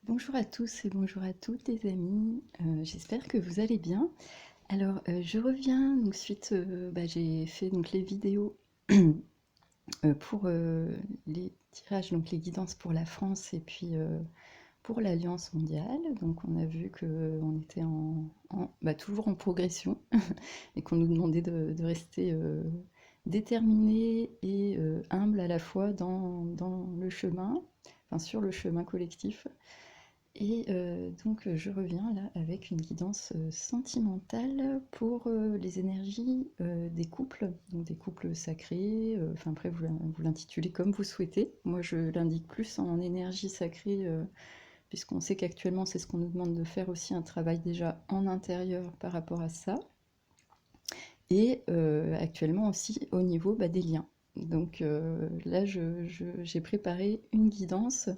Bonjour à tous et bonjour à toutes les amis, j'espère que vous allez bien. Alors, je reviens donc suite, j'ai fait donc les vidéos pour les tirages, donc les guidances pour la France et puis pour l'Alliance mondiale. Donc on a vu qu'on était toujours en progression et qu'on nous demandait de rester déterminés et humbles à la fois dans le chemin, enfin sur le chemin collectif. Et donc je reviens là avec une guidance sentimentale pour les énergies des couples, donc des couples sacrés, enfin après vous l'intitulez comme vous souhaitez. Moi je l'indique plus en énergie sacrée, puisqu'on sait qu'actuellement c'est ce qu'on nous demande de faire aussi, un travail déjà en intérieur par rapport à ça, et actuellement aussi au niveau des liens. Donc là j'ai préparé une guidance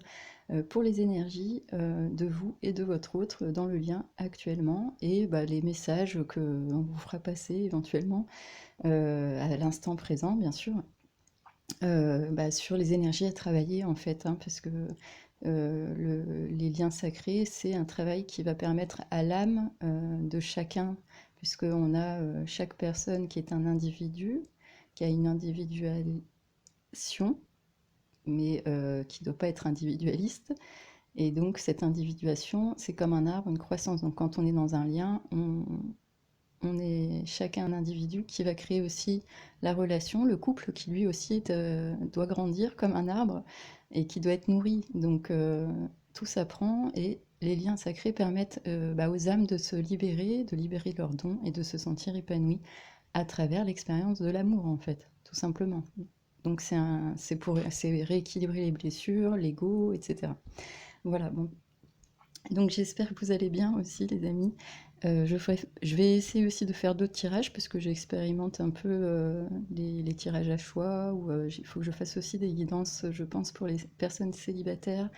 pour les énergies de vous et de votre autre dans le lien actuellement, et les messages que on vous fera passer éventuellement à l'instant présent, bien sûr, sur les énergies à travailler en fait, hein, parce que les liens sacrés, c'est un travail qui va permettre à l'âme de chacun, puisqu'on a chaque personne qui est un individu, qui a une individuation, mais qui ne doit pas être individualiste. Et donc cette individuation, c'est comme un arbre, une croissance. Donc quand on est dans un lien, on est chacun un individu qui va créer aussi la relation, le couple qui lui aussi doit grandir comme un arbre et qui doit être nourri. Donc tout s'apprend, et les liens sacrés permettent aux âmes de se libérer, de libérer leurs dons et de se sentir épanouis à travers l'expérience de l'amour en fait, tout simplement. Donc c'est rééquilibrer les blessures, l'ego, etc. Voilà, bon. Donc j'espère que vous allez bien aussi, les amis. Je vais essayer aussi de faire d'autres tirages parce que j'expérimente un peu les tirages à choix, ou il faut que je fasse aussi des guidances, je pense, pour les personnes célibataires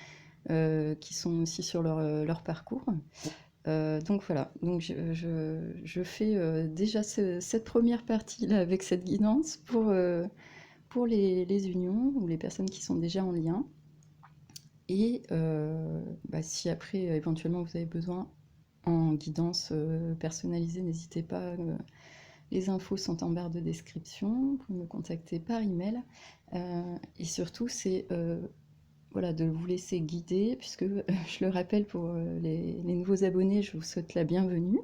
qui sont aussi sur leur parcours. Donc voilà, donc je fais déjà cette première partie-là avec cette guidance pour les unions ou les personnes qui sont déjà en lien. Et si après, éventuellement, vous avez besoin en guidance personnalisée, n'hésitez pas. Les infos sont en barre de description. Vous pouvez me contacter par email. Et surtout, c'est voilà, de vous laisser guider, puisque je le rappelle pour les nouveaux abonnés, je vous souhaite la bienvenue.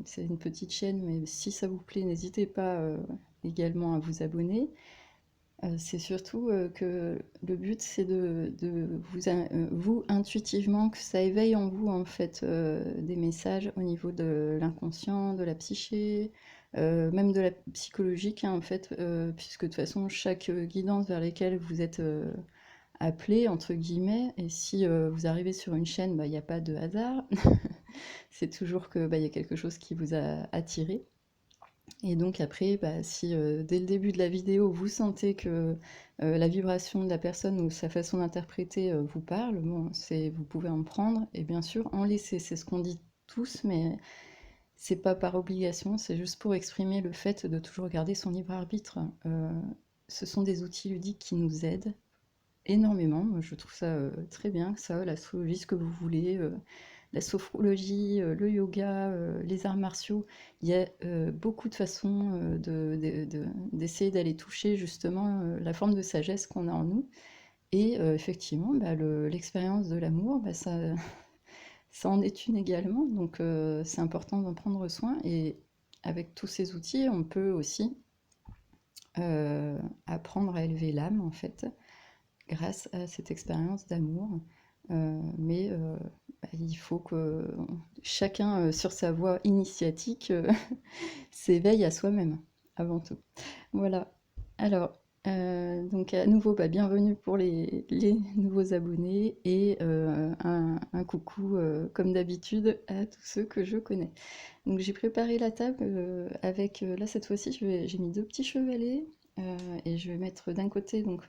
C'est une petite chaîne, mais si ça vous plaît, n'hésitez pas également à vous abonner. C'est surtout que le but, c'est de vous intuitivement, que ça éveille en vous en fait des messages au niveau de l'inconscient, de la psyché, même de la psychologique, hein, en fait, puisque de toute façon, chaque guidance vers laquelle vous êtes appelé, entre guillemets, et si vous arrivez sur une chaîne, il n'y a pas de hasard, c'est toujours que il y a quelque chose qui vous a attiré. Et donc après, si dès le début de la vidéo, vous sentez que la vibration de la personne ou sa façon d'interpréter vous parle, bon, vous pouvez en prendre et bien sûr en laisser. C'est ce qu'on dit tous, mais c'est pas par obligation, c'est juste pour exprimer le fait de toujours garder son libre arbitre. Ce sont des outils ludiques qui nous aident énormément. Moi, je trouve ça très bien, ça, l'astrologie, ce que vous voulez, la sophrologie, le yoga, les arts martiaux. Il y a beaucoup de façons d'essayer d'aller toucher justement la forme de sagesse qu'on a en nous. Et effectivement, l'expérience de l'amour, ça en est une également. Donc c'est important d'en prendre soin. Et avec tous ces outils, on peut aussi apprendre à élever l'âme, en fait, grâce à cette expérience d'amour. Mais il faut que chacun, sur sa voie initiatique, s'éveille à soi-même, avant tout. Voilà. Alors, donc à nouveau, bienvenue pour les nouveaux abonnés, et un coucou, comme d'habitude, à tous ceux que je connais. Donc j'ai préparé la table avec, là cette fois-ci, j'ai mis deux petits chevalets, et je vais mettre d'un côté donc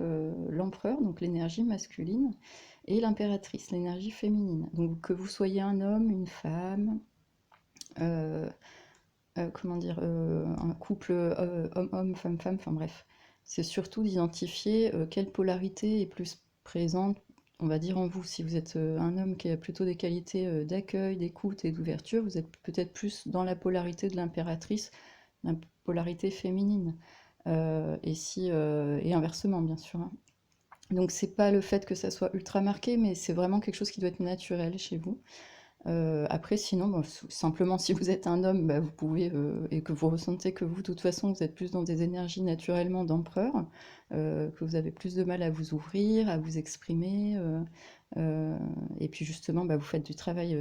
l'empereur, donc l'énergie masculine, et l'impératrice, l'énergie féminine. Donc que vous soyez un homme, une femme, euh, comment dire, un couple homme-homme, femme-femme, enfin bref. C'est surtout d'identifier quelle polarité est plus présente on va dire en vous, si vous êtes un homme qui a plutôt des qualités d'accueil, d'écoute et d'ouverture, vous êtes peut-être plus dans la polarité de l'impératrice, la polarité féminine. Et inversement, bien sûr, hein. Donc c'est pas le fait que ça soit ultra marqué, mais c'est vraiment quelque chose qui doit être naturel chez vous. Après sinon, bah, simplement si vous êtes un homme, bah, vous pouvez, et que vous ressentez que vous, de toute façon, vous êtes plus dans des énergies naturellement d'empereur, que vous avez plus de mal à vous ouvrir, à vous exprimer, et puis justement, bah, vous faites du travail,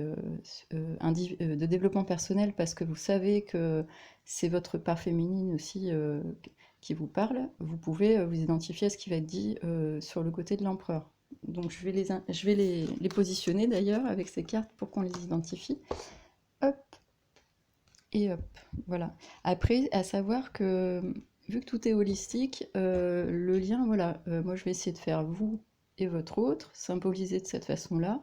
de développement personnel parce que vous savez que c'est votre part féminine aussi, qui vous parle. Vous pouvez, vous identifier à ce qui va être dit, sur le côté de l'empereur. Donc je vais les positionner d'ailleurs avec ces cartes pour qu'on les identifie. Hop et hop, voilà. Après, à savoir que vu que tout est holistique, le lien, voilà, moi je vais essayer de faire vous et votre autre, symboliser de cette façon-là,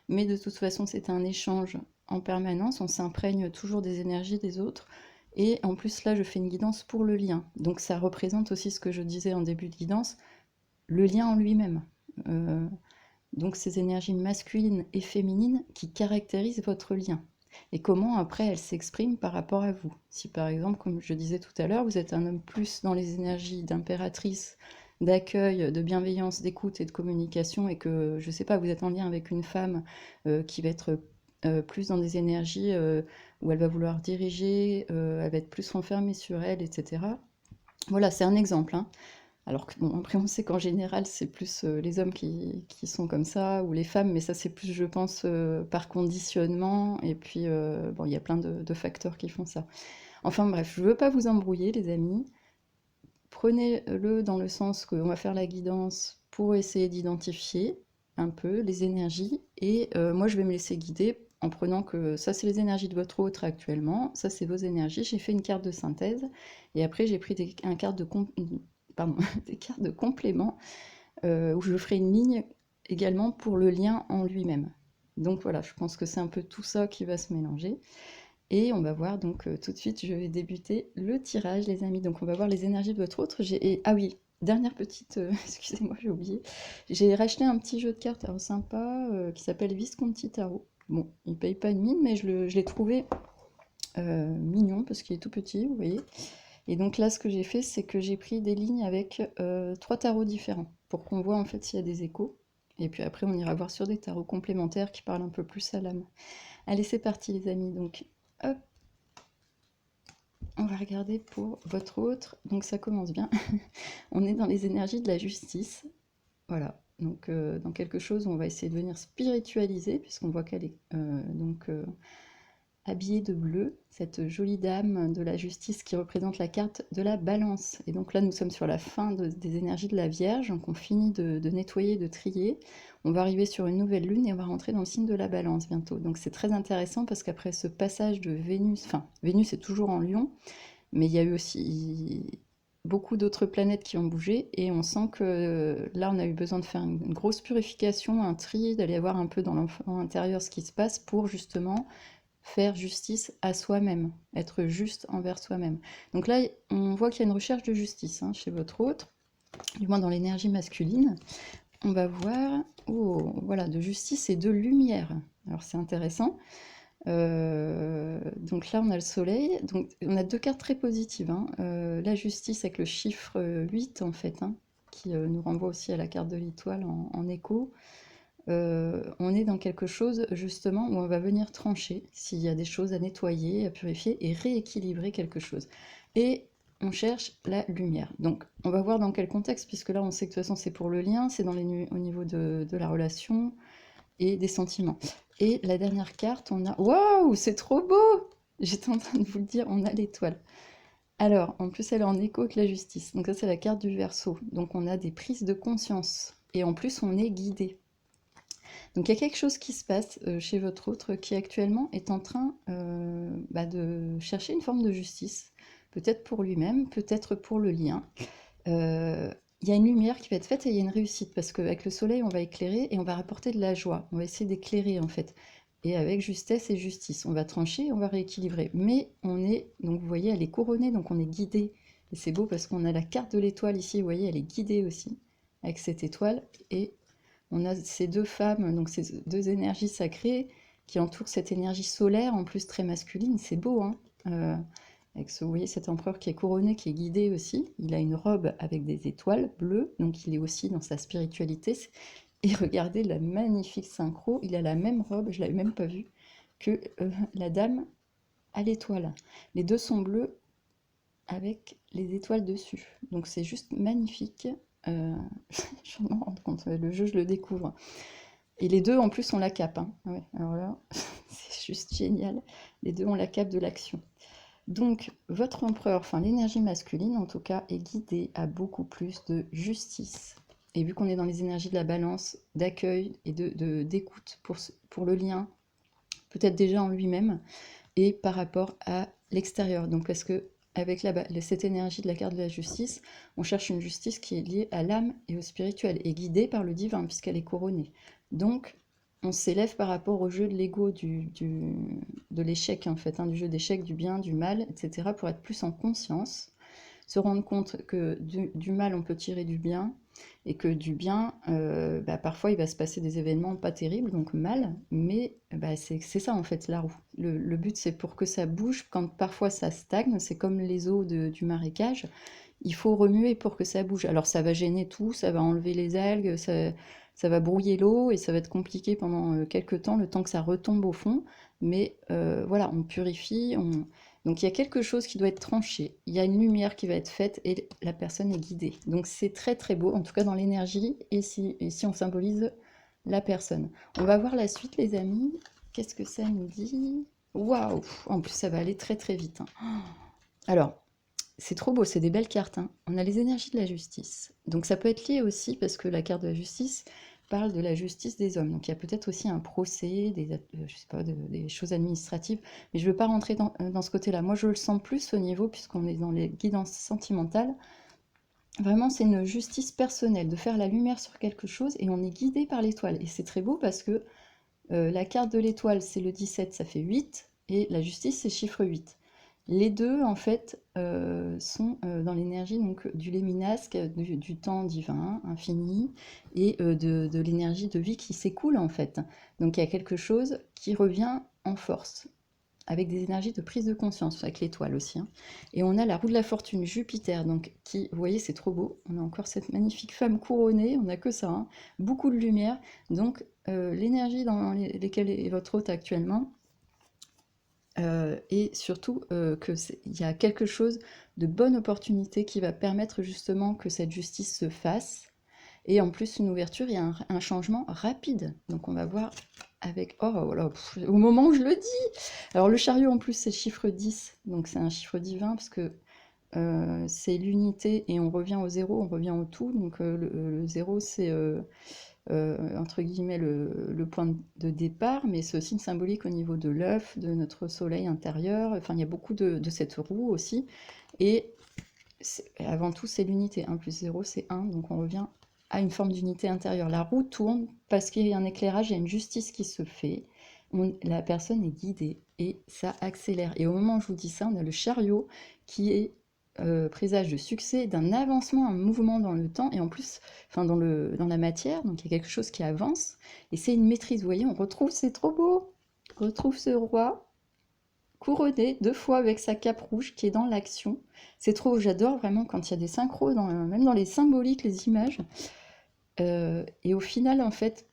mais de toute façon c'est un échange en permanence, on s'imprègne toujours des énergies des autres, et en plus là je fais une guidance pour le lien, donc ça représente aussi ce que je disais en début de guidance, le lien en lui-même. Euh, donc ces énergies masculines et féminines qui caractérisent votre lien. Et comment après elles s'expriment par rapport à vous. Si par exemple, comme je disais tout à l'heure, vous êtes un homme plus dans les énergies d'impératrice, d'accueil, de bienveillance, d'écoute et de communication, et que, je sais pas, vous êtes en lien avec une femme qui va être plus dans des énergies où elle va vouloir diriger, elle va être plus renfermée sur elle, etc. Voilà, c'est un exemple, hein. Alors que bon, après on sait qu'en général c'est plus les hommes qui sont comme ça, ou les femmes, mais ça c'est plus je pense par conditionnement, et puis bon il y a plein de facteurs qui font ça. Enfin bref, je veux pas vous embrouiller les amis, prenez-le dans le sens qu'on va faire la guidance pour essayer d'identifier un peu les énergies, et moi je vais me laisser guider en prenant que ça c'est les énergies de votre autre actuellement, ça c'est vos énergies, j'ai fait une carte de synthèse, et après j'ai pris pardon, des cartes de complément où je ferai une ligne également pour le lien en lui-même. Donc voilà, je pense que c'est un peu tout ça qui va se mélanger. Et on va voir donc tout de suite, je vais débuter le tirage, les amis. Donc on va voir les énergies de votre autre. Ah oui, dernière petite, excusez-moi, j'ai oublié. J'ai racheté un petit jeu de cartes alors, sympa qui s'appelle Visconti Tarot. Bon, il paye pas une mine, mais je l'ai trouvé mignon parce qu'il est tout petit, vous voyez. Et donc là, ce que j'ai fait, c'est que j'ai pris des lignes avec 3 tarots différents pour qu'on voit en fait s'il y a des échos. Et puis après, on ira voir sur des tarots complémentaires qui parlent un peu plus à l'âme. Allez, c'est parti les amis. Donc, hop, on va regarder pour votre autre. Donc ça commence bien. On est dans les énergies de la justice. Voilà. Donc dans quelque chose où on va essayer de venir spiritualiser, puisqu'on voit qu'elle est habillée de bleu, cette jolie dame de la justice qui représente la carte de la balance. Et donc là, nous sommes sur la fin des énergies de la Vierge, donc on finit de nettoyer, de trier. On va arriver sur une nouvelle lune et on va rentrer dans le signe de la balance bientôt. Donc c'est très intéressant parce qu'après ce passage de Vénus, enfin Vénus est toujours en Lion, mais il y a eu aussi beaucoup d'autres planètes qui ont bougé, et on sent que là on a eu besoin de faire une grosse purification, un tri, d'aller voir un peu dans l'enfant intérieur ce qui se passe pour justement faire justice à soi-même, être juste envers soi-même. Donc là, on voit qu'il y a une recherche de justice hein, chez votre autre, du moins dans l'énergie masculine. On va voir, oh, voilà, de justice et de lumière. Alors c'est intéressant. Donc là, on a le soleil. Donc on a deux cartes très positives, hein. La justice avec le chiffre 8 en fait, hein, qui nous renvoie aussi à la carte de l'étoile en écho. On est dans quelque chose justement où on va venir trancher s'il y a des choses à nettoyer, à purifier et rééquilibrer quelque chose. Et on cherche la lumière. Donc on va voir dans quel contexte, puisque là on sait que de toute façon c'est pour le lien, c'est au niveau de la relation et des sentiments. Et la dernière carte, on a... Waouh, c'est trop beau! J'étais en train de vous le dire, on a l'étoile. Alors, en plus, elle est en écho avec la justice. Donc ça, c'est la carte du Verseau. Donc on a des prises de conscience. Et en plus, on est guidé. Donc il y a quelque chose qui se passe chez votre autre qui actuellement est en train de chercher une forme de justice, peut-être pour lui-même, peut-être pour le lien. Il y a une lumière qui va être faite et il y a une réussite, parce qu'avec le soleil, on va éclairer et on va rapporter de la joie. On va essayer d'éclairer en fait. Et avec justesse et justice, on va trancher et on va rééquilibrer. Mais on est, donc vous voyez, elle est couronnée, donc on est guidé. Et c'est beau parce qu'on a la carte de l'étoile ici, vous voyez, elle est guidée aussi, avec cette étoile. Et on a ces deux femmes, donc ces deux énergies sacrées qui entourent cette énergie solaire, en plus très masculine, c'est beau, hein. Avec ce, vous voyez cet empereur qui est couronné, qui est guidé aussi, il a une robe avec des étoiles bleues, donc il est aussi dans sa spiritualité. Et regardez la magnifique synchro, il a la même robe, je ne l'avais même pas vue, que la dame à l'étoile. Les deux sont bleus avec les étoiles dessus. Donc c'est juste magnifique. Je me rends compte, le jeu, je le découvre. Et les deux, en plus, ont la cape, hein. Ouais, alors là, c'est juste génial. Les deux ont la cape de l'action. Donc, votre empereur, enfin l'énergie masculine en tout cas, est guidée à beaucoup plus de justice. Et vu qu'on est dans les énergies de la balance, d'accueil et d'écoute pour le lien, peut-être déjà en lui-même, et par rapport à l'extérieur. Donc, parce que avec cette énergie de la carte de la justice, on cherche une justice qui est liée à l'âme et au spirituel, et guidée par le divin, puisqu'elle est couronnée. Donc, on s'élève par rapport au jeu de l'ego, de l'échec, en fait, hein, du jeu d'échec, du bien, du mal, etc., pour être plus en conscience, se rendre compte que du mal, on peut tirer du bien, et que du bien, parfois, il va se passer des événements pas terribles, donc mal, mais c'est ça, en fait, la roue. Le but, c'est pour que ça bouge, quand parfois ça stagne, c'est comme les eaux du marécage, il faut remuer pour que ça bouge. Alors ça va gêner tout, ça va enlever les algues, ça va brouiller l'eau et ça va être compliqué pendant quelques temps, le temps que ça retombe au fond. Mais voilà, on purifie. Donc il y a quelque chose qui doit être tranché, il y a une lumière qui va être faite et la personne est guidée. Donc c'est très très beau, en tout cas dans l'énergie, et si on symbolise la personne. On va voir la suite les amis. Qu'est-ce que ça nous dit? Waouh! En plus ça va aller très très vite, hein. Alors, c'est trop beau, c'est des belles cartes, hein. On a les énergies de la justice. Donc ça peut être lié aussi parce que la carte de la justice parle de la justice des hommes. Donc il y a peut-être aussi un procès, je sais pas, des choses administratives. Mais je ne veux pas rentrer dans ce côté-là. Moi, je le sens plus au niveau, puisqu'on est dans les guidances sentimentales. Vraiment, c'est une justice personnelle, de faire la lumière sur quelque chose et on est guidé par l'étoile. Et c'est très beau parce que la carte de l'étoile, c'est le 17, ça fait 8. Et la justice, c'est chiffre 8. Les deux, en fait, sont dans l'énergie donc du léminasque, du temps divin, infini, et de l'énergie de vie qui s'écoule, en fait. Donc il y a quelque chose qui revient en force, avec des énergies de prise de conscience, avec l'étoile aussi, hein. Et on a la roue de la fortune, Jupiter, donc qui, vous voyez, c'est trop beau. On a encore cette magnifique femme couronnée, on n'a que ça, hein. Beaucoup de lumière. Donc l'énergie dans lesquelles est votre hôte actuellement, et surtout qu'il y a quelque chose de bonne opportunité qui va permettre justement que cette justice se fasse. Et en plus, une ouverture, il y a un changement rapide. Donc on va voir avec... Oh voilà, au moment où je le dis. Alors le chariot en plus, c'est le chiffre 10. Donc c'est un chiffre divin parce que c'est l'unité et on revient au zéro, on revient au tout. Donc le zéro, c'est... entre guillemets le point de départ, mais c'est aussi une symbolique au niveau de l'œuf, de notre soleil intérieur. Enfin, il y a beaucoup de cette roue aussi. Et avant tout, c'est l'unité. 1 plus 0, c'est 1. Donc on revient à une forme d'unité intérieure. La roue tourne parce qu'il y a un éclairage, il y a une justice qui se fait. La personne est guidée et ça accélère. Et au moment où je vous dis ça, on a le chariot qui est présage de succès, d'un avancement, un mouvement dans le temps et en plus, enfin dans la matière, donc il y a quelque chose qui avance et c'est une maîtrise. Vous voyez, on retrouve, c'est trop beau, on retrouve ce roi couronné 2 fois avec sa cape rouge qui est dans l'action. C'est trop, j'adore vraiment quand il y a des synchros, même dans les symboliques, les images. Et au final, en fait,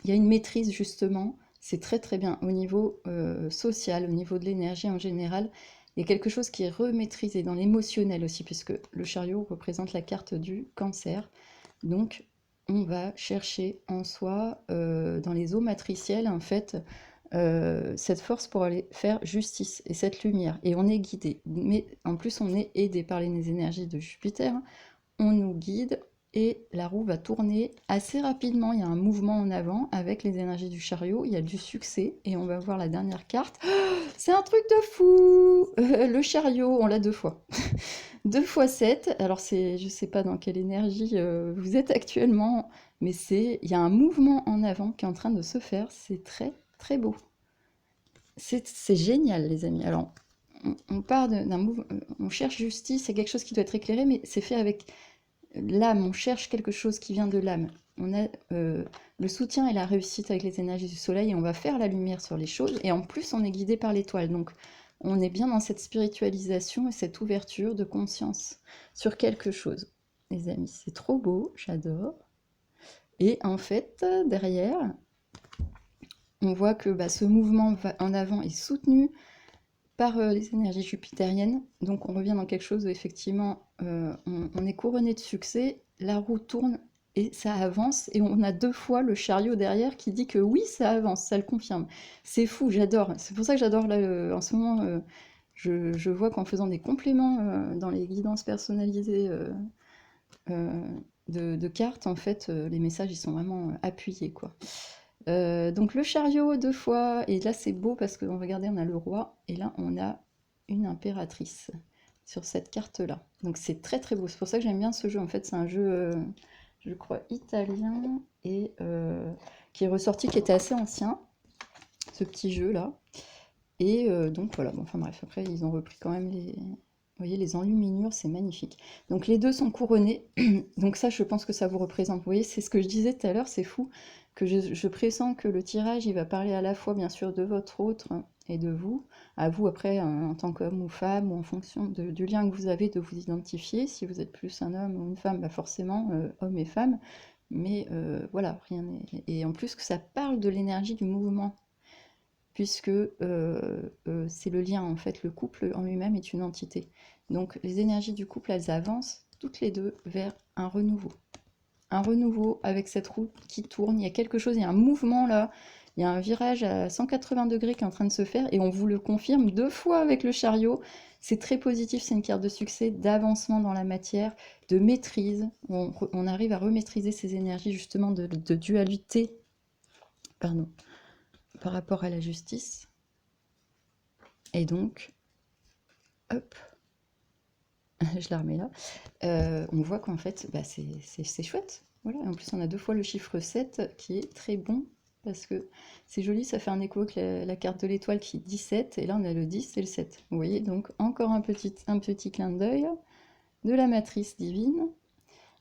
il y a une maîtrise justement. C'est très très bien au niveau social, au niveau de l'énergie en général. Il y a quelque chose qui est remaîtrisé dans l'émotionnel aussi, puisque le chariot représente la carte du cancer. Donc, on va chercher en soi, dans les eaux matricielles, en fait, cette force pour aller faire justice et cette lumière. Et on est guidé. Mais en plus, on est aidé par les énergies de Jupiter. On nous guide et la roue va tourner assez rapidement. Il y a un mouvement en avant avec les énergies du chariot. Il y a du succès et on va voir la dernière carte. C'est un truc de fou! Le chariot, on l'a 2 fois. 2 fois 7. Alors je ne sais pas dans quelle énergie vous êtes actuellement, mais il y a un mouvement en avant qui est en train de se faire. C'est très très beau. C'est génial les amis. Alors on part d'un mouvement, on cherche justice, c'est quelque chose qui doit être éclairé, mais c'est fait avec l'âme, on cherche quelque chose qui vient de l'âme. on a le soutien et la réussite avec les énergies du soleil et on va faire la lumière sur les choses. Et en plus, on est guidé par l'étoile. Donc, on est bien dans cette spiritualisation et cette ouverture de conscience sur quelque chose. Les amis, c'est trop beau, j'adore. Et en fait, derrière, on voit que ce mouvement en avant est soutenu par les énergies jupitériennes. Donc on revient dans quelque chose où effectivement on est couronné de succès, la roue tourne et ça avance, et on a 2 fois le chariot derrière qui dit que oui, ça avance, ça le confirme. C'est fou, j'adore. C'est pour ça que j'adore en ce moment. Je vois qu'en faisant des compléments dans les guidances personnalisées euh, de cartes, en fait, les messages ils sont vraiment appuyés, quoi. Donc le chariot 2 fois, et là c'est beau parce que regardez, on a le roi, et là on a une impératrice sur cette carte-là. Donc c'est très très beau, c'est pour ça que j'aime bien ce jeu. En fait, c'est un jeu, je crois, italien, et qui est ressorti, qui était assez ancien, ce petit jeu-là. Et donc voilà, bon, enfin bref, après ils ont repris quand même les... Vous voyez, les enluminures, c'est magnifique. Donc les deux sont couronnés. Donc ça, je pense que ça vous représente. Vous voyez, c'est ce que je disais tout à l'heure, c'est fou, que je pressens que le tirage, il va parler à la fois, bien sûr, de votre autre et de vous. À vous, après, en tant qu'homme ou femme, ou en fonction du lien que vous avez, de vous identifier. Si vous êtes plus un homme ou une femme, forcément, homme et femme. Mais voilà, rien n'est... Et en plus, que ça parle de l'énergie du mouvement, puisque c'est le lien, en fait, le couple en lui-même est une entité. Donc les énergies du couple, elles avancent toutes les deux vers un renouveau. Un renouveau avec cette roue qui tourne, il y a quelque chose, il y a un mouvement là, il y a un virage à 180 degrés qui est en train de se faire, et on vous le confirme 2 fois avec le chariot. C'est très positif, c'est une carte de succès, d'avancement dans la matière, de maîtrise. On arrive à remaîtriser ces énergies justement de dualité, pardon, par rapport à la justice. Et donc, hop, je la remets là. On voit qu'en fait, c'est chouette. Voilà. En plus, on a 2 fois le chiffre 7 qui est très bon, parce que c'est joli, ça fait un écho avec la carte de l'étoile qui est 17, et là on a le 10 et le 7. Vous voyez, donc encore un petit clin d'œil de la matrice divine.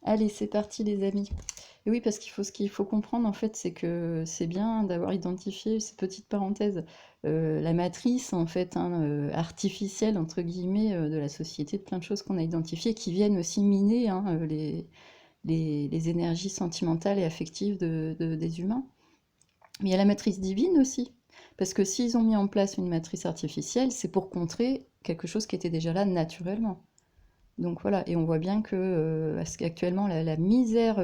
Allez, c'est parti les amis. Et oui, parce ce qu'il faut comprendre, en fait, c'est que c'est bien d'avoir identifié, ces petites parenthèses, la matrice, en fait, hein, artificielle, entre guillemets, de la société, de plein de choses qu'on a identifiées, qui viennent aussi miner, hein, les énergies sentimentales et affectives des humains. Mais il y a la matrice divine aussi, parce que s'ils ont mis en place une matrice artificielle, c'est pour contrer quelque chose qui était déjà là naturellement. Donc voilà, et on voit bien que actuellement la misère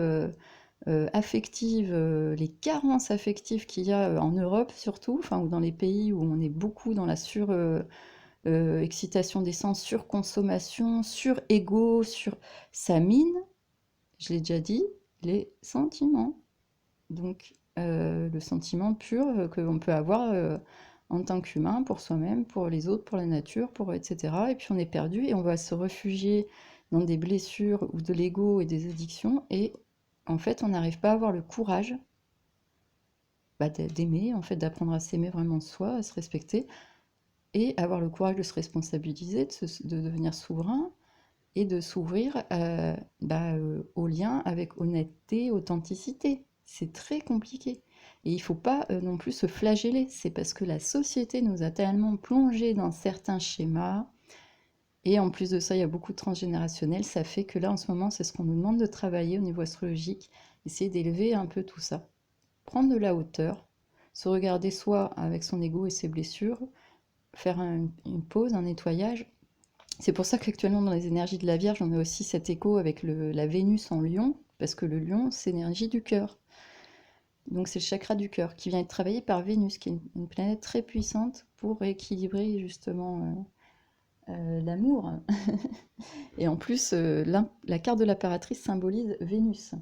affective, les carences affectives qu'il y a en Europe surtout, enfin, ou dans les pays où on est beaucoup dans la excitation des sens, surconsommation, sur-ego, ça mine, je l'ai déjà dit, les sentiments. Donc le sentiment pur que l'on peut avoir en tant qu'humain, pour soi-même, pour les autres, pour la nature, etc. Et puis on est perdu et on va se réfugier dans des blessures ou de l'ego et des addictions, et en fait on n'arrive pas à avoir le courage d'aimer, en fait, d'apprendre à s'aimer vraiment soi, à se respecter, et avoir le courage de se responsabiliser, de devenir souverain, et de s'ouvrir au lien avec honnêteté, authenticité. C'est très compliqué. Et il ne faut pas non plus se flageller. C'est parce que la société nous a tellement plongé dans certains schémas. Et en plus de ça, il y a beaucoup de transgénérationnel. Ça fait que là, en ce moment, c'est ce qu'on nous demande de travailler au niveau astrologique. Essayer d'élever un peu tout ça. Prendre de la hauteur. Se regarder soi avec son ego et ses blessures. Faire une pause, un nettoyage. C'est pour ça qu'actuellement, dans les énergies de la Vierge, on a aussi cet écho avec la Vénus en Lion, parce que le Lion, c'est l'énergie du cœur. Donc c'est le chakra du cœur, qui vient être travaillé par Vénus, qui est une planète très puissante pour rééquilibrer justement l'amour. Et en plus, la carte de l'impératrice symbolise Vénus.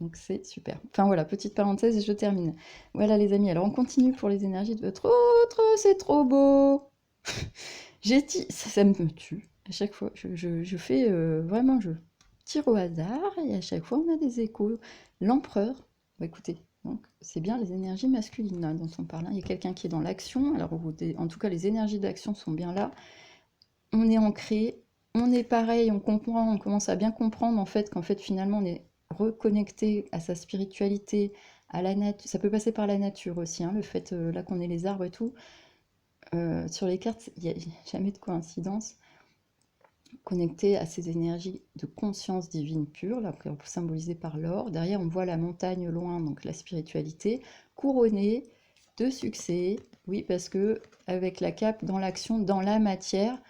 Donc c'est super. Enfin voilà, petite parenthèse et je termine. Voilà les amis, alors on continue pour les énergies de votre autre, c'est trop beau. Ça me tue. À chaque fois, je fais vraiment, je tire au hasard et à chaque fois on a des échos. L'empereur, écoutez, donc c'est bien les énergies masculines hein, dont on parle. Hein. Il y a quelqu'un qui est dans l'action, alors en tout cas les énergies d'action sont bien là. On est ancré, on est pareil, on comprend, on commence à bien comprendre en fait qu'en fait finalement on est reconnecter à sa spiritualité, à la nature. Ça peut passer par la nature aussi, hein, le fait là qu'on ait les arbres et tout. Sur les cartes, il n'y a jamais de coïncidence. Connecté à ces énergies de conscience divine pure, là, symbolisées par l'or. Derrière, on voit la montagne loin, donc la spiritualité, couronnée de succès. Oui, parce que avec la cape, dans l'action, dans la matière,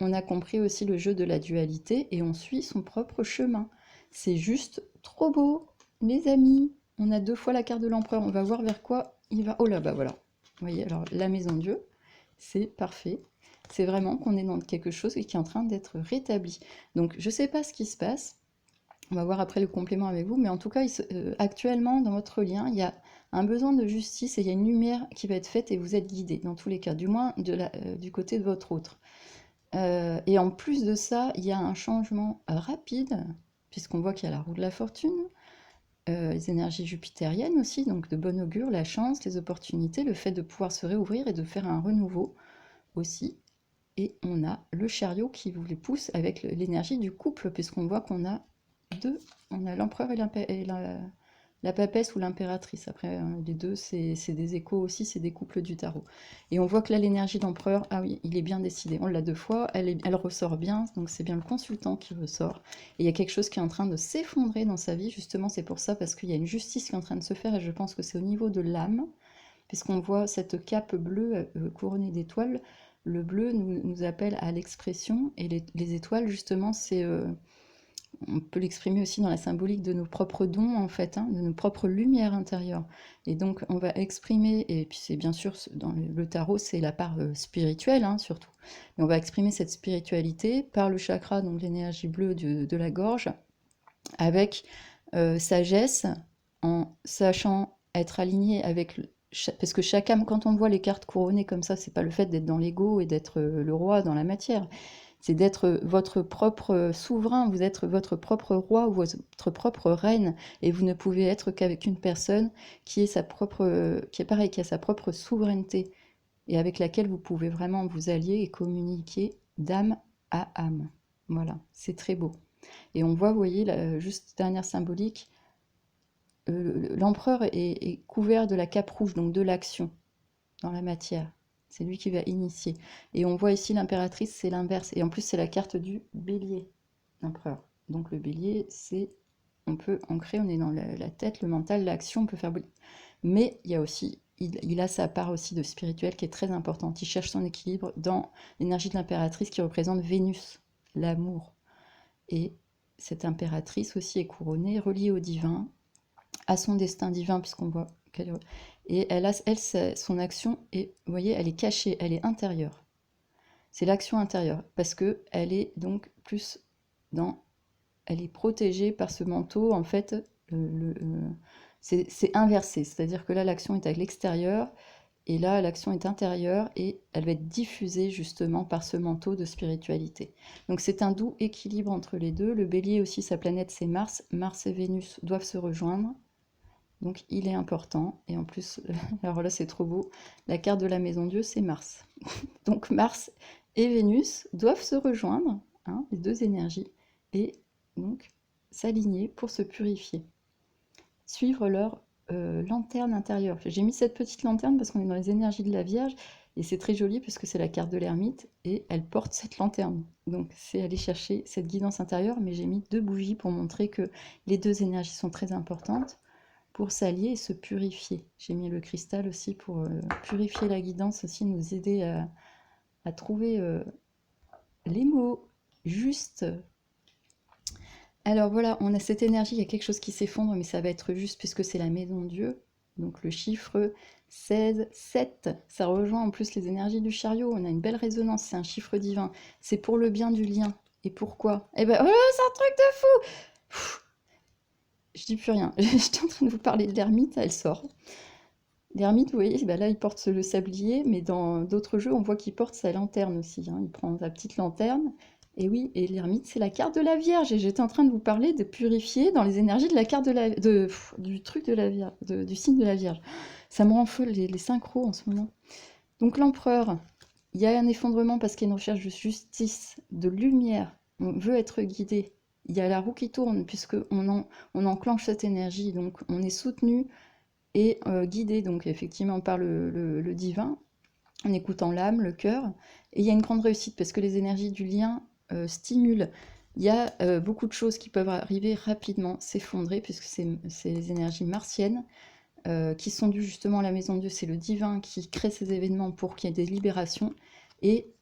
on a compris aussi le jeu de la dualité et on suit son propre chemin. C'est juste trop beau, les amis. On a 2 fois la carte de l'empereur, on va voir vers quoi il va. Oh là, bah voilà. Vous voyez, alors la maison Dieu, c'est parfait. C'est vraiment qu'on est dans quelque chose qui est en train d'être rétabli. Donc je ne sais pas ce qui se passe. On va voir après le complément avec vous, mais en tout cas, actuellement, dans votre lien, il y a un besoin de justice et il y a une lumière qui va être faite et vous êtes guidé, dans tous les cas, du moins du côté de votre autre. Et en plus de ça, il y a un changement rapide, puisqu'on voit qu'il y a la roue de la fortune, les énergies jupitériennes aussi, donc de bon augure, la chance, les opportunités, le fait de pouvoir se réouvrir et de faire un renouveau aussi. Et on a le chariot qui vous les pousse avec l'énergie du couple, puisqu'on voit qu'on a on a l'empereur et la papesse ou l'impératrice. Après, les deux, c'est des échos aussi, c'est des couples du tarot. Et on voit que là, l'énergie d'empereur, ah oui, il est bien décidé. On l'a 2 fois, elle ressort bien, donc c'est bien le consultant qui ressort. Et il y a quelque chose qui est en train de s'effondrer dans sa vie, justement, c'est pour ça, parce qu'il y a une justice qui est en train de se faire, et je pense que c'est au niveau de l'âme, puisqu'on voit cette cape bleue couronnée d'étoiles. Le bleu nous appelle à l'expression, et les étoiles, justement, on peut l'exprimer aussi dans la symbolique de nos propres dons, en fait, hein, de nos propres lumières intérieures. Et donc, on va exprimer, et puis c'est bien sûr, dans le tarot, c'est la part spirituelle, hein, surtout. Mais on va exprimer cette spiritualité par le chakra, donc l'énergie bleue de la gorge, avec sagesse, en sachant être aligné avec parce que chaque âme, quand on voit les cartes couronnées comme ça, c'est pas le fait d'être dans l'ego et d'être le roi dans la matière, c'est d'être votre propre souverain, vous êtes votre propre roi ou votre propre reine, et vous ne pouvez être qu'avec une personne qui est qui est pareil, qui a sa propre souveraineté, et avec laquelle vous pouvez vraiment vous allier et communiquer d'âme à âme. Voilà, c'est très beau. Et on voit, vous voyez, juste dernière symbolique, l'empereur est couvert de la cape rouge, donc de l'action dans la matière. C'est lui qui va initier. Et on voit ici l'impératrice, c'est l'inverse. Et en plus, c'est la carte du bélier, l'empereur. Donc le bélier, c'est, on peut ancrer, on est dans la tête, le mental, l'action, on peut faire... Mais il y a aussi, il a sa part aussi de spirituel qui est très importante. Il cherche son équilibre dans l'énergie de l'impératrice qui représente Vénus, l'amour. Et cette impératrice aussi est couronnée, reliée au divin, à son destin divin, puisqu'on voit qu'elle... Et son action, est, vous voyez, elle est cachée, elle est intérieure. C'est l'action intérieure, parce que elle est donc plus dans... Elle est protégée par ce manteau, en fait, c'est inversé. C'est-à-dire que là, l'action est à l'extérieur, et là, l'action est intérieure, et elle va être diffusée justement par ce manteau de spiritualité. Donc c'est un doux équilibre entre les deux. Le bélier aussi, sa planète, c'est Mars. Mars et Vénus doivent se rejoindre. Donc il est important, et en plus, alors là c'est trop beau, la carte de la maison Dieu c'est Mars. Donc Mars et Vénus doivent se rejoindre, hein, les deux énergies, et donc s'aligner pour se purifier. Suivre leur lanterne intérieure. J'ai mis cette petite lanterne parce qu'on est dans les énergies de la Vierge, et c'est très joli parce que c'est la carte de l'ermite, et elle porte cette lanterne. Donc c'est aller chercher cette guidance intérieure, mais j'ai mis 2 bougies pour montrer que les 2 énergies sont très importantes pour s'allier et se purifier. J'ai mis le cristal aussi pour purifier la guidance, aussi nous aider à trouver les mots justes. Alors voilà, on a cette énergie, il y a quelque chose qui s'effondre, mais ça va être juste puisque c'est la maison Dieu. Donc le chiffre 16, 7, ça rejoint en plus les énergies du chariot, on a une belle résonance, c'est un chiffre divin. C'est pour le bien du lien. Et pourquoi? Eh ben, oh, c'est un truc de fou! Pff, je dis plus rien. J'étais en train de vous parler de l'ermite, elle sort. L'ermite, vous voyez, bah là, il porte le sablier, mais dans d'autres jeux, on voit qu'il porte sa lanterne aussi, hein. Il prend sa petite lanterne. Et oui, et l'ermite, c'est la carte de la Vierge. Et j'étais en train de vous parler de purifier dans les énergies de la carte du truc de la Vierge, du signe de la Vierge. Ça me rend folle, les synchros en ce moment. Donc l'empereur, il y a un effondrement parce qu'il y a une recherche de justice, de lumière. On veut être guidé. il y a la roue qui tourne, on enclenche cette énergie, donc on est soutenu et guidé, donc effectivement par le divin, en écoutant l'âme, le cœur, et il y a une grande réussite, parce que les énergies du lien stimulent. Il y a beaucoup de choses qui peuvent arriver rapidement, s'effondrer, puisque c'est les énergies martiennes, qui sont dues justement à la maison de Dieu, c'est le divin qui crée ces événements pour qu'il y ait des libérations, et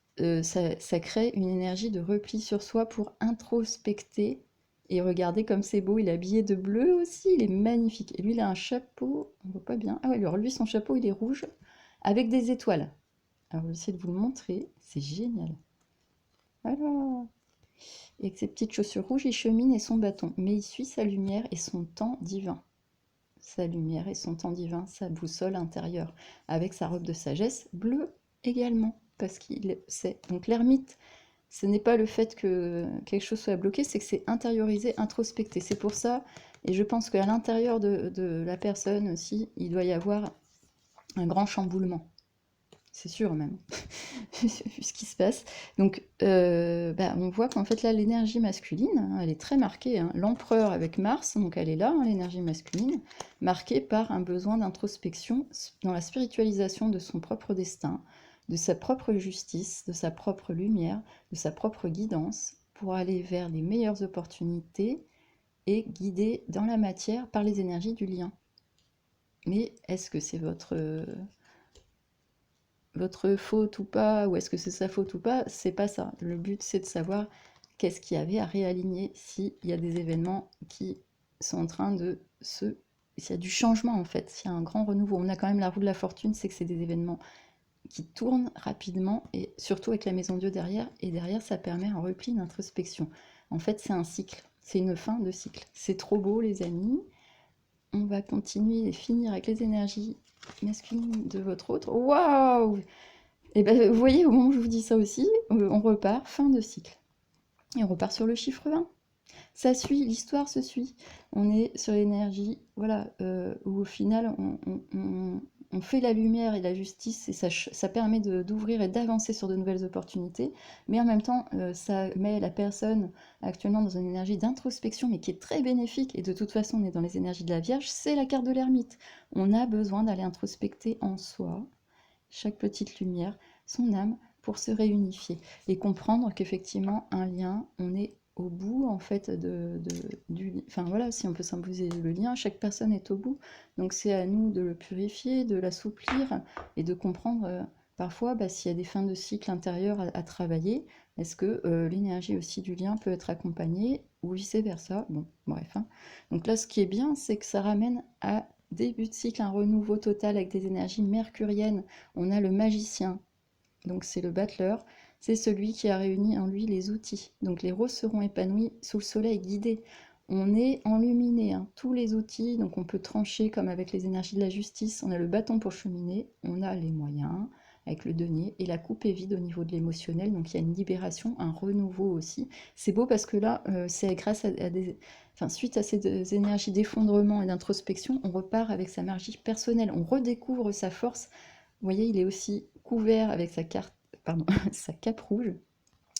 ça crée une énergie de repli sur soi pour introspecter, et regardez comme c'est beau, il est habillé de bleu aussi, il est magnifique, et lui il a un chapeau, on voit pas bien, ah ouais, alors lui son chapeau il est rouge, avec des étoiles. Alors je vais essayer de vous le montrer, c'est génial. Voilà. Et avec ses petites chaussures rouges, il chemine et son bâton, mais il suit sa lumière et son temps divin. Sa lumière et son temps divin, sa boussole intérieure, avec sa robe de sagesse bleue également, parce qu'il sait. Donc l'ermite, ce n'est pas le fait que quelque chose soit bloqué, c'est que c'est intériorisé, introspecté. C'est pour ça, et je pense qu'à l'intérieur de la personne aussi, il doit y avoir un grand chamboulement. C'est sûr même, vu ce qui se passe. Donc, on voit qu'en fait là, l'énergie masculine, hein, elle est très marquée, hein. L'empereur avec Mars, donc elle est là, hein, l'énergie masculine, marquée par un besoin d'introspection dans la spiritualisation de son propre destin, de sa propre justice, de sa propre lumière, de sa propre guidance, pour aller vers les meilleures opportunités et guidée dans la matière par les énergies du lien. Mais est-ce que c'est votre faute ou pas, ou est-ce que c'est sa faute ou pas, c'est pas ça. Le but, c'est de savoir qu'est-ce qu'il y avait à réaligner s'il y a des événements qui sont en train de se... S'il y a du changement, en fait, s'il y a un grand renouveau. On a quand même la roue de la fortune, c'est que c'est des événements qui tournent rapidement, et surtout avec la maison Dieu derrière, et derrière, ça permet un repli, une introspection. En fait, c'est un cycle, c'est une fin de cycle. C'est trop beau, les amis. On va continuer et finir avec les énergies masculines de votre autre. Waouh! Et ben, vous voyez, au moment où je vous dis ça aussi, on repart, fin de cycle. Et on repart sur le chiffre 20. Ça suit, l'histoire se suit. On est sur l'énergie, voilà, où au final, on fait la lumière et la justice, et ça permet d'ouvrir et d'avancer sur de nouvelles opportunités. Mais en même temps, ça met la personne actuellement dans une énergie d'introspection, mais qui est très bénéfique. Et de toute façon, on est dans les énergies de la Vierge, c'est la carte de l'ermite. On a besoin d'aller introspecter en soi chaque petite lumière, son âme, pour se réunifier et comprendre qu'effectivement, un lien, on est au bout en fait enfin voilà, si on peut symboliser le lien, chaque personne est au bout, donc c'est à nous de le purifier, de l'assouplir et de comprendre parfois s'il y a des fins de cycle intérieurs à travailler, est-ce que l'énergie aussi du lien peut être accompagnée ou vice versa, bon bref, hein. Donc là ce qui est bien, c'est que ça ramène à début de cycle un renouveau total avec des énergies mercuriennes. On a le magicien, donc c'est le battleur, c'est celui qui a réuni en lui les outils. Donc les roses seront épanouies sous le soleil guidé. On est enluminé, hein, tous les outils, donc on peut trancher comme avec les énergies de la justice. On a le bâton pour cheminer, on a les moyens avec le denier, et la coupe est vide au niveau de l'émotionnel, donc il y a une libération, un renouveau aussi. C'est beau parce que là, c'est grâce à des... Enfin, suite à ces énergies d'effondrement et d'introspection, on repart avec sa magie personnelle, on redécouvre sa force. Vous voyez, il est aussi couvert avec sa carte, pardon, sa cape rouge.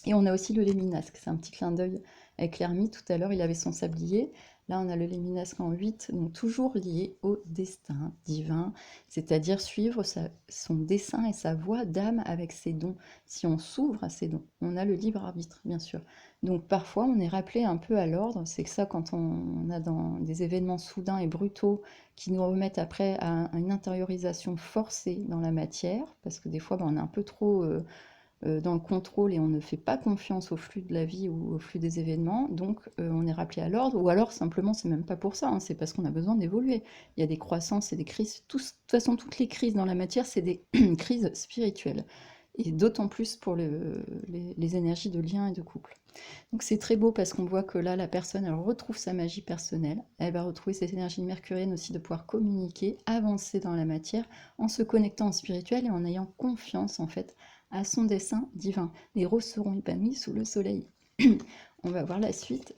Et on a aussi le léminasque, c'est un petit clin d'œil avec l'ermite. Tout à l'heure, il avait son sablier. Là, on a le léminasque en 8, donc toujours lié au destin divin, c'est-à-dire suivre son dessein et sa voie d'âme avec ses dons. Si on s'ouvre à ses dons, on a le libre arbitre, bien sûr. Donc parfois, on est rappelé un peu à l'ordre. C'est que ça, quand on a dans des événements soudains et brutaux qui nous remettent après à une intériorisation forcée dans la matière, parce que des fois, on est un peu trop dans le contrôle et on ne fait pas confiance au flux de la vie ou au flux des événements, donc on est rappelé à l'ordre, ou alors simplement c'est même pas pour ça, hein, c'est parce qu'on a besoin d'évoluer. Il y a des croissances et des crises, de toute façon toutes les crises dans la matière c'est des crises spirituelles, et d'autant plus pour les énergies de lien et de couple. Donc c'est très beau parce qu'on voit que là la personne elle retrouve sa magie personnelle, elle va retrouver cette énergie mercurienne aussi de pouvoir communiquer, avancer dans la matière en se connectant au spirituel et en ayant confiance en fait à son dessein divin. Les roses seront épanouies sous le soleil. On va voir la suite.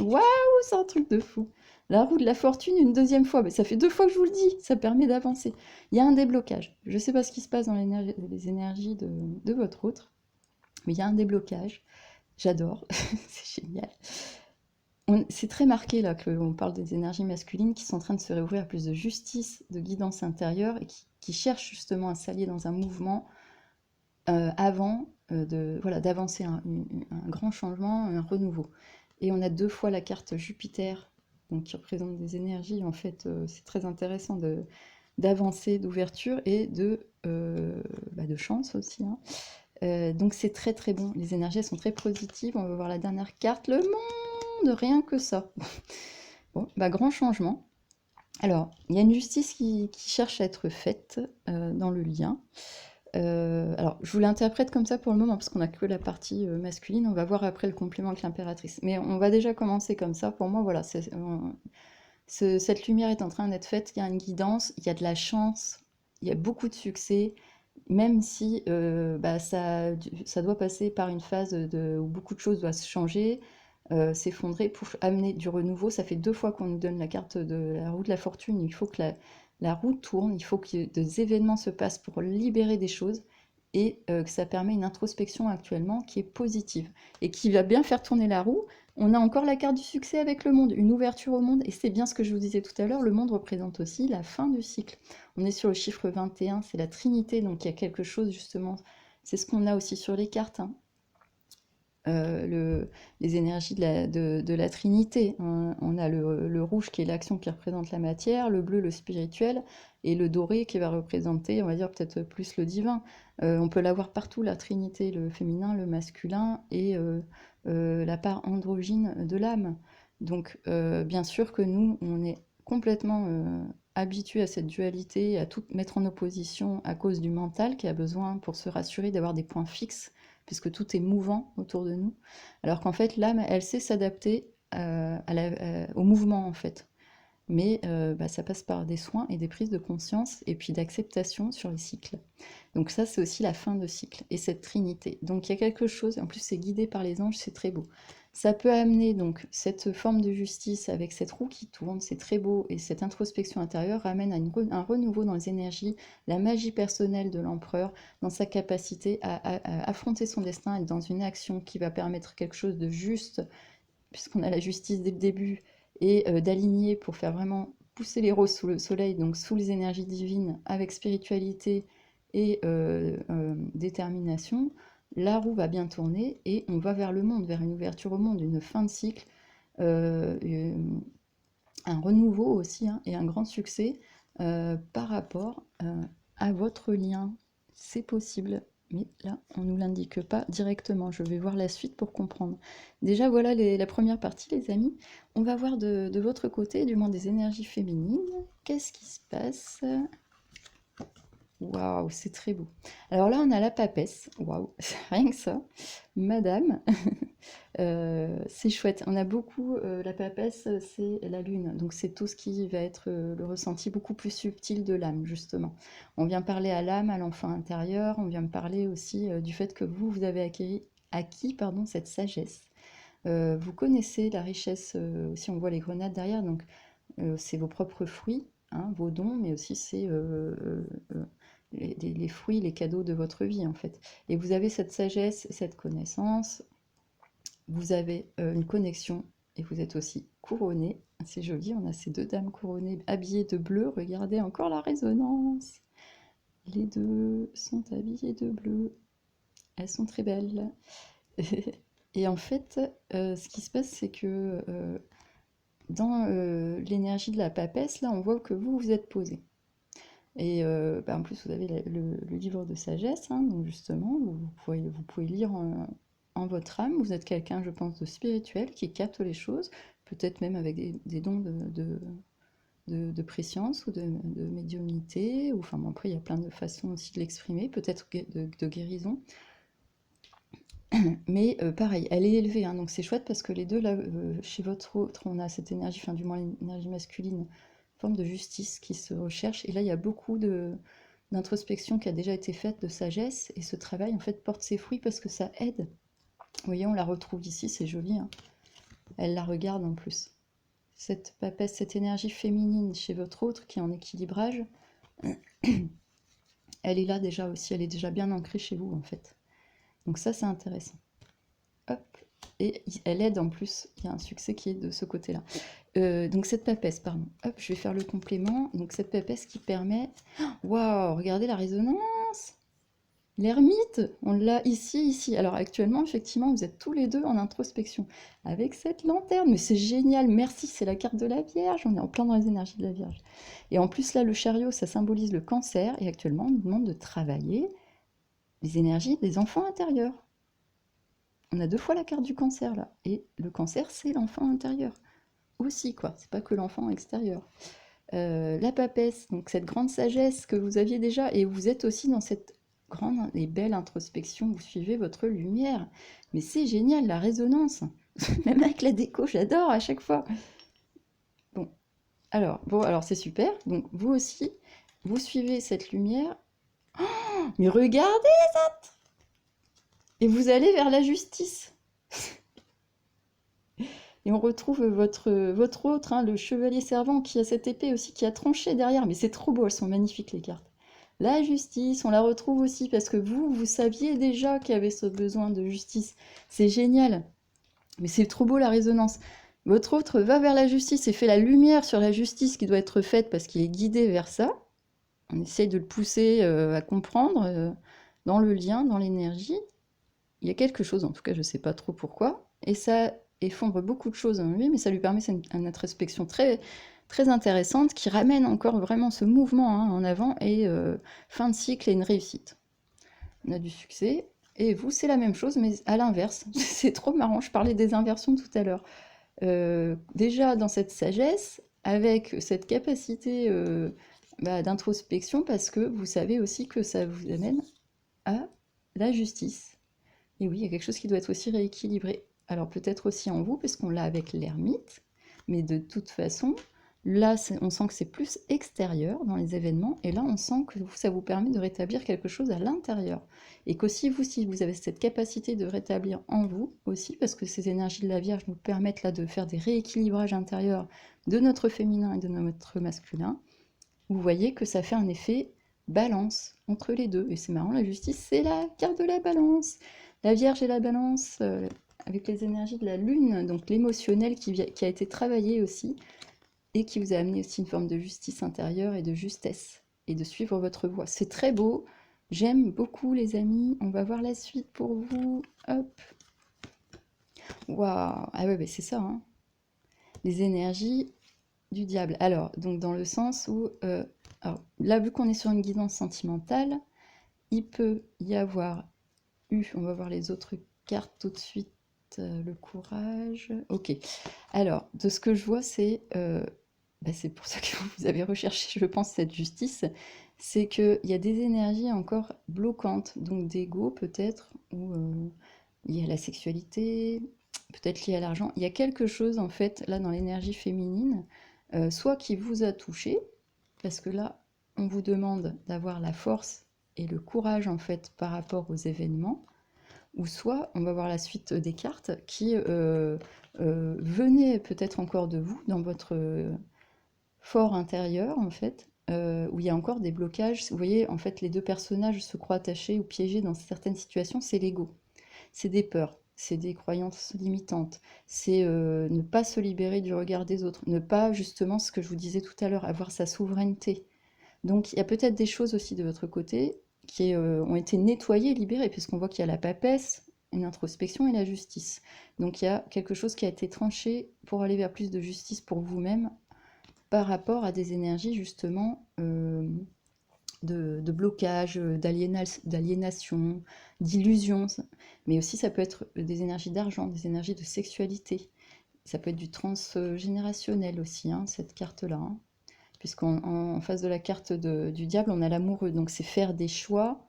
Waouh, c'est un truc de fou. La roue de la fortune une deuxième fois. Mais ça fait 2 fois que je vous le dis, ça permet d'avancer. Il y a un déblocage. Je ne sais pas ce qui se passe dans les énergies de votre autre, mais il y a un déblocage. J'adore, c'est génial. C'est très marqué là que on parle des énergies masculines qui sont en train de se réouvrir à plus de justice, de guidance intérieure et qui cherchent justement à s'allier dans un mouvement avant voilà, d'avancer un grand changement, un renouveau. Et on a 2 fois la carte Jupiter, donc qui représente des énergies, en fait, c'est très intéressant d'avancer, d'ouverture et de chance aussi, hein. Donc c'est très très bon, les énergies elles sont très positives. On va voir la dernière carte, le monde, rien que ça. Bon, grand changement. Alors, il y a une justice qui cherche à être faite dans le lien. Alors, je vous l'interprète comme ça pour le moment, parce qu'on n'a que la partie masculine. On va voir après le complément avec l'impératrice. Mais on va déjà commencer comme ça. Pour moi, voilà, cette lumière est en train d'être faite. Il y a une guidance, il y a de la chance, il y a beaucoup de succès, même si ça doit passer par une phase où beaucoup de choses doivent se changer, s'effondrer pour amener du renouveau. Ça fait 2 fois qu'on nous donne la carte de la roue de la fortune. Il faut que la roue tourne, il faut que des événements se passent pour libérer des choses et que ça permet une introspection actuellement qui est positive et qui va bien faire tourner la roue. On a encore la carte du succès avec le monde, une ouverture au monde, et c'est bien ce que je vous disais tout à l'heure, le monde représente aussi la fin du cycle. On est sur le chiffre 21, c'est la Trinité, donc il y a quelque chose justement, c'est ce qu'on a aussi sur les cartes, hein. Les énergies de la Trinité. On a le rouge qui est l'action qui représente la matière, le bleu le spirituel, et le doré qui va représenter, on va dire peut-être plus le divin. On peut l'avoir partout, la Trinité, le féminin, le masculin, et la part androgyne de l'âme. Donc bien sûr que nous, on est complètement habitués à cette dualité, à tout mettre en opposition à cause du mental qui a besoin, pour se rassurer, d'avoir des points fixes puisque tout est mouvant autour de nous, alors qu'en fait l'âme, elle sait s'adapter au mouvement en fait. Mais ça passe par des soins et des prises de conscience et puis d'acceptation sur les cycles. Donc ça, c'est aussi la fin de cycle et cette trinité. Donc il y a quelque chose, en plus c'est guidé par les anges, c'est très beau. Ça peut amener donc cette forme de justice avec cette roue qui tourne, c'est très beau, et cette introspection intérieure ramène à un renouveau dans les énergies, la magie personnelle de l'empereur, dans sa capacité à affronter son destin, être dans une action qui va permettre quelque chose de juste, puisqu'on a la justice dès le début, et d'aligner pour faire vraiment pousser les roses sous le soleil, donc sous les énergies divines, avec spiritualité et détermination. La roue va bien tourner et on va vers le monde, vers une ouverture au monde, une fin de cycle, euh, un renouveau aussi, hein, et un grand succès par rapport à votre lien. C'est possible, mais là, on ne nous l'indique pas directement. Je vais voir la suite pour comprendre. Déjà, voilà la première partie, les amis. On va voir de votre côté, du moins des énergies féminines. Qu'est-ce qui se passe? Waouh, c'est très beau. Alors là, on a la papesse. Waouh, rien que ça. Madame, c'est chouette. On a beaucoup, la papesse, c'est la lune. Donc c'est tout ce qui va être le ressenti beaucoup plus subtil de l'âme, justement. On vient parler à l'âme, à l'enfant intérieur. On vient me parler aussi du fait que vous avez acquis pardon, cette sagesse. Vous connaissez la richesse, aussi on voit les grenades derrière, donc c'est vos propres fruits, hein, vos dons, mais aussi c'est les fruits, les cadeaux de votre vie en fait. Et vous avez cette sagesse, cette connaissance, vous avez une connexion et vous êtes aussi couronné. C'est joli, on a ces 2 dames couronnées habillées de bleu. Regardez encore la résonance. Les 2 sont habillées de bleu. Elles sont très belles. Et en fait, ce qui se passe, c'est que dans l'énergie de la papesse, là, on voit que vous êtes posé. Et en plus, vous avez le livre de sagesse, hein, donc justement, vous pouvez lire en votre âme. Vous êtes quelqu'un, je pense, de spirituel, qui capte les choses, peut-être même avec des dons de préscience ou de médiumnité. Ou, enfin, bon, après, il y a plein de façons aussi de l'exprimer, peut-être de guérison. Mais pareil, elle est élevée, hein, donc c'est chouette parce que les deux, là, chez votre autre, on a cette énergie, enfin du moins l'énergie masculine, forme de justice qui se recherche. Et là, il y a beaucoup d'introspection qui a déjà été faite, de sagesse, et ce travail, en fait, porte ses fruits parce que ça aide. Vous voyez, on la retrouve ici, c'est joli, hein. Elle la regarde en plus. Cette papesse, cette énergie féminine chez votre autre qui est en équilibrage, elle est là déjà aussi, elle est déjà bien ancrée chez vous, en fait. Donc ça, c'est intéressant. Hop. Et elle aide en plus, il y a un succès qui est de ce côté-là. Donc cette papesse, pardon. Hop, je vais faire le complément. Donc cette papesse qui permet... Waouh, regardez la résonance! L'ermite, on l'a ici, ici. Alors actuellement, effectivement, vous êtes tous les deux en introspection avec cette lanterne. Mais c'est génial, merci, c'est la carte de la Vierge. On est en plein dans les énergies de la Vierge. Et en plus, là, le chariot, ça symbolise le cancer. Et actuellement, on nous demande de travailler les énergies des enfants intérieurs. On a 2 fois la carte du cancer, là. Et le cancer, c'est l'enfant intérieur aussi, quoi. C'est pas que l'enfant extérieur. La papesse, donc cette grande sagesse que vous aviez déjà, et vous êtes aussi dans cette grande et belle introspection, vous suivez votre lumière. Mais c'est génial, la résonance. Même avec la déco, j'adore à chaque fois. Bon, alors c'est super. Donc vous aussi, vous suivez cette lumière. Oh, mais regardez, et vous allez vers la justice. Et on retrouve votre autre, hein, le chevalier servant, qui a cette épée aussi, qui a tranché derrière. Mais c'est trop beau, elles sont magnifiques les cartes. La justice, on la retrouve aussi parce que vous saviez déjà qu'il y avait ce besoin de justice. C'est génial. Mais c'est trop beau la résonance. Votre autre va vers la justice et fait la lumière sur la justice qui doit être faite parce qu'il est guidé vers ça. On essaye de le pousser à comprendre dans le lien, dans l'énergie. Il y a quelque chose, en tout cas je ne sais pas trop pourquoi, et ça effondre beaucoup de choses en lui, mais ça lui permet une introspection très, très intéressante qui ramène encore vraiment ce mouvement en avant et fin de cycle et une réussite. On a du succès, et vous c'est la même chose, mais à l'inverse. C'est trop marrant, je parlais des inversions tout à l'heure. Déjà dans cette sagesse, avec cette capacité d'introspection, parce que vous savez aussi que ça vous amène à la justice. Et oui, il y a quelque chose qui doit être aussi rééquilibré. Alors peut-être aussi en vous, parce qu'on l'a avec l'ermite, mais de toute façon, là, on sent que c'est plus extérieur dans les événements, et là, on sent que ça vous permet de rétablir quelque chose à l'intérieur. Et qu'aussi, vous, si vous avez cette capacité de rétablir en vous aussi, parce que ces énergies de la Vierge nous permettent là de faire des rééquilibrages intérieurs de notre féminin et de notre masculin, vous voyez que ça fait un effet balance entre les deux. Et c'est marrant, la justice, c'est la carte de la balance. La Vierge et la balance, avec les énergies de la Lune, donc l'émotionnel qui a été travaillé aussi, et qui vous a amené aussi une forme de justice intérieure et de justesse, et de suivre votre voie. C'est très beau, j'aime beaucoup les amis, on va voir la suite pour vous. Hop. Waouh. Ah ouais, c'est ça, hein. Les énergies du diable. Alors, donc dans le sens où, alors, là, vu qu'on est sur une guidance sentimentale, il peut y avoir on va voir les autres cartes tout de suite, le courage. Ok, alors, de ce que je vois, c'est pour ça que vous avez recherché, je pense, cette justice, c'est qu'il y a des énergies encore bloquantes, donc d'ego peut-être, ou liées à la sexualité, peut-être liées à l'argent. Il y a quelque chose, en fait, là, dans l'énergie féminine, soit qui vous a touché, parce que là, on vous demande d'avoir la force et le courage, en fait, par rapport aux événements, ou soit, on va voir la suite des cartes, qui venaient peut-être encore de vous, dans votre fort intérieur, en fait, où il y a encore des blocages. Vous voyez, en fait, les deux personnages se croient attachés ou piégés dans certaines situations, c'est l'ego. C'est des peurs, c'est des croyances limitantes, c'est ne pas se libérer du regard des autres, ne pas, justement, ce que je vous disais tout à l'heure, avoir sa souveraineté. Donc il y a peut-être des choses aussi de votre côté qui ont été nettoyées, libérées, puisqu'on voit qu'il y a la papesse, une introspection et la justice. Donc il y a quelque chose qui a été tranché pour aller vers plus de justice pour vous-même par rapport à des énergies justement de blocage, d'aliénation, d'illusion. Mais aussi ça peut être des énergies d'argent, des énergies de sexualité. Ça peut être du transgénérationnel aussi, hein, cette carte-là, hein. Puisqu'en face de la carte du diable, on a l'amoureux. Donc c'est faire des choix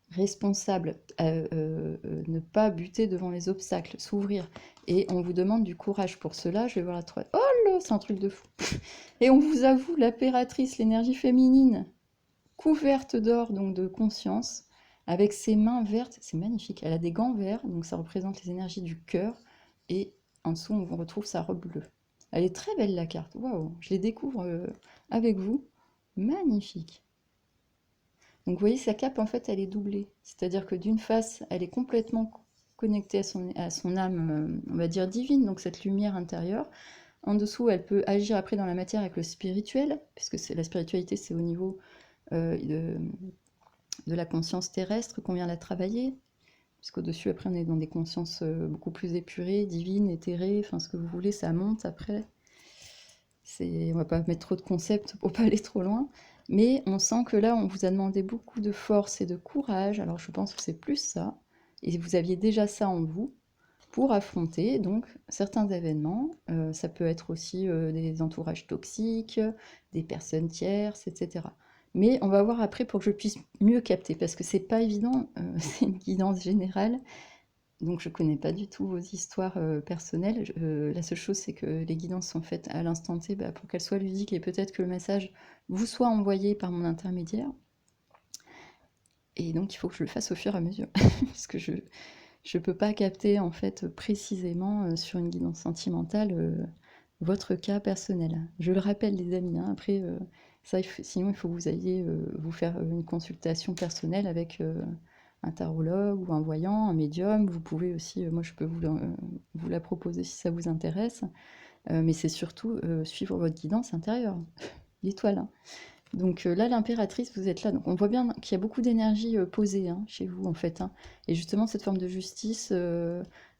responsables, ne pas buter devant les obstacles, s'ouvrir. Et on vous demande du courage pour cela. Je vais voir la troisième. Oh là, c'est un truc de fou. Et on vous avoue l'impératrice, l'énergie féminine, couverte d'or, donc de conscience, avec ses mains vertes. C'est magnifique. Elle a des gants verts, donc ça représente les énergies du cœur. Et en dessous, on retrouve sa robe bleue. Elle est très belle la carte. Waouh, je les découvre avec vous. Magnifique. Donc vous voyez, sa cape, en fait, elle est doublée. C'est-à-dire que d'une face, elle est complètement connecter à son âme, on va dire divine, donc cette lumière intérieure. En dessous, elle peut agir après dans la matière avec le spirituel, puisque la spiritualité, c'est au niveau de la conscience terrestre qu'on vient la travailler, puisqu'au-dessus, après, on est dans des consciences beaucoup plus épurées, divines, éthérées, enfin, ce que vous voulez, ça monte après. On va pas mettre trop de concepts pour pas aller trop loin, mais on sent que là, on vous a demandé beaucoup de force et de courage, alors je pense que c'est plus ça, et vous aviez déjà ça en vous, pour affronter donc certains événements. Ça peut être aussi des entourages toxiques, des personnes tierces, etc. Mais on va voir après pour que je puisse mieux capter, parce que c'est pas évident, c'est une guidance générale, donc je connais pas du tout vos histoires personnelles. La seule chose, c'est que les guidances sont faites à l'instant T pour qu'elles soient ludiques et peut-être que le message vous soit envoyé par mon intermédiaire. Et donc il faut que je le fasse au fur et à mesure, parce que je ne peux pas capter en fait précisément sur une guidance sentimentale votre cas personnel. Je le rappelle les amis, hein, après ça, sinon il faut que vous alliez vous faire une consultation personnelle avec un tarologue ou un voyant, un médium. Vous pouvez aussi, moi je peux vous la proposer si ça vous intéresse, mais c'est surtout suivre votre guidance intérieure, l'étoile. Hein. Donc là, l'impératrice, vous êtes là. Donc on voit bien qu'il y a beaucoup d'énergie posée hein, chez vous, en fait. Hein. Et justement, cette forme de justice,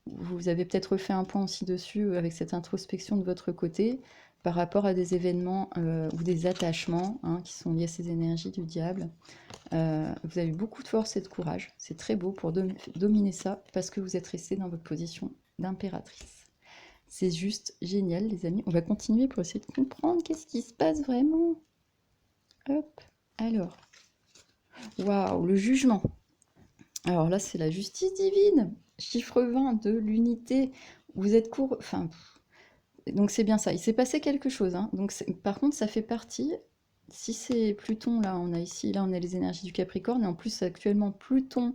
vous avez peut-être fait un point aussi dessus avec cette introspection de votre côté par rapport à des événements ou des attachements hein, qui sont liés à ces énergies du diable. Vous avez beaucoup de force et de courage. C'est très beau pour dominer ça parce que vous êtes resté dans votre position d'impératrice. C'est juste génial, les amis. On va continuer pour essayer de comprendre qu'est-ce qui se passe vraiment. Hop, alors, waouh, le jugement. Alors là, c'est la justice divine, chiffre 20 de l'unité. Vous êtes court, enfin, donc c'est bien ça. Il s'est passé quelque chose. Hein. Donc par contre, ça fait partie. Si c'est Pluton, là, on a ici, là, on a les énergies du Capricorne, et en plus, actuellement, Pluton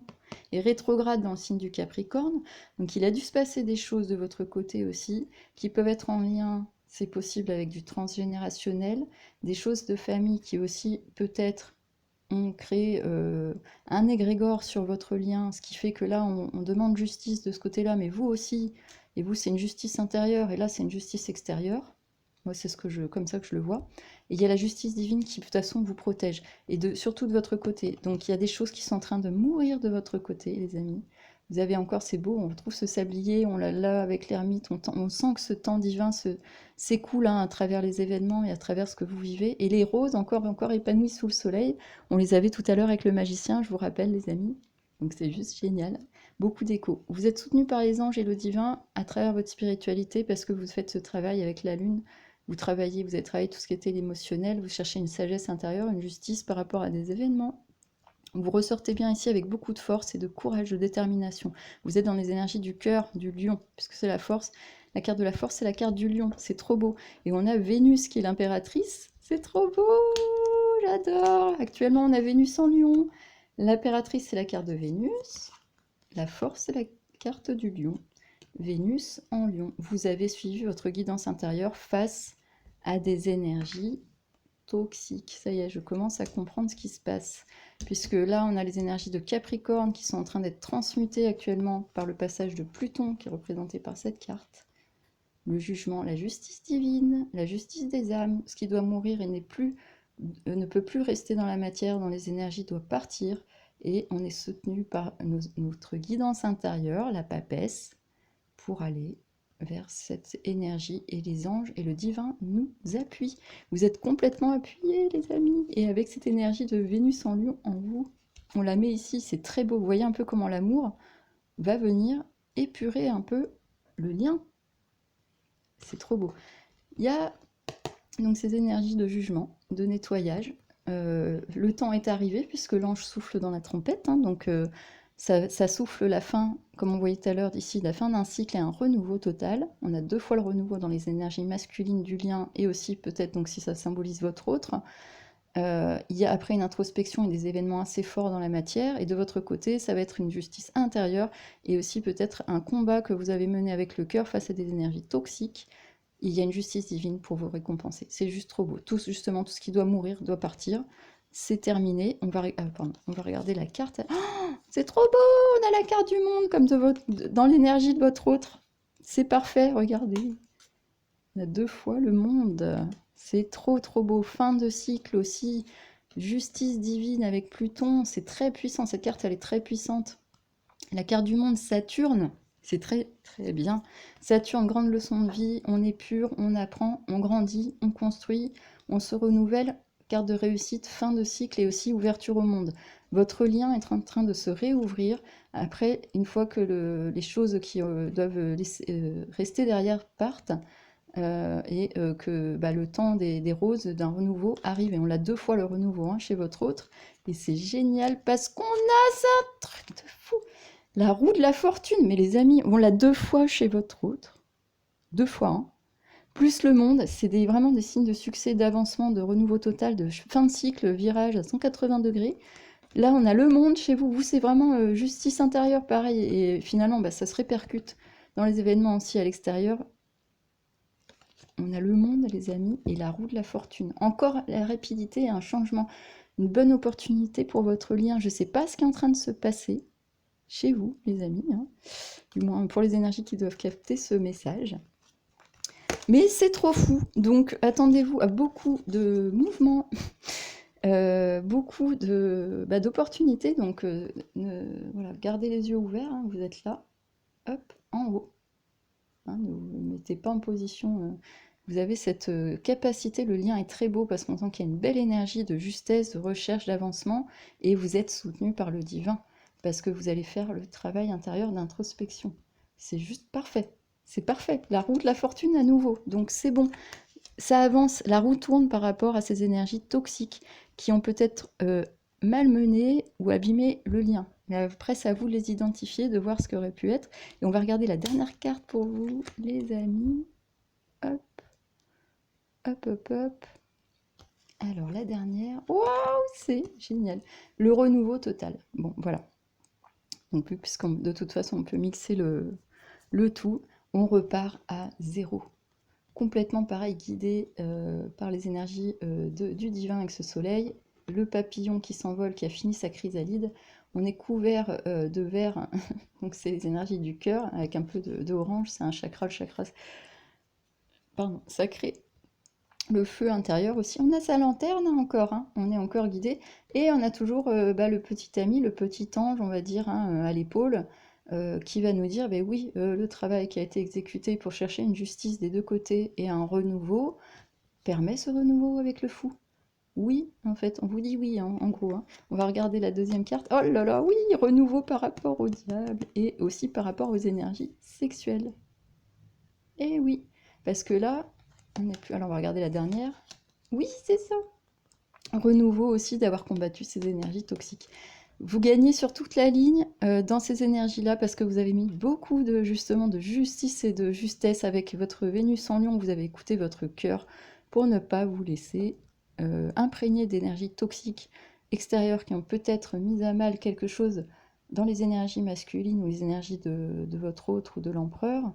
est rétrograde dans le signe du Capricorne. Donc il a dû se passer des choses de votre côté aussi, qui peuvent être en lien. C'est possible avec du transgénérationnel, des choses de famille qui aussi peut-être ont créé un égrégore sur votre lien, ce qui fait que là on demande justice de ce côté-là, mais vous aussi, et vous c'est une justice intérieure, et là c'est une justice extérieure. Moi c'est comme ça que je le vois. Et il y a la justice divine qui de toute façon vous protège, et surtout de votre côté. Donc il y a des choses qui sont en train de mourir de votre côté, les amis. Vous avez encore, c'est beau, on retrouve ce sablier, on l'a là avec l'ermite, on sent que ce temps divin s'écoule hein, à travers les événements et à travers ce que vous vivez. Et les roses, encore et encore épanouies sous le soleil, on les avait tout à l'heure avec le magicien, je vous rappelle les amis. Donc c'est juste génial. Beaucoup d'écho. Vous êtes soutenu par les anges et le divin à travers votre spiritualité parce que vous faites ce travail avec la lune. Vous avez travaillé tout ce qui était l'émotionnel, vous cherchez une sagesse intérieure, une justice par rapport à des événements. Vous ressortez bien ici avec beaucoup de force et de courage, de détermination. Vous êtes dans les énergies du cœur, du lion, puisque c'est la force. La carte de la force, c'est la carte du lion. C'est trop beau. Et on a Vénus qui est l'impératrice. C'est trop beau, j'adore. Actuellement, on a Vénus en lion. L'impératrice, c'est la carte de Vénus. La force, c'est la carte du lion. Vénus en lion. Vous avez suivi votre guidance intérieure face à des énergies toxiques. Ça y est, je commence à comprendre ce qui se passe. Puisque là, on a les énergies de Capricorne qui sont en train d'être transmutées actuellement par le passage de Pluton, qui est représenté par cette carte. Le jugement, la justice divine, la justice des âmes, ce qui doit mourir et ne peut plus rester dans la matière, dans les énergies, doit partir. Et on est soutenu par notre guidance intérieure, la papesse, pour aller vers cette énergie, et les anges et le divin nous appuient. Vous êtes complètement appuyés, les amis, et avec cette énergie de Vénus en lion en vous, on la met ici, c'est très beau. Vous voyez un peu comment l'amour va venir épurer un peu le lien. C'est trop beau. Il y a donc ces énergies de jugement, de nettoyage. Le temps est arrivé puisque l'ange souffle dans la trompette, hein, donc ça souffle la fin, comme on voyait tout à l'heure d'ici, la fin d'un cycle et un renouveau total. On a 2 fois le renouveau dans les énergies masculines du lien et aussi peut-être donc si ça symbolise votre autre. Il y a après une introspection et des événements assez forts dans la matière, et de votre côté, ça va être une justice intérieure et aussi peut-être un combat que vous avez mené avec le cœur face à des énergies toxiques. Il y a une justice divine pour vous récompenser. C'est juste trop beau. Justement, tout ce qui doit mourir doit partir. c'est terminé. Pardon, on va regarder la carte. Oh, c'est trop beau, on a la carte du monde comme dans l'énergie de votre autre. C'est parfait, regardez. On a 2 fois le monde. C'est trop trop beau. Fin de cycle aussi. Justice divine avec Pluton. C'est très puissant. Cette carte, elle est très puissante. La carte du monde, Saturne. C'est très très bien. Saturne, grande leçon de vie. On est pur, on apprend, on grandit, on construit, on se renouvelle. Carte de réussite, fin de cycle et aussi ouverture au monde. Votre lien est en train de se réouvrir. Après, une fois que les choses qui doivent rester derrière partent, que le temps des roses, d'un renouveau arrive. Et on l'a 2 fois le renouveau chez votre autre. Et c'est génial parce qu'on a ça, truc de fou. La roue de la fortune, mais les amis, on l'a 2 fois chez votre autre. 2 fois, hein. Plus le monde, c'est vraiment des signes de succès, d'avancement, de renouveau total, de fin de cycle, virage à 180 degrés. Là, on a le monde chez vous. Vous, c'est vraiment justice intérieure, pareil. Et finalement, ça se répercute dans les événements aussi à l'extérieur. On a le monde, les amis, et la roue de la fortune. Encore la rapidité et un changement. Une bonne opportunité pour votre lien. Je ne sais pas ce qui est en train de se passer chez vous, les amis. Du moins, pour les énergies qui doivent capter ce message. Mais c'est trop fou. Donc, attendez-vous à beaucoup de mouvements, beaucoup d'opportunités. Donc, voilà, gardez les yeux ouverts. Vous êtes là, hop, en haut. Ne vous mettez pas en position... Vous avez cette capacité, le lien est très beau parce qu'on sent qu'il y a une belle énergie de justesse, de recherche, d'avancement, et vous êtes soutenu par le divin parce que vous allez faire le travail intérieur d'introspection. C'est juste parfait, c'est parfait. La roue de la fortune à nouveau, donc c'est bon. Ça avance, la roue tourne par rapport à ces énergies toxiques qui ont peut-être malmené ou abîmé le lien. Mais après, c'est à vous de les identifier, de voir ce qu'aurait pu être. Et on va regarder la dernière carte pour vous, les amis. Hop. Hop, hop, hop. Alors, la dernière. Waouh, c'est génial. Le renouveau total. Bon, voilà. Donc, de toute façon, on peut mixer le tout. On repart à 0. Complètement pareil, guidé par les énergies du divin avec ce soleil. Le papillon qui s'envole, qui a fini sa chrysalide. On est couvert de vert. Donc, c'est les énergies du cœur avec un peu de orange. C'est un chakra, le chakra sacré. Le feu intérieur aussi. On a sa lanterne encore, on est encore guidé. Et on a toujours le petit ami, le petit ange, on va dire, à l'épaule, qui va nous dire, oui, le travail qui a été exécuté pour chercher une justice des 2 côtés et un renouveau, permet ce renouveau avec le fou. Oui, en fait, on vous dit oui, en gros. On va regarder la deuxième carte. Oh là là, oui, renouveau par rapport au diable et aussi par rapport aux énergies sexuelles. Et oui, parce que là, on n'est plus... Alors, on va regarder la dernière. Oui, c'est ça. Renouveau aussi d'avoir combattu ces énergies toxiques. Vous gagnez sur toute la ligne dans ces énergies-là parce que vous avez mis beaucoup de justice et de justesse avec votre Vénus en Lion. Vous avez écouté votre cœur pour ne pas vous laisser imprégner d'énergies toxiques extérieures qui ont peut-être mis à mal quelque chose dans les énergies masculines ou les énergies de votre autre ou de l'empereur.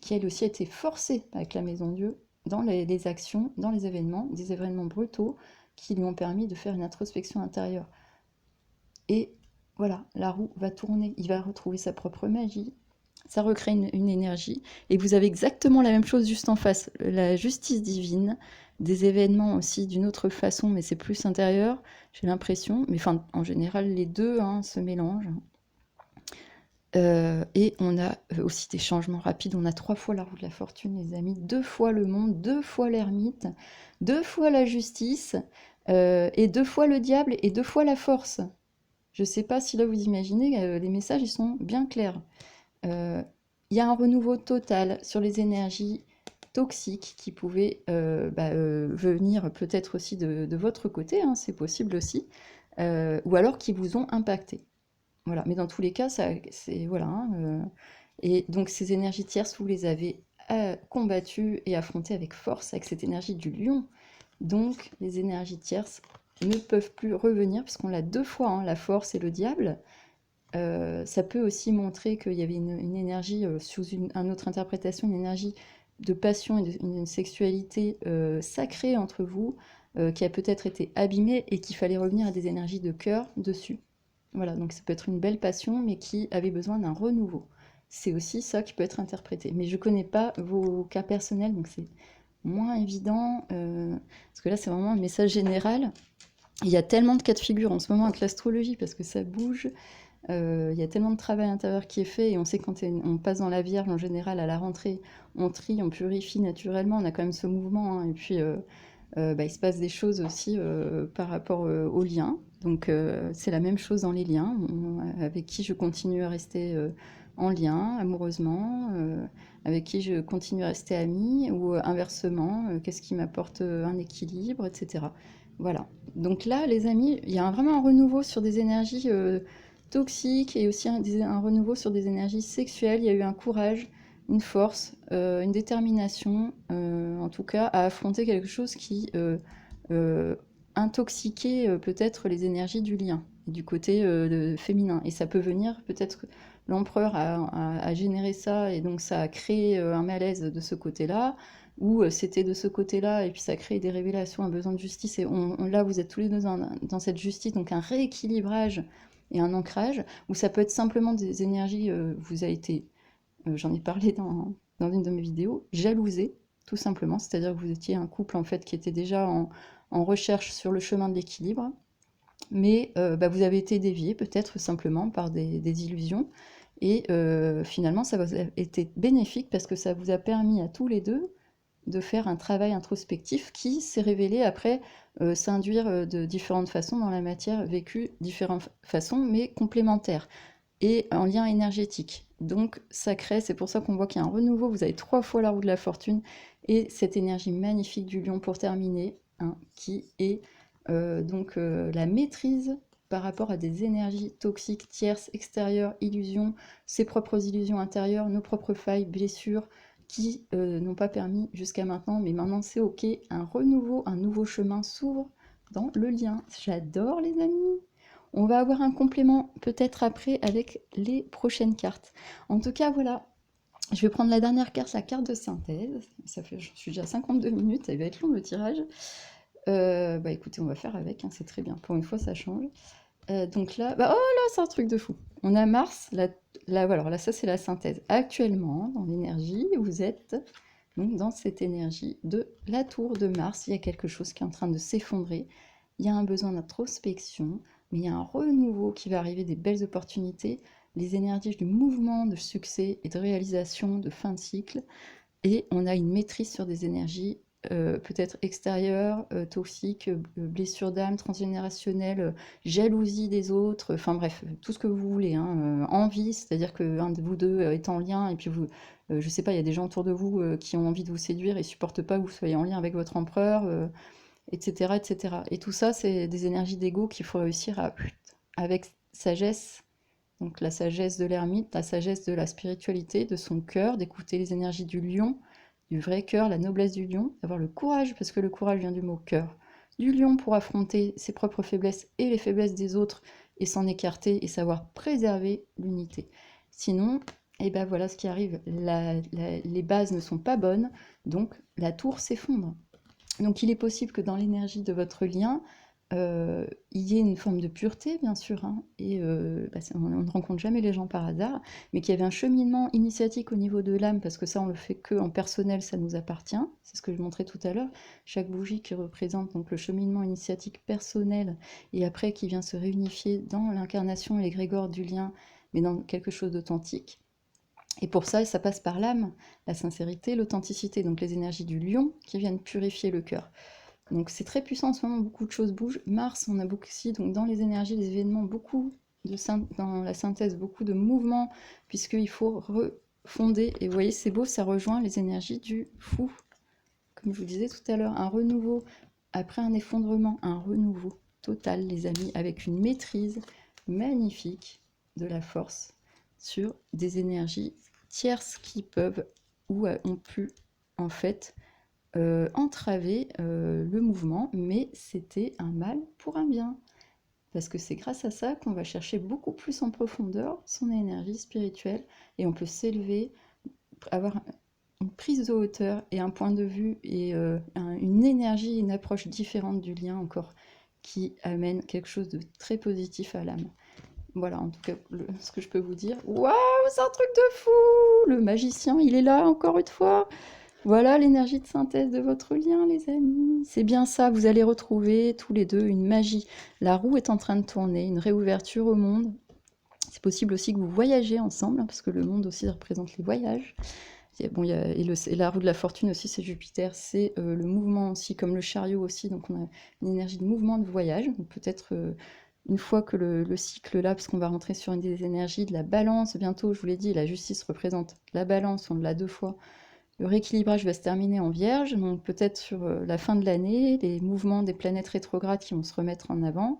Qui elle aussi a été forcée avec la Maison Dieu dans les actions, dans les événements, des événements brutaux qui lui ont permis de faire une introspection intérieure. Et voilà, la roue va tourner, il va retrouver sa propre magie, ça recrée une énergie, et vous avez exactement la même chose juste en face, la justice divine, des événements aussi d'une autre façon, mais c'est plus intérieur, j'ai l'impression, mais enfin, en général, les deux se mélangent. Et on a aussi des changements rapides. On a 3 fois la roue de la fortune, les amis, 2 fois le monde, 2 fois l'ermite, 2 fois la justice, et 2 fois le diable et 2 fois la force. Je ne sais pas si là vous imaginez, les messages ils sont bien clairs. Il y a un renouveau total sur les énergies toxiques qui pouvaient venir peut-être aussi de votre côté, c'est possible aussi, ou alors qui vous ont impacté. Voilà, mais dans tous les cas, c'est voilà. Et donc ces énergies tierces, vous les avez combattues et affrontées avec force, avec cette énergie du lion. Donc les énergies tierces ne peuvent plus revenir, puisqu'on l'a 2 fois, la force et le diable. Ça peut aussi montrer qu'il y avait une énergie, sous une autre interprétation, une énergie de passion et une sexualité sacrée entre vous, qui a peut-être été abîmée et qu'il fallait revenir à des énergies de cœur dessus. Voilà, donc ça peut être une belle passion, mais qui avait besoin d'un renouveau. C'est aussi ça qui peut être interprété. Mais je ne connais pas vos cas personnels, donc c'est moins évident, parce que là c'est vraiment un message général. Il y a tellement de cas de figure en ce moment avec l'astrologie, parce que ça bouge, il y a tellement de travail intérieur qui est fait, et on sait que quand on passe dans la Vierge, en général, à la rentrée, on trie, on purifie naturellement, on a quand même ce mouvement, hein, et puis il se passe des choses aussi par rapport aux liens. Donc c'est la même chose dans les liens, avec qui je continue à rester en lien, amoureusement, avec qui je continue à rester amie, ou inversement, qu'est-ce qui m'apporte un équilibre, etc. Voilà. Donc là, les amis, il y a vraiment un renouveau sur des énergies toxiques, et aussi un renouveau sur des énergies sexuelles. Il y a eu un courage, une force, une détermination, en tout cas, à affronter quelque chose qui euh, intoxiquait peut-être les énergies du lien, du côté féminin. Et ça peut venir, peut-être que l'empereur a généré ça, et donc ça a créé un malaise de ce côté-là, ou c'était de ce côté-là, et puis ça a créé des révélations, un besoin de justice, et là vous êtes tous les deux dans cette justice, donc un rééquilibrage et un ancrage, ou ça peut être simplement des énergies, vous avez été j'en ai parlé dans une de mes vidéos, jalousé, tout simplement, c'est-à-dire que vous étiez un couple en fait qui était déjà en recherche sur le chemin de l'équilibre, mais vous avez été dévié peut-être simplement par des illusions, et finalement ça vous a été bénéfique parce que ça vous a permis à tous les deux de faire un travail introspectif qui s'est révélé après s'induire de différentes façons dans la matière, vécue différentes façons, mais complémentaires et en lien énergétique. Donc ça crée, c'est pour ça qu'on voit qu'il y a un renouveau, vous avez 3 fois la roue de la fortune, et cette énergie magnifique du lion pour terminer, hein, qui est la maîtrise par rapport à des énergies toxiques, tierces, extérieures, illusions, ses propres illusions intérieures, nos propres failles, blessures, qui n'ont pas permis jusqu'à maintenant, mais maintenant c'est ok, un renouveau, un nouveau chemin s'ouvre dans le lien. J'adore les amis. On va avoir un complément peut-être après avec les prochaines cartes. En tout cas, voilà. Je vais prendre la dernière carte, la carte de synthèse. Ça fait, je suis déjà à 52 minutes, ça va être long le tirage. Écoutez, on va faire avec, hein, c'est très bien. Pour une fois, ça change. Donc là, oh là, c'est un truc de fou. On a Mars, voilà, là ça c'est la synthèse. Actuellement, dans l'énergie, vous êtes donc dans cette énergie de la tour de Mars. Il y a quelque chose qui est en train de s'effondrer. Il y a un besoin d'introspection, mais il y a un renouveau qui va arriver, des belles opportunités, les énergies du mouvement, de succès et de réalisation, de fin de cycle. Et on a une maîtrise sur des énergies peut-être extérieures, toxiques, blessures d'âme, transgénérationnelles, jalousie des autres, enfin bref, tout ce que vous voulez, hein, envie, c'est-à-dire qu'un de vous deux est en lien, et puis vous, je sais pas, il y a des gens autour de vous qui ont envie de vous séduire et supportent pas que vous soyez en lien avec votre empereur, etc., etc. Et tout ça, c'est des énergies d'ego qu'il faut réussir à, avec sagesse, donc la sagesse de l'ermite, la sagesse de la spiritualité, de son cœur, d'écouter les énergies du lion, du vrai cœur, la noblesse du lion, d'avoir le courage, parce que le courage vient du mot cœur, du lion pour affronter ses propres faiblesses et les faiblesses des autres, et s'en écarter et savoir préserver l'unité. Sinon, voilà ce qui arrive, les bases ne sont pas bonnes, donc la tour s'effondre. Donc il est possible que dans l'énergie de votre lien, il y ait une forme de pureté, bien sûr, hein, et on ne rencontre jamais les gens par hasard, mais qu'il y avait un cheminement initiatique au niveau de l'âme, parce que ça, on le fait que en personnel, ça nous appartient. C'est ce que je montrais tout à l'heure. Chaque bougie qui représente donc le cheminement initiatique personnel, et après qui vient se réunifier dans l'incarnation et l'égrégore du lien, mais dans quelque chose d'authentique. Et pour ça, ça passe par l'âme, la sincérité, l'authenticité, donc les énergies du lion qui viennent purifier le cœur. Donc c'est très puissant en ce moment, beaucoup de choses bougent. Mars, on a beaucoup ici, donc dans les énergies, les événements, dans la synthèse, beaucoup de mouvements, puisqu'il faut refonder. Et vous voyez, c'est beau, ça rejoint les énergies du fou. Comme je vous disais tout à l'heure, un renouveau, après un effondrement, un renouveau total, les amis, avec une maîtrise magnifique de la force sur des énergies tierces qui peuvent ou ont pu, en fait, entraver le mouvement, mais c'était un mal pour un bien. Parce que c'est grâce à ça qu'on va chercher beaucoup plus en profondeur son énergie spirituelle, et on peut s'élever, avoir une prise de hauteur et un point de vue et une énergie, une approche différente du lien encore qui amène quelque chose de très positif à l'âme. Voilà, en tout cas, ce que je peux vous dire. Waouh, c'est un truc de fou! Le magicien, il est là encore une fois. Voilà l'énergie de synthèse de votre lien, les amis. C'est bien ça, vous allez retrouver tous les deux une magie. La roue est en train de tourner, une réouverture au monde. C'est possible aussi que vous voyagez ensemble, hein, parce que le monde aussi représente les voyages. Bon, et la roue de la fortune aussi, c'est Jupiter, c'est le mouvement aussi, comme le chariot aussi, donc on a une énergie de mouvement, de voyage. Donc peut-être une fois que le cycle là, parce qu'on va rentrer sur une des énergies de la balance, bientôt, je vous l'ai dit, la justice représente la balance, on l'a 2 fois. Le rééquilibrage va se terminer en Vierge, donc peut-être sur la fin de l'année, les mouvements des planètes rétrogrades qui vont se remettre en avant.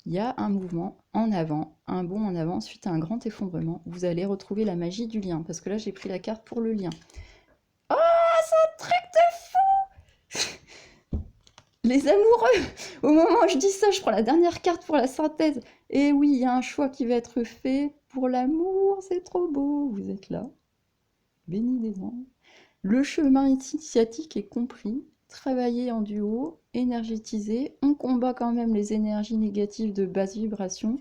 Il y a un mouvement en avant, un bond en avant suite à un grand effondrement. Vous allez retrouver la magie du lien, parce que là j'ai pris la carte pour le lien. Oh, c'est un truc de fou! Les amoureux! Au moment où je dis ça, je prends la dernière carte pour la synthèse. Et oui, il y a un choix qui va être fait pour l'amour, c'est trop beau. Vous êtes là, béni des anges. Le chemin initiatique est compris, travailler en duo, énergétiser, on combat quand même les énergies négatives de basse vibration,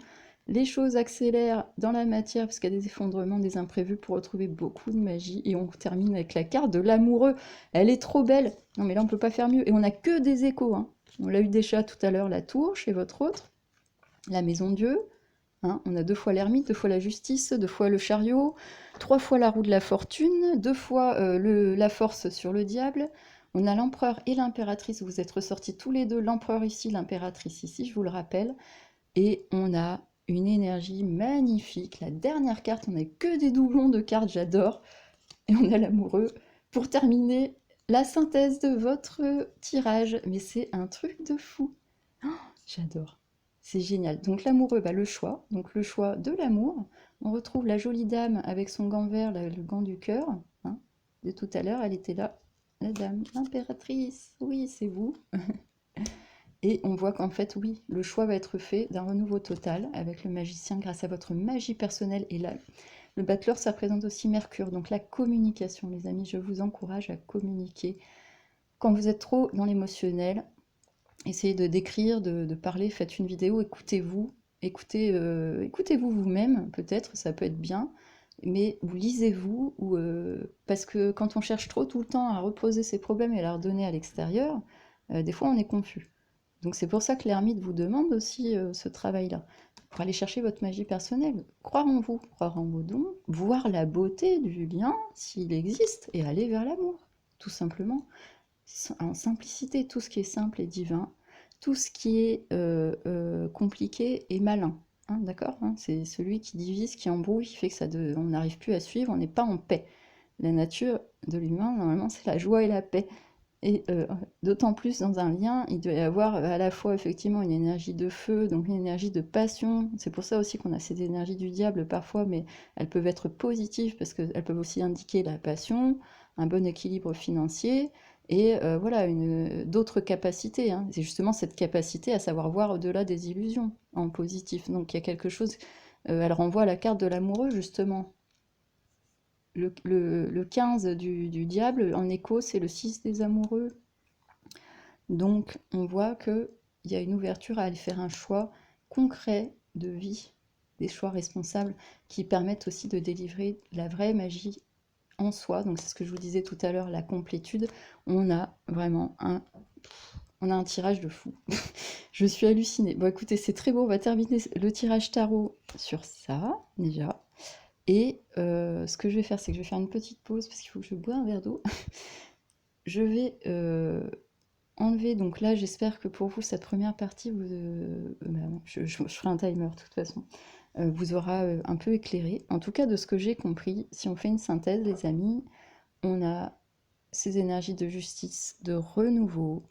les choses accélèrent dans la matière parce qu'il y a des effondrements, des imprévus pour retrouver beaucoup de magie, et on termine avec la carte de l'amoureux. Elle est trop belle. Non mais là on peut pas faire mieux, et on n'a que des échos, hein. On l'a eu déjà tout à l'heure, la tour chez votre autre, la maison de Dieu, hein, on a 2 fois l'ermite, 2 fois la justice, 2 fois le chariot, 3 fois la roue de la fortune, 2 fois la force sur le diable. On a l'empereur et l'impératrice, vous êtes ressortis tous les deux, l'empereur ici, l'impératrice ici, je vous le rappelle. Et on a une énergie magnifique. La dernière carte, on n'a que des doublons de cartes, j'adore. Et on a l'amoureux. Pour terminer, la synthèse de votre tirage. Mais c'est un truc de fou. Oh, j'adore. C'est génial. Donc l'amoureux, bah, le choix. Donc le choix de l'amour. On retrouve la jolie dame avec son gant vert, le gant du cœur. Hein. De tout à l'heure, elle était là. La dame, l'impératrice. Oui, c'est vous. Et on voit qu'en fait, oui, le choix va être fait d'un renouveau total avec le magicien grâce à votre magie personnelle. Et là, le battleur, ça représente aussi Mercure. Donc la communication, les amis, je vous encourage à communiquer. Quand vous êtes trop dans l'émotionnel, essayez de décrire, de parler, faites une vidéo, écoutez-vous. Écoutez-vous vous-même, peut-être, ça peut être bien. Mais vous lisez-vous, parce que quand on cherche trop tout le temps à reposer ses problèmes et à les redonner à l'extérieur, des fois on est confus. Donc c'est pour ça que l'ermite vous demande aussi ce travail-là, pour aller chercher votre magie personnelle. Croire en vous, croire en vos dons, voir la beauté du lien, s'il existe, et aller vers l'amour, tout simplement. En simplicité, tout ce qui est simple est divin, tout ce qui est compliqué est malin. Hein, d'accord, hein, c'est celui qui divise, qui embrouille, qui fait que on n'arrive plus à suivre, on n'est pas en paix. La nature de l'humain, normalement, c'est la joie et la paix. Et d'autant plus dans un lien, il doit y avoir à la fois effectivement une énergie de feu, donc une énergie de passion. C'est pour ça aussi qu'on a ces énergies du diable parfois, mais elles peuvent être positives parce qu'elles peuvent aussi indiquer la passion, un bon équilibre financier et voilà, d'autres capacités. Hein. C'est justement cette capacité à savoir voir au-delà des illusions en positif. Donc il y a quelque chose, elle renvoie à la carte de l'amoureux justement. Le 15 du diable, en écho, c'est le 6 des amoureux. Donc, on voit qu'il y a une ouverture à aller faire un choix concret de vie, des choix responsables qui permettent aussi de délivrer la vraie magie en soi. Donc, c'est ce que je vous disais tout à l'heure, la complétude. On a vraiment un tirage de fou. Je suis hallucinée. Bon, écoutez, c'est très beau. On va terminer le tirage tarot sur ça, déjà. Et ce que je vais faire, c'est que je vais faire une petite pause parce qu'il faut que je bois un verre d'eau. Je vais enlever, donc là j'espère que pour vous cette première partie, je ferai un timer de toute façon, vous aura un peu éclairé. En tout cas de ce que j'ai compris, si on fait une synthèse les amis, on a ces énergies de justice, de renouveau,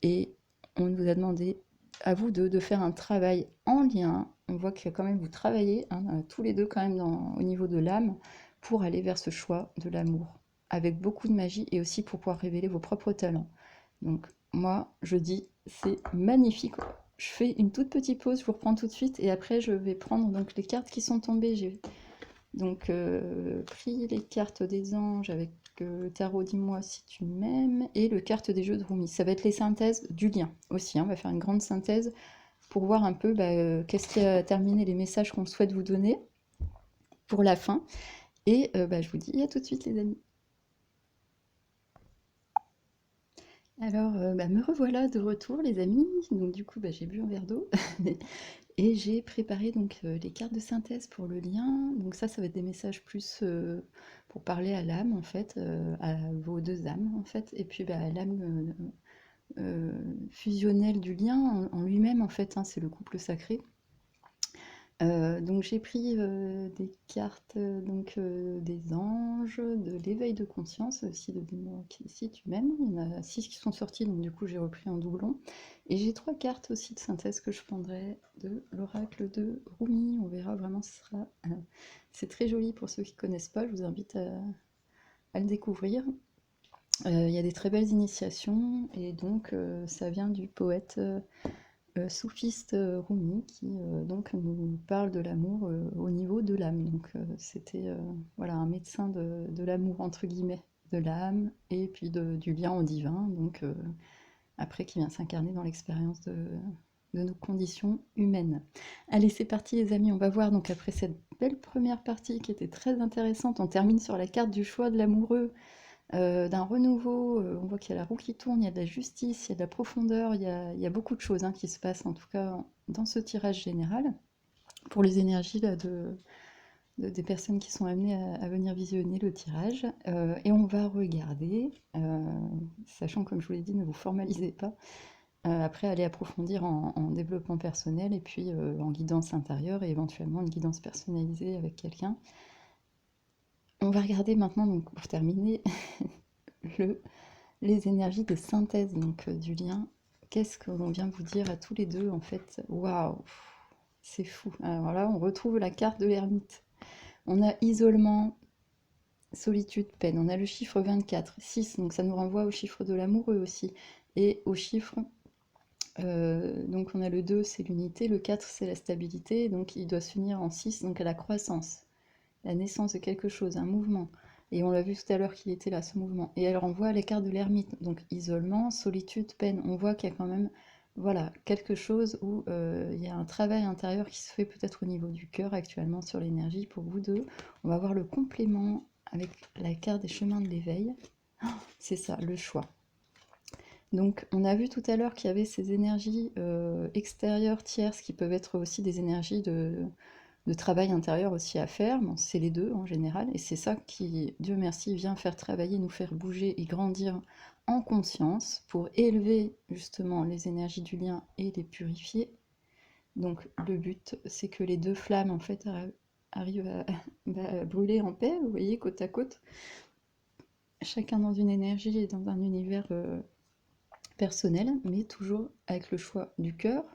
et on vous a demandé à vous deux de faire un travail en lien. On voit que quand même vous travaillez, hein, tous les deux quand même au niveau de l'âme, pour aller vers ce choix de l'amour, avec beaucoup de magie et aussi pour pouvoir révéler vos propres talents. Donc moi je dis c'est magnifique. Je fais une toute petite pause, je vous reprends tout de suite et après je vais prendre donc les cartes qui sont tombées. J'ai donc pris les cartes des anges avec le tarot Dis-moi si tu m'aimes, et le carte des jeux de Rumi. Ça va être les synthèses du lien aussi, hein. On va faire une grande synthèse pour voir un peu qu'est-ce qui a terminé les messages qu'on souhaite vous donner pour la fin. Et je vous dis à tout de suite les amis. Alors, me revoilà de retour les amis. Donc du coup, j'ai bu un verre d'eau et j'ai préparé donc les cartes de synthèse pour le lien. Donc ça va être des messages plus pour parler à l'âme en fait, à vos deux âmes en fait, et puis à l'âme fusionnelle du lien en lui-même en fait, hein, c'est le couple sacré. Donc j'ai pris des cartes des anges, de l'éveil de conscience aussi, de Dis-moi si tu m'aimes. Il y en a 6 qui sont sortis, donc du coup j'ai repris en doublon. Et j'ai 3 cartes aussi de synthèse que je prendrai de l'oracle de Rumi. On verra vraiment, c'est très joli pour ceux qui ne connaissent pas, je vous invite à le découvrir. Il y a des très belles initiations, et donc ça vient du poète soufiste Rumi qui donc nous parle de l'amour au niveau de l'âme. Donc c'était voilà, un médecin de l'amour entre guillemets, de l'âme et puis du lien au divin, donc après qui vient s'incarner dans l'expérience de nos conditions humaines. Allez, c'est parti les amis, on va voir donc après cette belle première partie qui était très intéressante, on termine sur la carte du choix de l'amoureux, d'un renouveau. On voit qu'il y a la roue qui tourne, il y a de la justice, il y a de la profondeur, il y a beaucoup de choses qui se passent en tout cas dans ce tirage général pour les énergies là, des personnes qui sont amenées à venir visionner le tirage. Et on va regarder, sachant comme je vous l'ai dit, ne vous formalisez pas, après aller approfondir en développement personnel et puis en guidance intérieure et éventuellement une guidance personnalisée avec quelqu'un. On va regarder maintenant, donc pour terminer, les énergies de synthèse donc du lien. Qu'est-ce que l'on vient vous dire à tous les deux en fait? Waouh, c'est fou. Alors là, on retrouve la carte de l'ermite. On a isolement, solitude, peine. On a le chiffre 24, 6, donc ça nous renvoie au chiffre de l'amoureux aussi. Et au chiffre, donc on a le 2, c'est l'unité, le 4, c'est la stabilité, donc il doit s'unir en 6, donc à la croissance, la naissance de quelque chose, un mouvement. Et on l'a vu tout à l'heure qu'il était là, ce mouvement. Et elle renvoie à l'écart de l'ermite. Donc isolement, solitude, peine. On voit qu'il y a quand même voilà, quelque chose où il y a un travail intérieur qui se fait peut-être au niveau du cœur actuellement sur l'énergie pour vous deux. On va voir le complément avec la carte des chemins de l'éveil. C'est ça, le choix. Donc on a vu tout à l'heure qu'il y avait ces énergies extérieures, tierces, qui peuvent être aussi des énergies de travail intérieur aussi à faire. Bon, c'est les deux en général, et c'est ça qui, Dieu merci, vient faire travailler, nous faire bouger et grandir en conscience pour élever justement les énergies du lien et les purifier. Donc le but, c'est que les deux flammes en fait arrivent à brûler en paix, vous voyez, côte à côte, chacun dans une énergie et dans un univers personnel, mais toujours avec le choix du cœur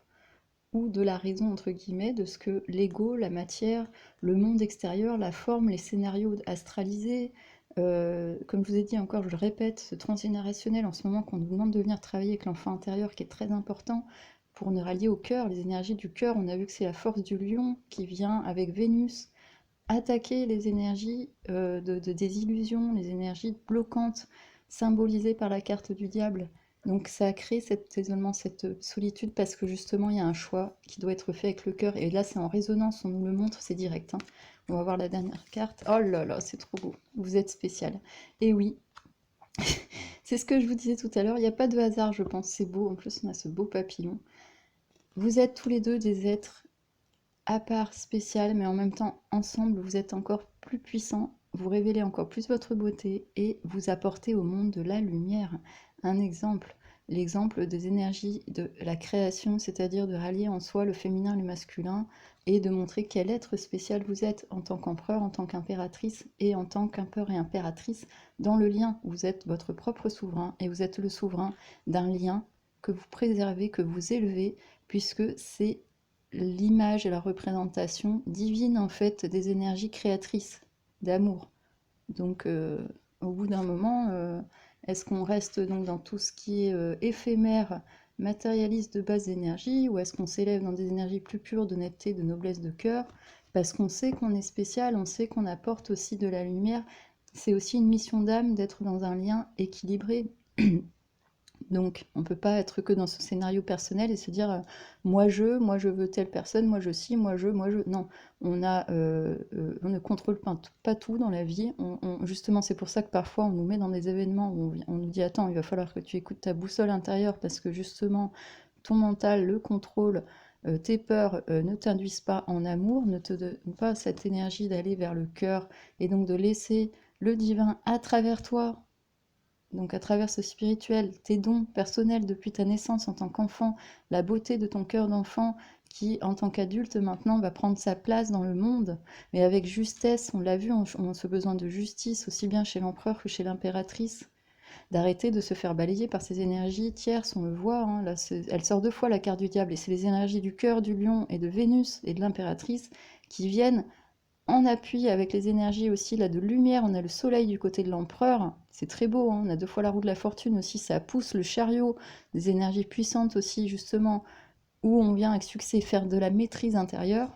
ou de la raison, entre guillemets, de ce que l'ego, la matière, le monde extérieur, la forme, les scénarios astralisés, comme je vous ai dit encore, je le répète, ce transgénérationnel en ce moment qu'on nous demande de venir travailler avec l'enfant intérieur qui est très important pour nous rallier au cœur, les énergies du cœur. On a vu que c'est la force du lion qui vient avec Vénus attaquer les énergies des illusions, les énergies bloquantes symbolisées par la carte du diable. Donc ça a créé cet isolement, cette solitude, parce que justement il y a un choix qui doit être fait avec le cœur. Et là c'est en résonance, on nous le montre, c'est direct. On va voir la dernière carte. Oh là là, c'est trop beau. Vous êtes spécial. Et oui, c'est ce que je vous disais tout à l'heure, il n'y a pas de hasard, je pense. C'est beau, en plus on a ce beau papillon. Vous êtes tous les deux des êtres à part, spécial, mais en même temps, ensemble, vous êtes encore plus puissants, vous révélez encore plus votre beauté et vous apportez au monde de la lumière. Un exemple, l'exemple des énergies de la création, c'est-à-dire de rallier en soi le féminin et le masculin et de montrer quel être spécial vous êtes en tant qu'empereur, en tant qu'impératrice et en tant qu'empereur et impératrice dans le lien. Vous êtes votre propre souverain et vous êtes le souverain d'un lien que vous préservez, que vous élevez, puisque c'est l'image et la représentation divine en fait des énergies créatrices d'amour. Donc au bout d'un moment, est-ce qu'on reste donc dans tout ce qui est éphémère, matérialiste de basse énergie, ou est-ce qu'on s'élève dans des énergies plus pures d'honnêteté, de noblesse de cœur, parce qu'on sait qu'on est spécial, on sait qu'on apporte aussi de la lumière c'est aussi une mission d'âme d'être dans un lien équilibré. Donc, on ne peut pas être que dans ce scénario personnel et se dire moi je veux telle personne, moi je si, moi je. Non, on ne contrôle pas tout dans la vie. Justement, c'est pour ça que parfois on nous met dans des événements où on nous dit attends, il va falloir que tu écoutes ta boussole intérieure parce que justement ton mental, le contrôle, tes peurs ne t'induisent pas en amour, ne te donnent pas cette énergie d'aller vers le cœur et donc de laisser le divin à travers toi, donc à travers ce spirituel, tes dons personnels depuis ta naissance en tant qu'enfant, la beauté de ton cœur d'enfant qui, en tant qu'adulte, maintenant va prendre sa place dans le monde, mais avec justesse, on l'a vu, on a ce besoin de justice, aussi bien chez l'empereur que chez l'impératrice, d'arrêter de se faire balayer par ces énergies tierces, on le voit, hein, là, elle sort 2 fois la carte du diable, et c'est les énergies du cœur du lion et de Vénus et de l'impératrice qui viennent en appui avec les énergies aussi là de lumière. On a le soleil du côté de l'empereur, c'est très beau, hein. On a 2 fois la roue de la fortune aussi, ça pousse le chariot, des énergies puissantes aussi justement, où on vient avec succès faire de la maîtrise intérieure.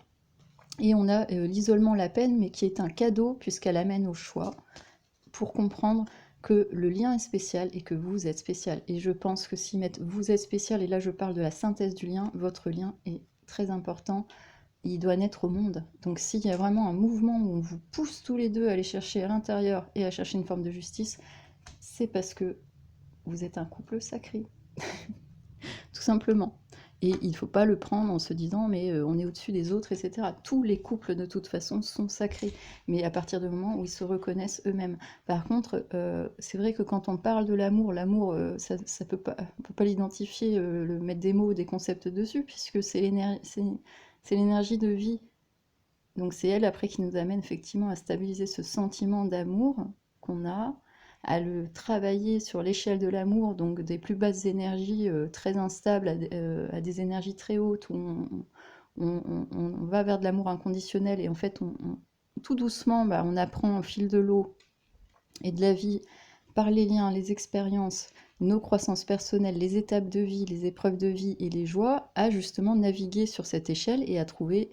Et on a l'isolement, la peine, mais qui est un cadeau puisqu'elle amène au choix pour comprendre que le lien est spécial et que vous êtes spécial. Et je pense que si mettre vous êtes spécial, et là je parle de la synthèse du lien, votre lien est très important, il doit naître au monde. Donc s'il y a vraiment un mouvement où on vous pousse tous les deux à aller chercher à l'intérieur et à chercher une forme de justice, c'est parce que vous êtes un couple sacré, tout simplement. Et il ne faut pas le prendre en se disant mais on est au-dessus des autres, etc. Tous les couples de toute façon sont sacrés, mais à partir du moment où ils se reconnaissent eux-mêmes. Par contre, c'est vrai que quand on parle de l'amour, ça peut pas, on peut pas l'identifier, le mettre des mots, des concepts dessus, puisque c'est l'énergie de vie. Donc c'est elle après qui nous amène effectivement à stabiliser ce sentiment d'amour qu'on a, à le travailler sur l'échelle de l'amour, donc des plus basses énergies très instables à des énergies très hautes où on va vers de l'amour inconditionnel et en fait tout doucement on apprend au fil de l'eau et de la vie par les liens, les expériences, nos croissances personnelles, les étapes de vie, les épreuves de vie et les joies à justement naviguer sur cette échelle et à trouver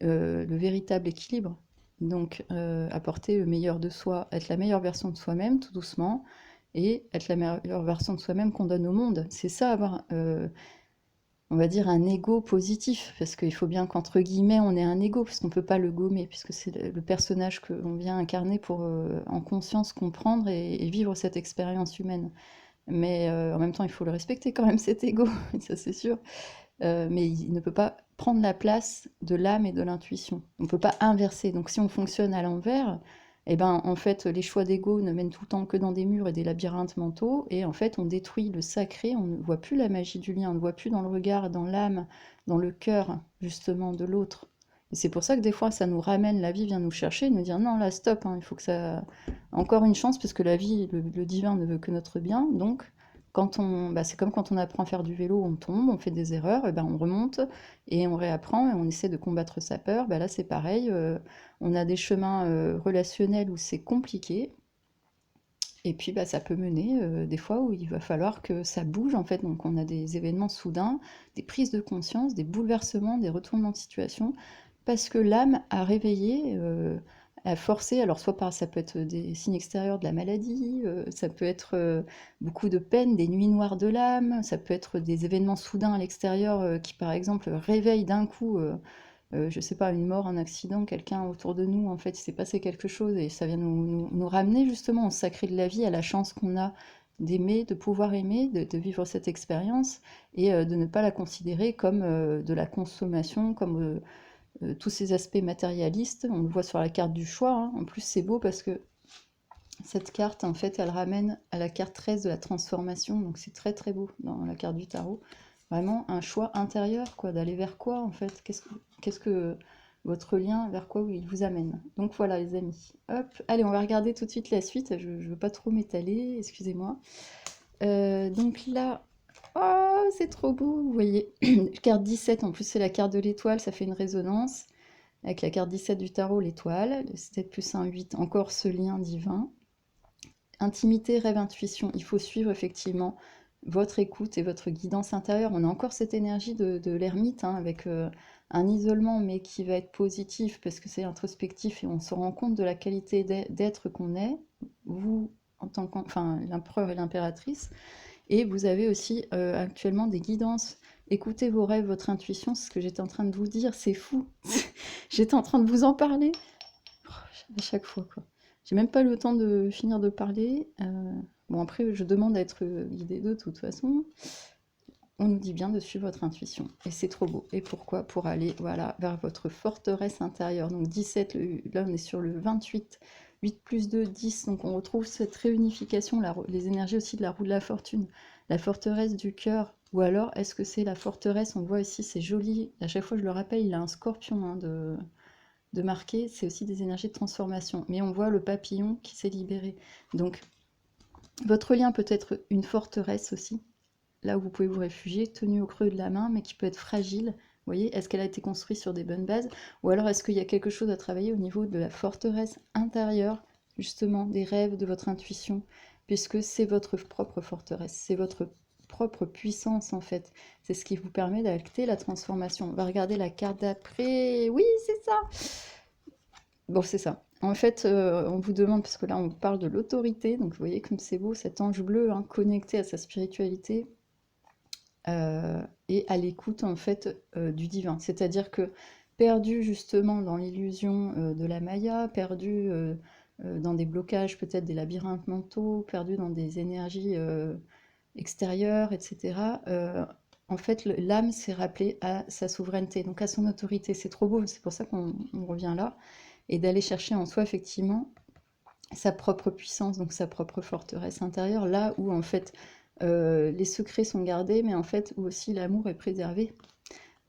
le véritable équilibre. Donc, apporter le meilleur de soi, être la meilleure version de soi-même, tout doucement, et être la meilleure version de soi-même qu'on donne au monde. C'est ça, avoir, on va dire, un ego positif, parce qu'il faut bien qu'entre guillemets, on ait un ego, parce qu'on ne peut pas le gommer, puisque c'est le personnage qu'on vient incarner pour, en conscience, comprendre et vivre cette expérience humaine. Mais en même temps, il faut le respecter quand même, cet ego, ça c'est sûr. Mais il ne peut pas prendre la place de l'âme et de l'intuition. On ne peut pas inverser. Donc si on fonctionne à l'envers, eh ben, en fait, les choix d'ego ne mènent tout le temps que dans des murs et des labyrinthes mentaux, et en fait, on détruit le sacré, on ne voit plus la magie du lien, on ne voit plus dans le regard, dans l'âme, dans le cœur, justement, de l'autre. Et c'est pour ça que des fois, ça nous ramène, la vie vient nous chercher, nous dire non, là, stop, hein, il faut que ça. Encore une chance, parce que la vie, le divin ne veut que notre bien, donc c'est comme quand on apprend à faire du vélo, on tombe, on fait des erreurs, et ben on remonte et on réapprend et on essaie de combattre sa peur. Là c'est pareil, on a des chemins relationnels où c'est compliqué et puis ça peut mener des fois où il va falloir que ça bouge en fait. Donc on a des événements soudains, des prises de conscience, des bouleversements, des retournements de situation parce que l'âme a réveillé, a forcé, alors ça peut être des signes extérieurs de la maladie, ça peut être beaucoup de peine, des nuits noires de l'âme, ça peut être des événements soudains à l'extérieur qui par exemple réveillent d'un coup, je sais pas, une mort, un accident, quelqu'un autour de nous, en fait il s'est passé quelque chose et ça vient nous ramener justement au sacré de la vie, à la chance qu'on a d'aimer, de pouvoir aimer, de vivre cette expérience et de ne pas la considérer comme de la consommation, comme tous ces aspects matérialistes, on le voit sur la carte du choix, hein. En plus c'est beau parce que cette carte, en fait, elle ramène à la carte 13 de la transformation, donc c'est très très beau dans la carte du tarot. Vraiment un choix intérieur, quoi, d'aller vers quoi, en fait, qu'est-ce que votre lien, vers quoi il vous amène. Donc voilà les amis, hop, allez on va regarder tout de suite la suite, je veux pas trop m'étaler, excusez-moi. Donc là, oh, c'est trop beau, vous voyez. Carte 17, en plus c'est la carte de l'étoile, ça fait une résonance. Avec la carte 17 du tarot, l'étoile, le 7 plus 1, 8, encore ce lien divin. Intimité, rêve, intuition, il faut suivre effectivement votre écoute et votre guidance intérieure. On a encore cette énergie de l'ermite, hein, avec un isolement, mais qui va être positif parce que c'est introspectif et on se rend compte de la qualité d'être qu'on est, vous en tant enfin, l'empereur et l'impératrice. Et vous avez aussi actuellement des guidances. Écoutez vos rêves, votre intuition, c'est ce que j'étais en train de vous dire, c'est fou. J'étais en train de vous en parler à chaque fois, quoi. J'ai même pas le temps de finir de parler. Bon, après, je demande à être guidée de toute façon. On nous dit bien de suivre votre intuition. Et c'est trop beau. Et pourquoi? Pour aller, voilà, vers votre forteresse intérieure. Donc 17, là on est sur le 28. 8 plus 2, 10. Donc on retrouve cette réunification, les énergies aussi de la roue de la fortune. La forteresse du cœur. Ou alors, est-ce que c'est la forteresse? On voit ici, c'est joli. À chaque fois, je le rappelle, il a un scorpion, hein, de marquer. C'est aussi des énergies de transformation. Mais on voit le papillon qui s'est libéré. Donc, votre lien peut être une forteresse aussi, là où vous pouvez vous réfugier, tenue au creux de la main, mais qui peut être fragile. Vous voyez, est-ce qu'elle a été construite sur des bonnes bases? Ou alors est-ce qu'il y a quelque chose à travailler au niveau de la forteresse intérieure, justement, des rêves, de votre intuition, puisque c'est votre propre forteresse, c'est votre propre puissance en fait. C'est ce qui vous permet d'acter la transformation. On va regarder la carte d'après. Oui, c'est ça. Bon, c'est ça. En fait, on vous demande, parce que là on parle de l'autorité, donc vous voyez comme c'est beau, cet ange bleu, hein, connecté à sa spiritualité, et à l'écoute en fait du divin. C'est-à-dire que perdu justement dans l'illusion de la Maya, perdu dans des blocages, peut-être des labyrinthes mentaux, perdu dans des énergies extérieures, etc. En fait, l'âme s'est rappelée à sa souveraineté, donc à son autorité. C'est trop beau, c'est pour ça qu'on revient là, et d'aller chercher en soi effectivement sa propre puissance, donc sa propre forteresse intérieure, là où en fait les secrets sont gardés, mais en fait où aussi l'amour est préservé,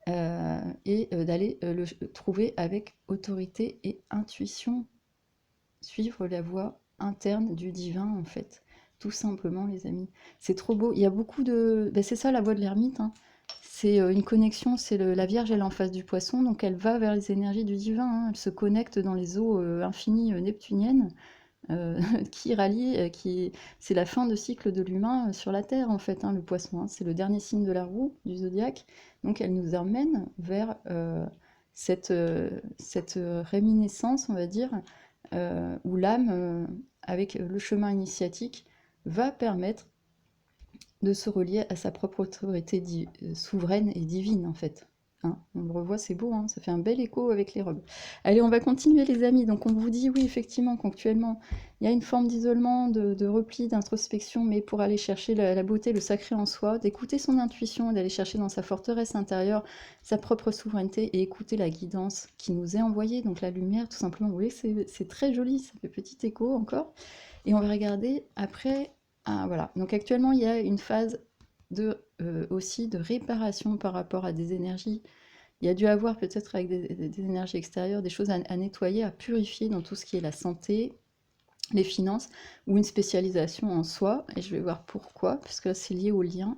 et d'aller le trouver avec autorité et intuition, suivre la voie interne du divin en fait, tout simplement les amis. C'est trop beau, il y a beaucoup de... Ben, c'est ça la voie de l'ermite, hein. C'est une connexion, c'est la Vierge, elle est en face du poisson, donc elle va vers les énergies du divin, hein. Elle se connecte dans les eaux infinies neptuniennes, qui rallie, c'est la fin de cycle de l'humain sur la Terre en fait, hein, le poisson, hein. C'est le dernier signe de la roue du zodiaque, donc elle nous emmène vers cette réminiscence, on va dire, où l'âme, avec le chemin initiatique, va permettre de se relier à sa propre autorité souveraine et divine en fait. Hein, on le revoit, c'est beau, hein, ça fait un bel écho avec les robes. Allez, on va continuer les amis. Donc on vous dit oui, effectivement, qu'actuellement, il y a une forme d'isolement, de repli, d'introspection, mais pour aller chercher la beauté, le sacré en soi, d'écouter son intuition, d'aller chercher dans sa forteresse intérieure sa propre souveraineté et écouter la guidance qui nous est envoyée, donc la lumière, tout simplement. Vous voyez, c'est très joli, ça fait petit écho encore. Et on va regarder après. Ah, voilà. Donc actuellement, il y a une phase aussi de réparation par rapport à des énergies. Il y a dû avoir peut-être avec des énergies extérieures des choses à nettoyer, à purifier dans tout ce qui est la santé, les finances, ou une spécialisation en soi. Et je vais voir pourquoi, parce que c'est lié au lien.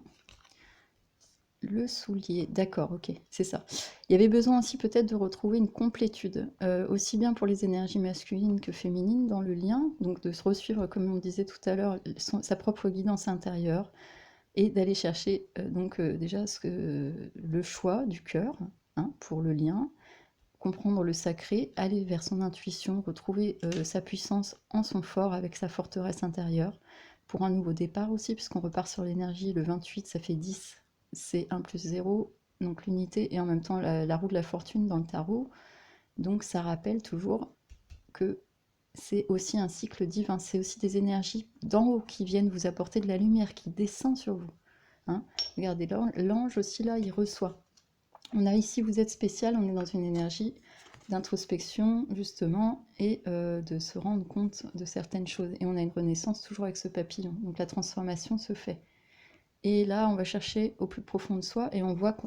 Le soulier, d'accord, ok, c'est ça. Il y avait besoin aussi peut-être de retrouver une complétude, aussi bien pour les énergies masculines que féminines dans le lien, donc de se resuivre, comme on disait tout à l'heure, sa propre guidance intérieure, et d'aller chercher déjà le choix du cœur, hein, pour le lien, comprendre le sacré, aller vers son intuition, retrouver sa puissance en son fort avec sa forteresse intérieure, pour un nouveau départ aussi, puisqu'on repart sur l'énergie, le 28 ça fait 10, c'est 1 plus 0, donc l'unité, et en même temps la roue de la fortune dans le tarot, donc ça rappelle toujours que c'est aussi un cycle divin, c'est aussi des énergies d'en haut qui viennent vous apporter de la lumière, qui descend sur vous. Hein. Regardez, l'ange aussi là, il reçoit. On a ici, vous êtes spécial, on est dans une énergie d'introspection justement, et de se rendre compte de certaines choses. Et on a une renaissance toujours avec ce papillon, donc la transformation se fait. Et là, on va chercher au plus profond de soi, et on voit que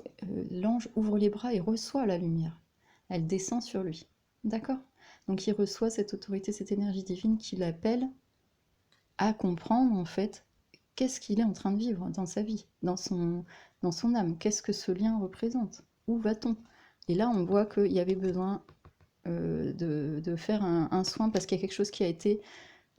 l'ange ouvre les bras et reçoit la lumière. Elle descend sur lui. D'accord? Donc il reçoit cette autorité, cette énergie divine qui l'appelle à comprendre en fait qu'est-ce qu'il est en train de vivre dans sa vie, dans son âme, qu'est-ce que ce lien représente, où va-t-on? Et là on voit qu'il y avait besoin de faire un soin parce qu'il y a quelque chose qui a été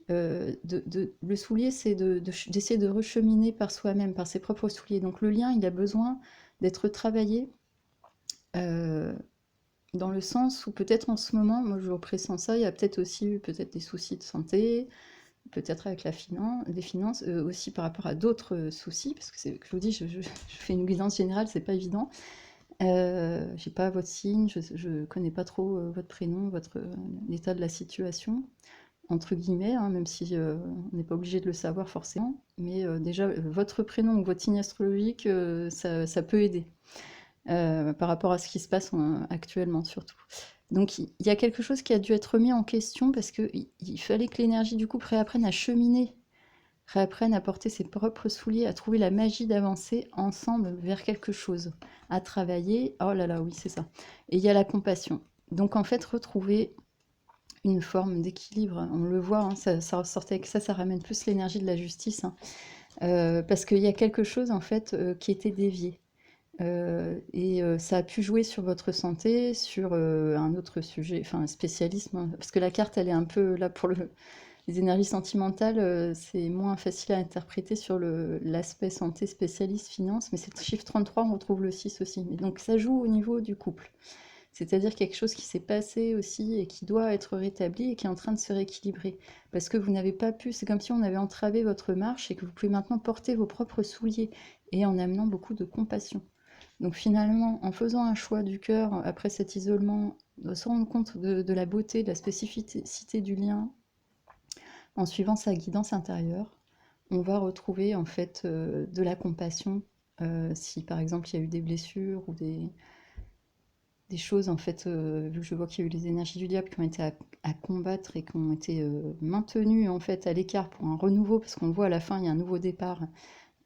le soulier, c'est d'essayer de recheminer par soi-même, par ses propres souliers. Donc le lien, il a besoin d'être travaillé dans le sens où peut-être en ce moment, moi je pressens ça, il y a peut-être aussi eu peut-être des soucis de santé, peut-être avec des finances, aussi par rapport à d'autres soucis, parce que je vous dis, je fais une guidance générale, c'est pas évident. J'ai pas votre signe, je connais pas trop votre prénom, l'état de la situation, entre guillemets, hein, même si on n'est pas obligé de le savoir forcément, mais déjà votre prénom ou votre signe astrologique, ça peut aider par rapport à ce qui se passe actuellement surtout. Donc il y a quelque chose qui a dû être remis en question parce qu'il fallait que l'énergie du couple réapprenne à cheminer, réapprenne à porter ses propres souliers, à trouver la magie d'avancer ensemble vers quelque chose, à travailler. Oh là là, oui, c'est ça. Et il y a la compassion. Donc en fait, retrouver une forme d'équilibre, on le voit, hein, ça ressortait avec ça, ça ramène plus l'énergie de la justice, hein, parce qu'il y a quelque chose en fait qui était dévié. Ça a pu jouer sur votre santé, sur un autre sujet, enfin un spécialisme, hein, parce que la carte, elle est un peu là pour les énergies sentimentales, c'est moins facile à interpréter sur l'aspect santé, spécialiste, finance, mais c'est le chiffre 33, on retrouve le 6 aussi. Mais donc ça joue au niveau du couple. C'est-à-dire quelque chose qui s'est passé aussi et qui doit être rétabli et qui est en train de se rééquilibrer. Parce que vous n'avez pas pu, c'est comme si on avait entravé votre marche et que vous pouvez maintenant porter vos propres souliers et en amenant beaucoup de compassion. Donc finalement, en faisant un choix du cœur après cet isolement, de se rendre compte de la beauté, de la spécificité du lien, en suivant sa guidance intérieure, on va retrouver en fait de la compassion si par exemple il y a eu des blessures ou des choses en fait, vu que je vois qu'il y a eu les énergies du diable qui ont été à combattre et qui ont été maintenues en fait à l'écart pour un renouveau, parce qu'on voit à la fin il y a un nouveau départ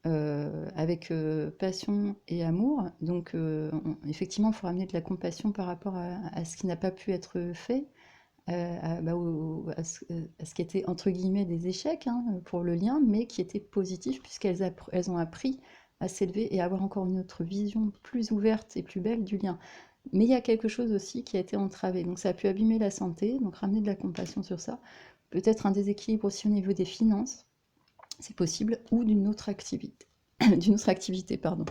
avec passion et amour. Donc effectivement, il faut ramener de la compassion par rapport à ce qui n'a pas pu être fait, à ce qui était entre guillemets des échecs hein, pour le lien, mais qui était positif puisqu'elles ont appris à s'élever et à avoir encore une autre vision plus ouverte et plus belle du lien. Mais il y a quelque chose aussi qui a été entravé, donc ça a pu abîmer la santé, donc ramener de la compassion sur ça. Peut-être un déséquilibre aussi au niveau des finances, c'est possible, ou d'une autre activité. D'une autre activité, pardon.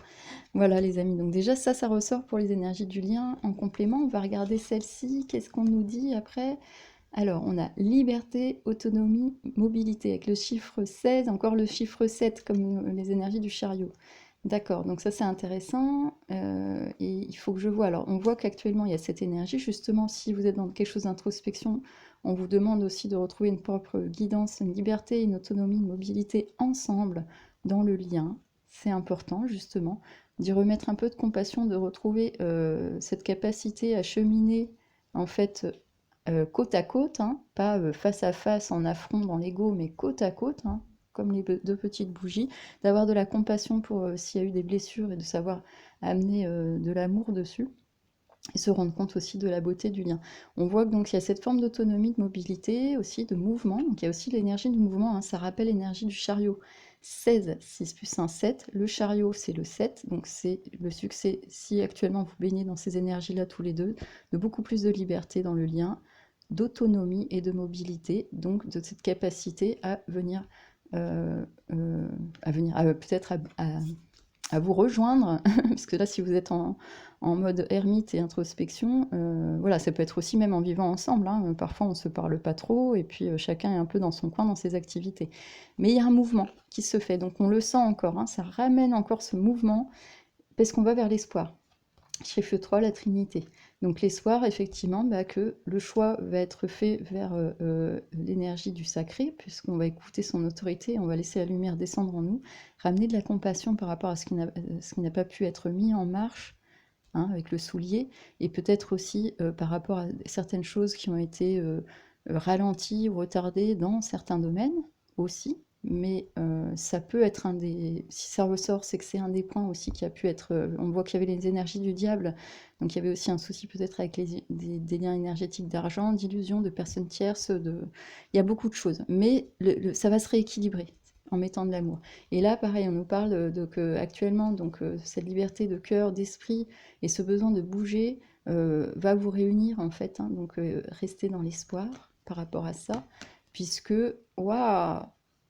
Voilà les amis, donc déjà ça ressort pour les énergies du lien. En complément, on va regarder celle-ci, qu'est-ce qu'on nous dit après? Alors, on a liberté, autonomie, mobilité, avec le chiffre 16, encore le chiffre 7, comme les énergies du chariot. D'accord, donc ça c'est intéressant, et il faut que je vois. Alors, on voit qu'actuellement il y a cette énergie, justement, si vous êtes dans quelque chose d'introspection, on vous demande aussi de retrouver une propre guidance, une liberté, une autonomie, une mobilité ensemble dans le lien. C'est important, justement, d'y remettre un peu de compassion, de retrouver cette capacité à cheminer, en fait, côte à côte, hein, pas face à face en affront dans l'ego, mais côte à côte, hein, comme les deux petites bougies, d'avoir de la compassion pour s'il y a eu des blessures et de savoir amener de l'amour dessus et se rendre compte aussi de la beauté du lien. On voit que donc il y a cette forme d'autonomie, de mobilité, aussi de mouvement, donc il y a aussi l'énergie du mouvement, hein, ça rappelle l'énergie du chariot. 16, 6 plus 1, 7, le chariot c'est le 7, donc c'est le succès, si actuellement vous baignez dans ces énergies-là tous les deux, de beaucoup plus de liberté dans le lien, d'autonomie et de mobilité, donc de cette capacité à venir, peut-être à vous rejoindre, parce que là, si vous êtes en mode ermite et introspection, voilà, ça peut être aussi même en vivant ensemble, hein, parfois on se parle pas trop, et puis chacun est un peu dans son coin, dans ses activités. Mais il y a un mouvement qui se fait, donc on le sent encore, hein, ça ramène encore ce mouvement, parce qu'on va vers l'espoir. Chiffre 3, la Trinité. Donc l'espoir, effectivement, que le choix va être fait vers l'énergie du sacré, puisqu'on va écouter son autorité, on va laisser la lumière descendre en nous, ramener de la compassion par rapport à ce qui n'a pas pu être mis en marche, hein, avec le soulier, et peut-être aussi par rapport à certaines choses qui ont été ralenties ou retardées dans certains domaines aussi, mais ça peut être si ça ressort, c'est que c'est un des points aussi qui a pu être... on voit qu'il y avait les énergies du diable, donc il y avait aussi un souci peut-être avec des liens énergétiques d'argent, d'illusions, de personnes tierces, il y a beaucoup de choses, mais ça va se rééquilibrer en mettant de l'amour. Et là, pareil, on nous parle actuellement, donc cette liberté de cœur, d'esprit, et ce besoin de bouger va vous réunir en fait, hein, donc restez dans l'espoir par rapport à ça. puisque, waouh,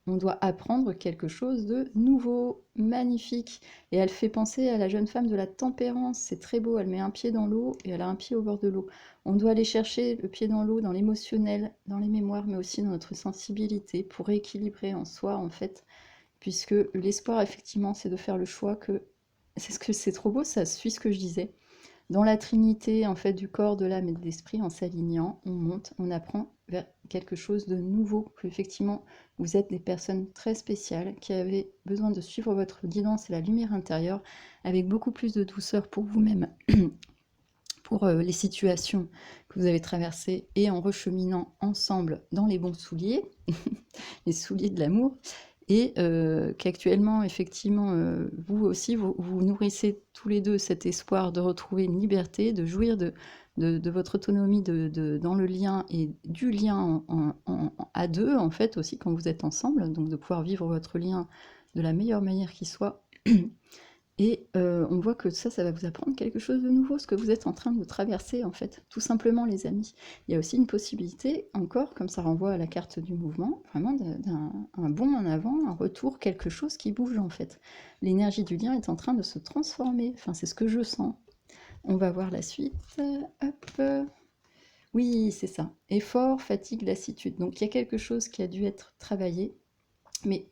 on doit apprendre quelque chose de nouveau, magnifique. Et elle fait penser à la jeune femme de la tempérance, c'est très beau, elle met un pied dans l'eau et elle a un pied au bord de l'eau. On doit aller chercher le pied dans l'eau, dans l'émotionnel, dans les mémoires, mais aussi dans notre sensibilité, pour rééquilibrer en soi, en fait, puisque l'espoir, effectivement, c'est de faire le choix que, c'est trop beau, ça suit ce que je disais, dans la trinité, en fait, du corps, de l'âme et de l'esprit, en s'alignant, on monte, on apprend vers quelque chose de nouveau. Effectivement, vous êtes des personnes très spéciales qui avez besoin de suivre votre guidance et la lumière intérieure avec beaucoup plus de douceur pour vous-même, pour les situations que vous avez traversées et en recheminant ensemble dans les bons souliers, les souliers de l'amour, et qu'actuellement, effectivement, vous aussi, vous nourrissez tous les deux cet espoir de retrouver une liberté, de jouir de votre autonomie dans le lien et du lien à deux, en fait, aussi, quand vous êtes ensemble, donc de pouvoir vivre votre lien de la meilleure manière qui soit. Et on voit que ça va vous apprendre quelque chose de nouveau, ce que vous êtes en train de traverser, en fait, tout simplement, les amis. Il y a aussi une possibilité, encore, comme ça renvoie à la carte du mouvement, vraiment d'un bond en avant, un retour, quelque chose qui bouge, en fait. L'énergie du lien est en train de se transformer, enfin, c'est ce que je sens. On va voir la suite. Hop. Oui, c'est ça. Effort, fatigue, lassitude. Donc, il y a quelque chose qui a dû être travaillé, mais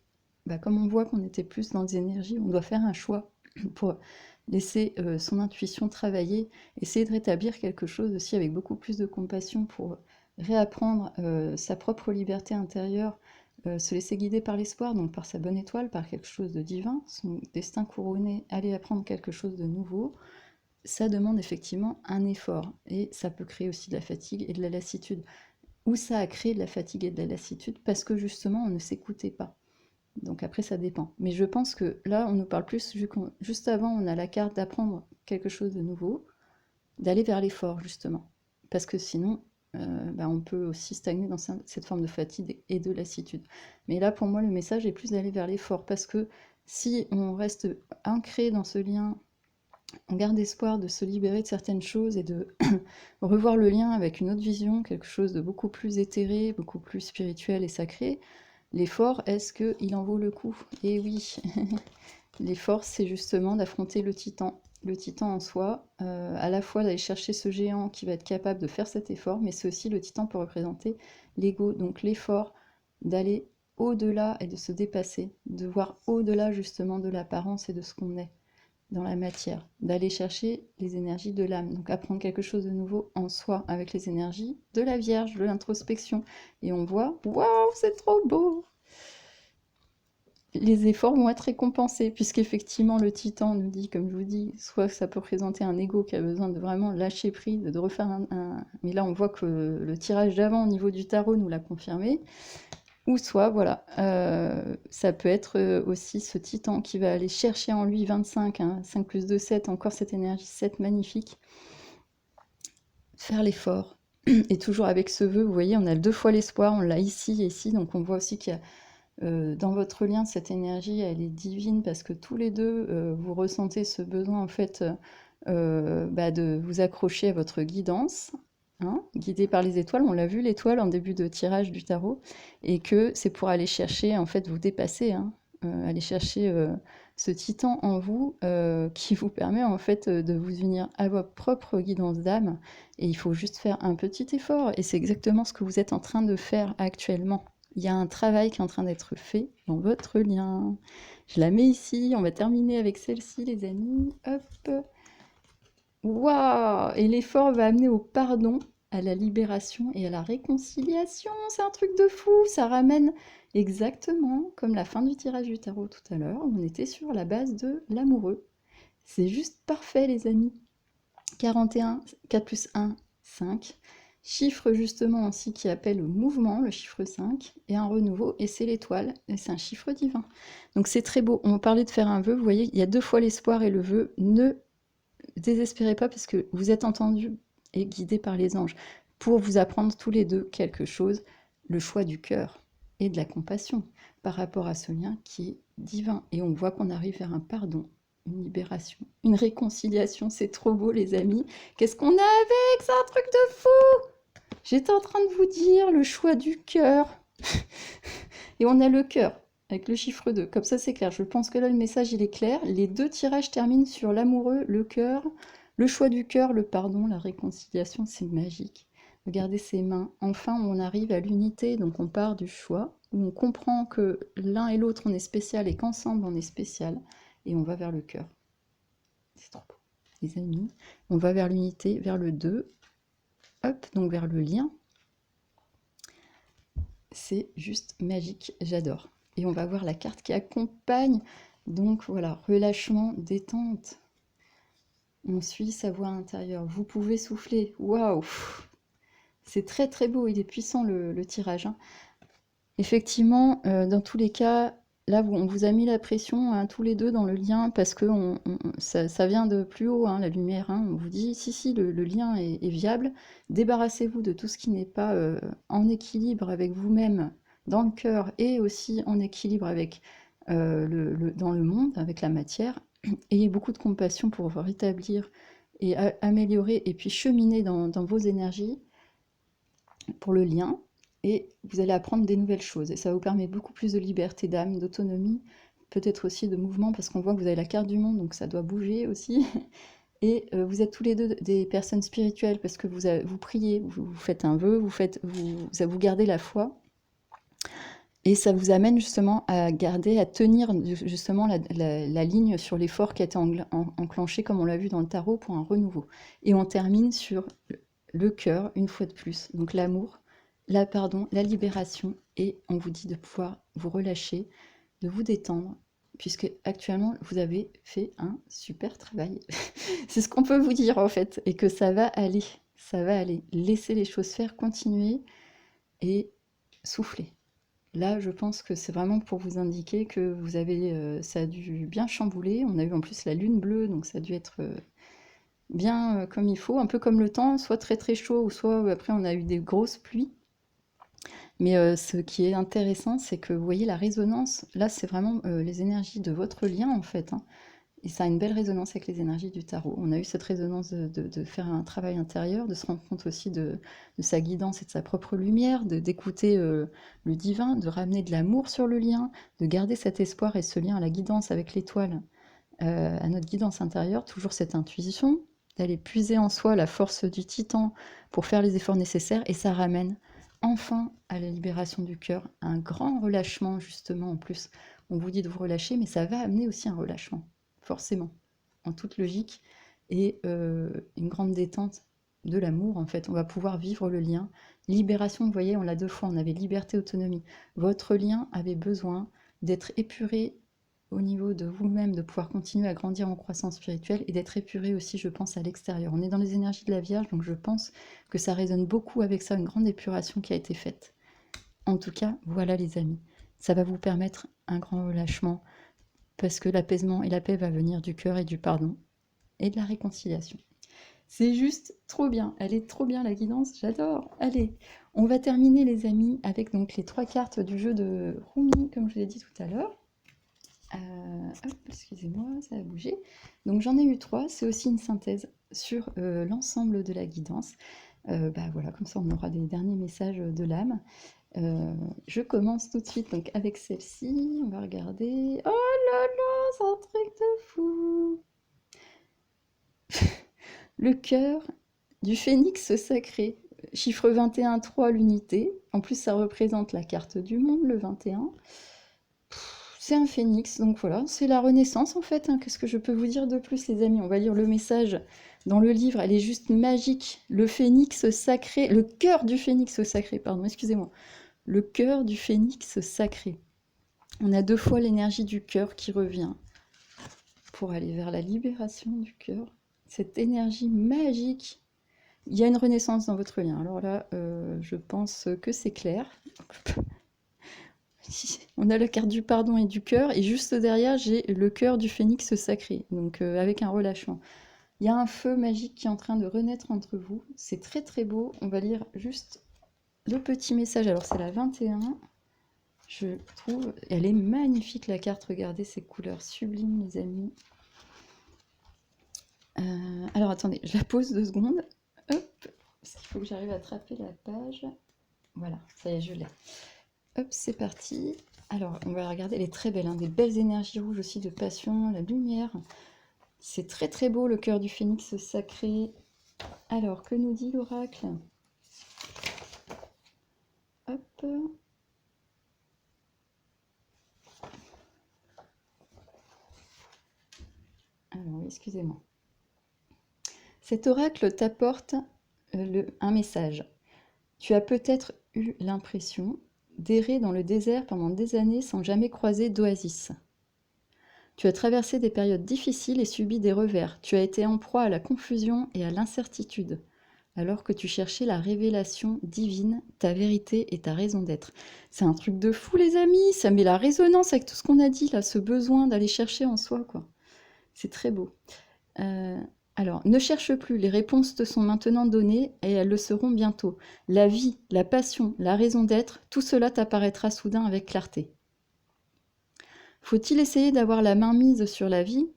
comme on voit qu'on était plus dans les énergies, on doit faire un choix pour laisser son intuition travailler, essayer de rétablir quelque chose aussi avec beaucoup plus de compassion pour réapprendre sa propre liberté intérieure, se laisser guider par l'espoir, donc par sa bonne étoile, par quelque chose de divin, son destin couronné, aller apprendre quelque chose de nouveau. Ça demande effectivement un effort, et ça peut créer aussi de la fatigue et de la lassitude. Où ça a créé de la fatigue et de la lassitude? Parce que justement, on ne s'écoutait pas. Donc après, ça dépend. Mais je pense que là, on nous parle plus, vu qu'on, juste avant, on a la carte d'apprendre quelque chose de nouveau, d'aller vers l'effort, justement. Parce que sinon, on peut aussi stagner dans cette forme de fatigue et de lassitude. Mais là, pour moi, le message est plus d'aller vers l'effort. Parce que si on reste ancré dans ce lien, on garde espoir de se libérer de certaines choses et de revoir le lien avec une autre vision, quelque chose de beaucoup plus éthéré, beaucoup plus spirituel et sacré, l'effort, est-ce qu'il en vaut le coup? Eh oui, l'effort, c'est justement d'affronter le titan en soi, à la fois d'aller chercher ce géant qui va être capable de faire cet effort, mais c'est aussi le titan pour représenter l'ego, donc l'effort d'aller au-delà et de se dépasser, de voir au-delà justement de l'apparence et de ce qu'on est dans la matière, d'aller chercher les énergies de l'âme, donc apprendre quelque chose de nouveau en soi avec les énergies de la Vierge, de l'introspection. Et on voit, waouh, c'est trop beau! Les efforts vont être récompensés, puisqu'effectivement le titan nous dit, comme je vous dis, soit ça peut représenter un ego qui a besoin de vraiment lâcher prise, de refaire Mais là on voit que le tirage d'avant au niveau du tarot nous l'a confirmé, ou soit, voilà, ça peut être aussi ce titan qui va aller chercher en lui 25, 5 plus 2, 7, encore cette énergie 7 magnifique, faire l'effort. Et toujours avec ce vœu, vous voyez, on a 2 fois l'espoir, on l'a ici et ici, donc on voit aussi qu'il y a dans votre lien, cette énergie, elle est divine parce que tous les deux, vous ressentez ce besoin en fait de vous accrocher à votre guidance, hein, guidé par les étoiles. On l'a vu l'étoile en début de tirage du tarot, et que c'est pour aller chercher en fait vous dépasser, hein, aller chercher ce titan en vous qui vous permet en fait de vous unir à votre propre guidance d'âme. Et il faut juste faire un petit effort, et c'est exactement ce que vous êtes en train de faire actuellement. Il y a un travail qui est en train d'être fait dans votre lien. Je la mets ici, on va terminer avec celle-ci, les amis. Hop. Waouh! Et l'effort va amener au pardon, à la libération et à la réconciliation. C'est un truc de fou, ça ramène exactement comme la fin du tirage du tarot tout à l'heure. On était sur la base de l'amoureux. C'est juste parfait, les amis. 41, 4 plus 1, 5. Chiffre justement aussi qui appelle au mouvement, le chiffre 5, et un renouveau, et c'est l'étoile, et c'est un chiffre divin. Donc c'est très beau. On parlait de faire un vœu, vous voyez, il y a 2 fois l'espoir et le vœu. Ne désespérez pas parce que vous êtes entendus et guidés par les anges pour vous apprendre tous les deux quelque chose, le choix du cœur et de la compassion par rapport à ce lien qui est divin. Et on voit qu'on arrive vers un pardon, une libération, une réconciliation. C'est trop beau, les amis. Qu'est-ce qu'on a avec? C'est un truc de fou! J'étais en train de vous dire le choix du cœur. Et on a le cœur, avec le chiffre 2. Comme ça, c'est clair. Je pense que là, le message, il est clair. Les deux tirages terminent sur l'amoureux, le cœur, le choix du cœur, le pardon, la réconciliation. C'est magique. Regardez ses mains. Enfin, on arrive à l'unité. Donc, on part du choix, où on comprend que l'un et l'autre, on est spécial et qu'ensemble, on est spécial. Et on va vers le cœur. C'est trop beau. Les amis, on va vers l'unité, vers le 2. Hop, donc vers le lien. C'est juste magique, j'adore. Et on va voir la carte qui accompagne. Donc voilà, relâchement, détente. On suit sa voix intérieure. Vous pouvez souffler. Waouh! C'est très très beau, il est puissant le tirage, hein. Effectivement, dans tous les cas, là, on vous a mis la pression, hein, tous les deux dans le lien, parce que ça vient de plus haut, hein, la lumière, hein. On vous dit, si, le lien est viable. Débarrassez-vous de tout ce qui n'est pas en équilibre avec vous-même, dans le cœur, et aussi en équilibre avec, dans le monde, avec la matière. Ayez beaucoup de compassion pour rétablir et améliorer, et puis cheminer dans vos énergies pour le lien. Et vous allez apprendre des nouvelles choses. Et ça vous permet beaucoup plus de liberté d'âme, d'autonomie, peut-être aussi de mouvement, parce qu'on voit que vous avez la carte du monde, donc ça doit bouger aussi. Et vous êtes tous les deux des personnes spirituelles, parce que vous priez, vous faites un vœu, vous gardez la foi. Et ça vous amène justement à garder, à tenir justement la ligne sur l'effort qui a été enclenché, comme on l'a vu dans le tarot, pour un renouveau. Et on termine sur le cœur, une fois de plus. Donc l'amour, pardon, la libération, et on vous dit de pouvoir vous relâcher, de vous détendre, puisque actuellement vous avez fait un super travail. C'est ce qu'on peut vous dire en fait, et que ça va aller, ça va aller. Laissez les choses faire, continuer et souffler. Là, je pense que c'est vraiment pour vous indiquer que vous avez, ça a dû bien chambouler. On a eu en plus la lune bleue, donc ça a dû être bien comme il faut, un peu comme le temps, soit très très chaud, ou soit après on a eu des grosses pluies. Mais ce qui est intéressant, c'est que vous voyez la résonance. Là, c'est vraiment les énergies de votre lien en fait, hein. Et ça a une belle résonance avec les énergies du tarot. On a eu cette résonance de faire un travail intérieur, de se rendre compte aussi de sa guidance et de sa propre lumière, d'écouter le divin, de ramener de l'amour sur le lien, de garder cet espoir et ce lien à la guidance avec l'étoile, à notre guidance intérieure, toujours cette intuition, d'aller puiser en soi la force du titan pour faire les efforts nécessaires, et ça ramène enfin à la libération du cœur, un grand relâchement justement en plus. On vous dit de vous relâcher, mais ça va amener aussi un relâchement, forcément, en toute logique, et une grande détente de l'amour en fait. On va pouvoir vivre le lien. Libération, vous voyez, on l'a deux fois, on avait liberté, autonomie. Votre lien avait besoin d'être épuré au niveau de vous-même, de pouvoir continuer à grandir en croissance spirituelle, et d'être épuré aussi, je pense, à l'extérieur. On est dans les énergies de la Vierge, donc je pense que ça résonne beaucoup avec ça, une grande épuration qui a été faite. En tout cas, voilà les amis, ça va vous permettre un grand relâchement, parce que l'apaisement et la paix va venir du cœur et du pardon, et de la réconciliation. C'est juste trop bien, elle est trop bien la guidance, j'adore. Allez, on va terminer les amis avec donc les 3 cartes du jeu de Rumi, comme je vous l'ai dit tout à l'heure. Hop, excusez-moi, ça a bougé. Donc j'en ai eu 3, c'est aussi une synthèse sur l'ensemble de la guidance. Bah voilà, comme ça on aura des derniers messages de l'âme. Je commence tout de suite donc avec celle-ci, on va regarder. Oh là là, c'est un truc de fou! Le cœur du phénix sacré, chiffre 21-3 l'unité. En plus ça représente la carte du monde, le 21. C'est un phénix, donc voilà, c'est la renaissance en fait, hein. Qu'est-ce que je peux vous dire de plus les amis? On va lire le message dans le livre, elle est juste magique. Le phénix sacré, le cœur du phénix sacré, pardon, excusez-moi. Le cœur du phénix sacré. On a 2 fois l'énergie du cœur qui revient pour aller vers la libération du cœur. Cette énergie magique. Il y a une renaissance dans votre lien. Alors là, je pense que c'est clair. On a la carte du pardon et du cœur, et juste derrière, j'ai le cœur du phénix sacré, donc avec un relâchement. Il y a un feu magique qui est en train de renaître entre vous. C'est très très beau. On va lire juste le petit message. Alors c'est la 21. Je trouve, elle est magnifique la carte. Regardez ces couleurs sublimes les amis. Alors attendez, je la pose 2 secondes. Hop, parce qu'il faut que j'arrive à attraper la page. Voilà, ça y est, je l'ai. Hop, c'est parti. Alors, on va regarder, elle est très belle, hein, des belles énergies rouges aussi de passion, la lumière. C'est très très beau le cœur du phénix sacré. Alors, que nous dit l'oracle? Hop. Alors, excusez-moi. Cet oracle t'apporte un message. Tu as peut-être eu l'impression d'errer dans le désert pendant des années sans jamais croiser d'oasis. Tu as traversé des périodes difficiles et subi des revers. Tu as été en proie à la confusion et à l'incertitude, alors que tu cherchais la révélation divine, ta vérité et ta raison d'être. C'est un truc de fou, les amis. Ça met la résonance avec tout ce qu'on a dit, là, ce besoin d'aller chercher en soi, quoi. C'est très beau. Alors, ne cherche plus, les réponses te sont maintenant données et elles le seront bientôt. La vie, la passion, la raison d'être, tout cela t'apparaîtra soudain avec clarté. Faut-il essayer d'avoir la main mise sur la vie?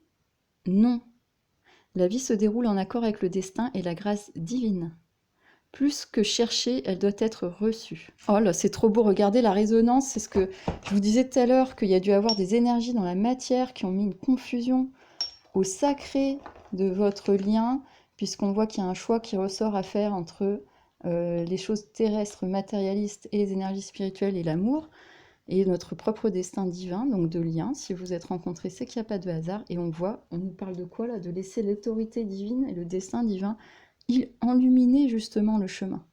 Non. La vie se déroule en accord avec le destin et la grâce divine. Plus que chercher, elle doit être reçue. Oh là, c'est trop beau, regardez la résonance, c'est ce que je vous disais tout à l'heure, qu'il y a dû avoir des énergies dans la matière qui ont mis une confusion au sacré de votre lien, puisqu'on voit qu'il y a un choix qui ressort à faire entre les choses terrestres, matérialistes et les énergies spirituelles et l'amour, et notre propre destin divin, donc de lien. Si vous êtes rencontrés, c'est qu'il n'y a pas de hasard, et on voit, on nous parle de quoi là? De laisser l'autorité divine et le destin divin illuminer justement le chemin.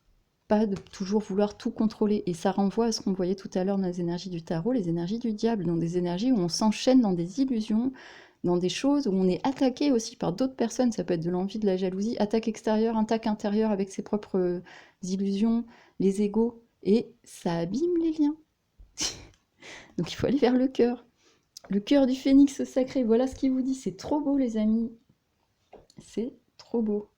Pas de toujours vouloir tout contrôler. Et ça renvoie à ce qu'on voyait tout à l'heure dans les énergies du tarot, les énergies du diable, dans des énergies où on s'enchaîne dans des illusions, dans des choses où on est attaqué aussi par d'autres personnes. Ça peut être de l'envie, de la jalousie, attaque extérieure, attaque intérieure avec ses propres illusions, les égos. Et ça abîme les liens. Donc il faut aller vers le cœur. Le cœur du phénix sacré, voilà ce qu'il vous dit. C'est trop beau, les amis. C'est trop beau.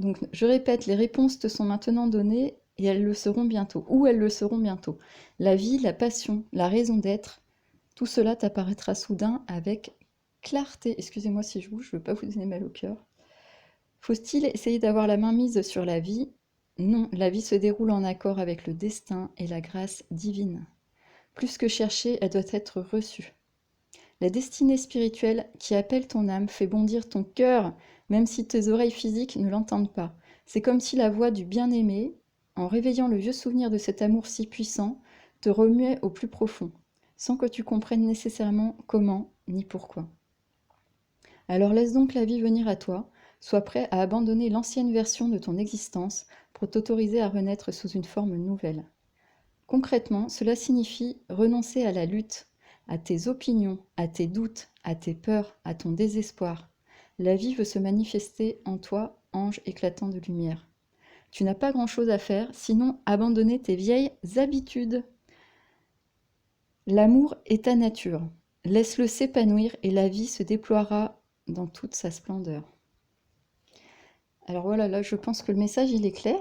Donc, je répète, les réponses te sont maintenant données et elles le seront bientôt, ou elles le seront bientôt. La vie, la passion, la raison d'être, tout cela t'apparaîtra soudain avec clarté. Excusez-moi si je bouge, je ne veux pas vous donner mal au cœur. Faut-il essayer d'avoir la main mise sur la vie? Non, la vie se déroule en accord avec le destin et la grâce divine. Plus que chercher, elle doit être reçue. La destinée spirituelle qui appelle ton âme fait bondir ton cœur, même si tes oreilles physiques ne l'entendent pas. C'est comme si la voix du bien-aimé, en réveillant le vieux souvenir de cet amour si puissant, te remuait au plus profond, sans que tu comprennes nécessairement comment ni pourquoi. Alors laisse donc la vie venir à toi, sois prêt à abandonner l'ancienne version de ton existence pour t'autoriser à renaître sous une forme nouvelle. Concrètement, cela signifie renoncer à la lutte, à tes opinions, à tes doutes, à tes peurs, à ton désespoir. La vie veut se manifester en toi, ange éclatant de lumière. Tu n'as pas grand-chose à faire, sinon abandonner tes vieilles habitudes. L'amour est ta nature. Laisse-le s'épanouir et la vie se déploiera dans toute sa splendeur. Alors voilà, là je pense que le message il est clair.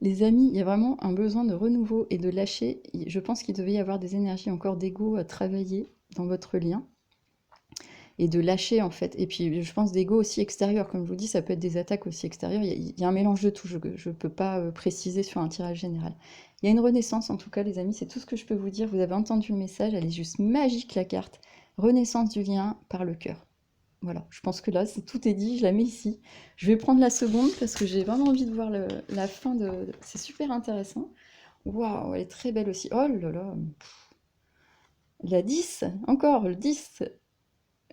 Les amis, il y a vraiment un besoin de renouveau et de lâcher. Je pense qu'il devait y avoir des énergies encore d'ego à travailler dans votre lien et de lâcher en fait. Et puis je pense d'ego aussi extérieur, comme je vous dis, ça peut être des attaques aussi extérieures. Il y a un mélange de tout, je ne peux pas préciser sur un tirage général. Il y a une renaissance en tout cas, les amis, c'est tout ce que je peux vous dire. Vous avez entendu le message, elle est juste magique la carte. Renaissance du lien par le cœur. Voilà, je pense que là, tout est dit, je la mets ici. Je vais prendre la seconde parce que j'ai vraiment envie de voir la fin de... C'est super intéressant. Waouh, elle est très belle aussi. Oh là là. La 10, encore, le 10.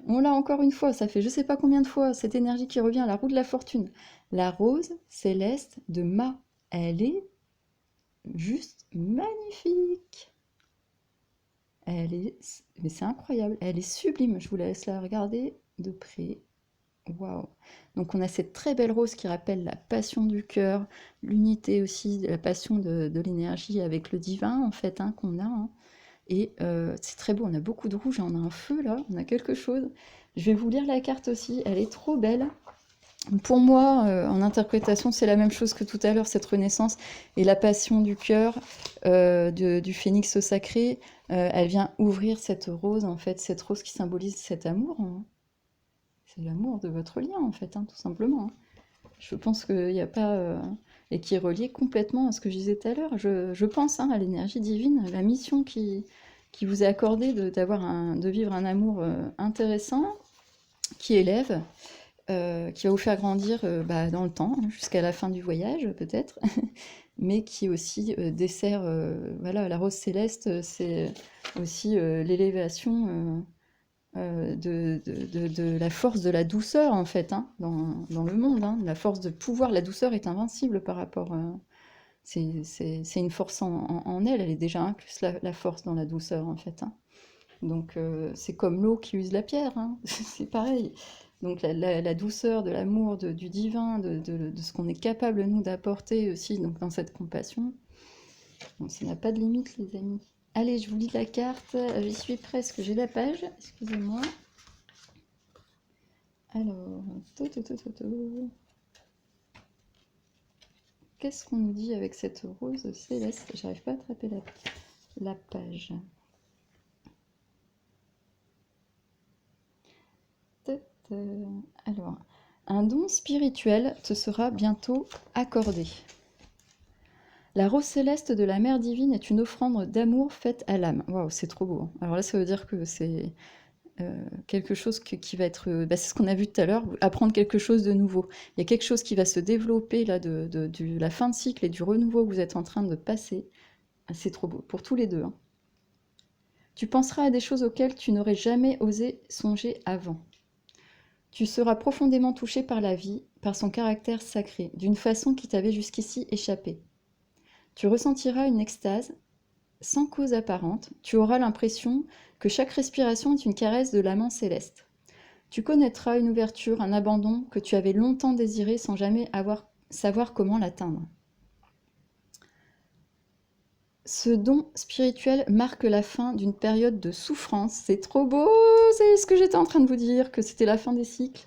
On l'a encore une fois, ça fait je sais pas combien de fois, cette énergie qui revient, la roue de la fortune. La rose céleste de Ma. Elle est juste magnifique. Mais c'est incroyable, elle est sublime. Je vous laisse la regarder de près. Waouh! Donc on a cette très belle rose qui rappelle la passion du cœur, l'unité aussi, la passion de l'énergie avec le divin en fait hein, qu'on a. Hein. Et c'est très beau, on a beaucoup de rouge, on a un feu là, on a quelque chose. Je vais vous lire la carte aussi, elle est trop belle. Pour moi, en interprétation, c'est la même chose que tout à l'heure, cette renaissance et la passion du cœur du phénix sacré. Elle vient ouvrir cette rose, en fait, cette rose qui symbolise cet amour. Hein. C'est l'amour de votre lien, en fait, hein, tout simplement. Hein. Je pense qu'il n'y a pas... et qui est relié complètement à ce que je disais tout à l'heure. Je pense à l'énergie divine, la mission qui vous est accordée de vivre un amour intéressant, qui élève, qui va vous faire grandir dans le temps, jusqu'à la fin du voyage peut-être, mais qui aussi dessert, voilà, la rose céleste, c'est aussi l'élévation de la force de la douceur, en fait, hein, dans le monde. Hein. La force de pouvoir, la douceur est invincible par rapport... c'est une force en elle, elle est déjà incluse, la force dans la douceur, en fait. Hein. Donc c'est comme l'eau qui use la pierre, hein. C'est pareil. Donc la douceur de l'amour, du divin, de ce qu'on est capable, nous, d'apporter aussi donc, dans cette compassion, donc, ça n'a pas de limite, les amis. Allez, je vous lis la carte, j'y suis presque, j'ai la page, excusez-moi. Alors, qu'est-ce qu'on nous dit avec cette rose céleste? J'arrive pas à attraper la page. Alors, un don spirituel te sera bientôt accordé. La rose céleste de la mère divine est une offrande d'amour faite à l'âme. Waouh, c'est trop beau. Alors là, ça veut dire que c'est quelque chose qui va être... c'est ce qu'on a vu tout à l'heure, apprendre quelque chose de nouveau. Il y a quelque chose qui va se développer là de la fin de cycle et du renouveau que vous êtes en train de passer. C'est trop beau, pour tous les deux. Hein. Tu penseras à des choses auxquelles tu n'aurais jamais osé songer avant. Tu seras profondément touché par la vie, par son caractère sacré, d'une façon qui t'avait jusqu'ici échappé. Tu ressentiras une extase sans cause apparente, tu auras l'impression que chaque respiration est une caresse de l'amant céleste. Tu connaîtras une ouverture, un abandon que tu avais longtemps désiré sans jamais savoir comment l'atteindre. Ce don spirituel marque la fin d'une période de souffrance. C'est trop beau, c'est ce que j'étais en train de vous dire, que c'était la fin des cycles.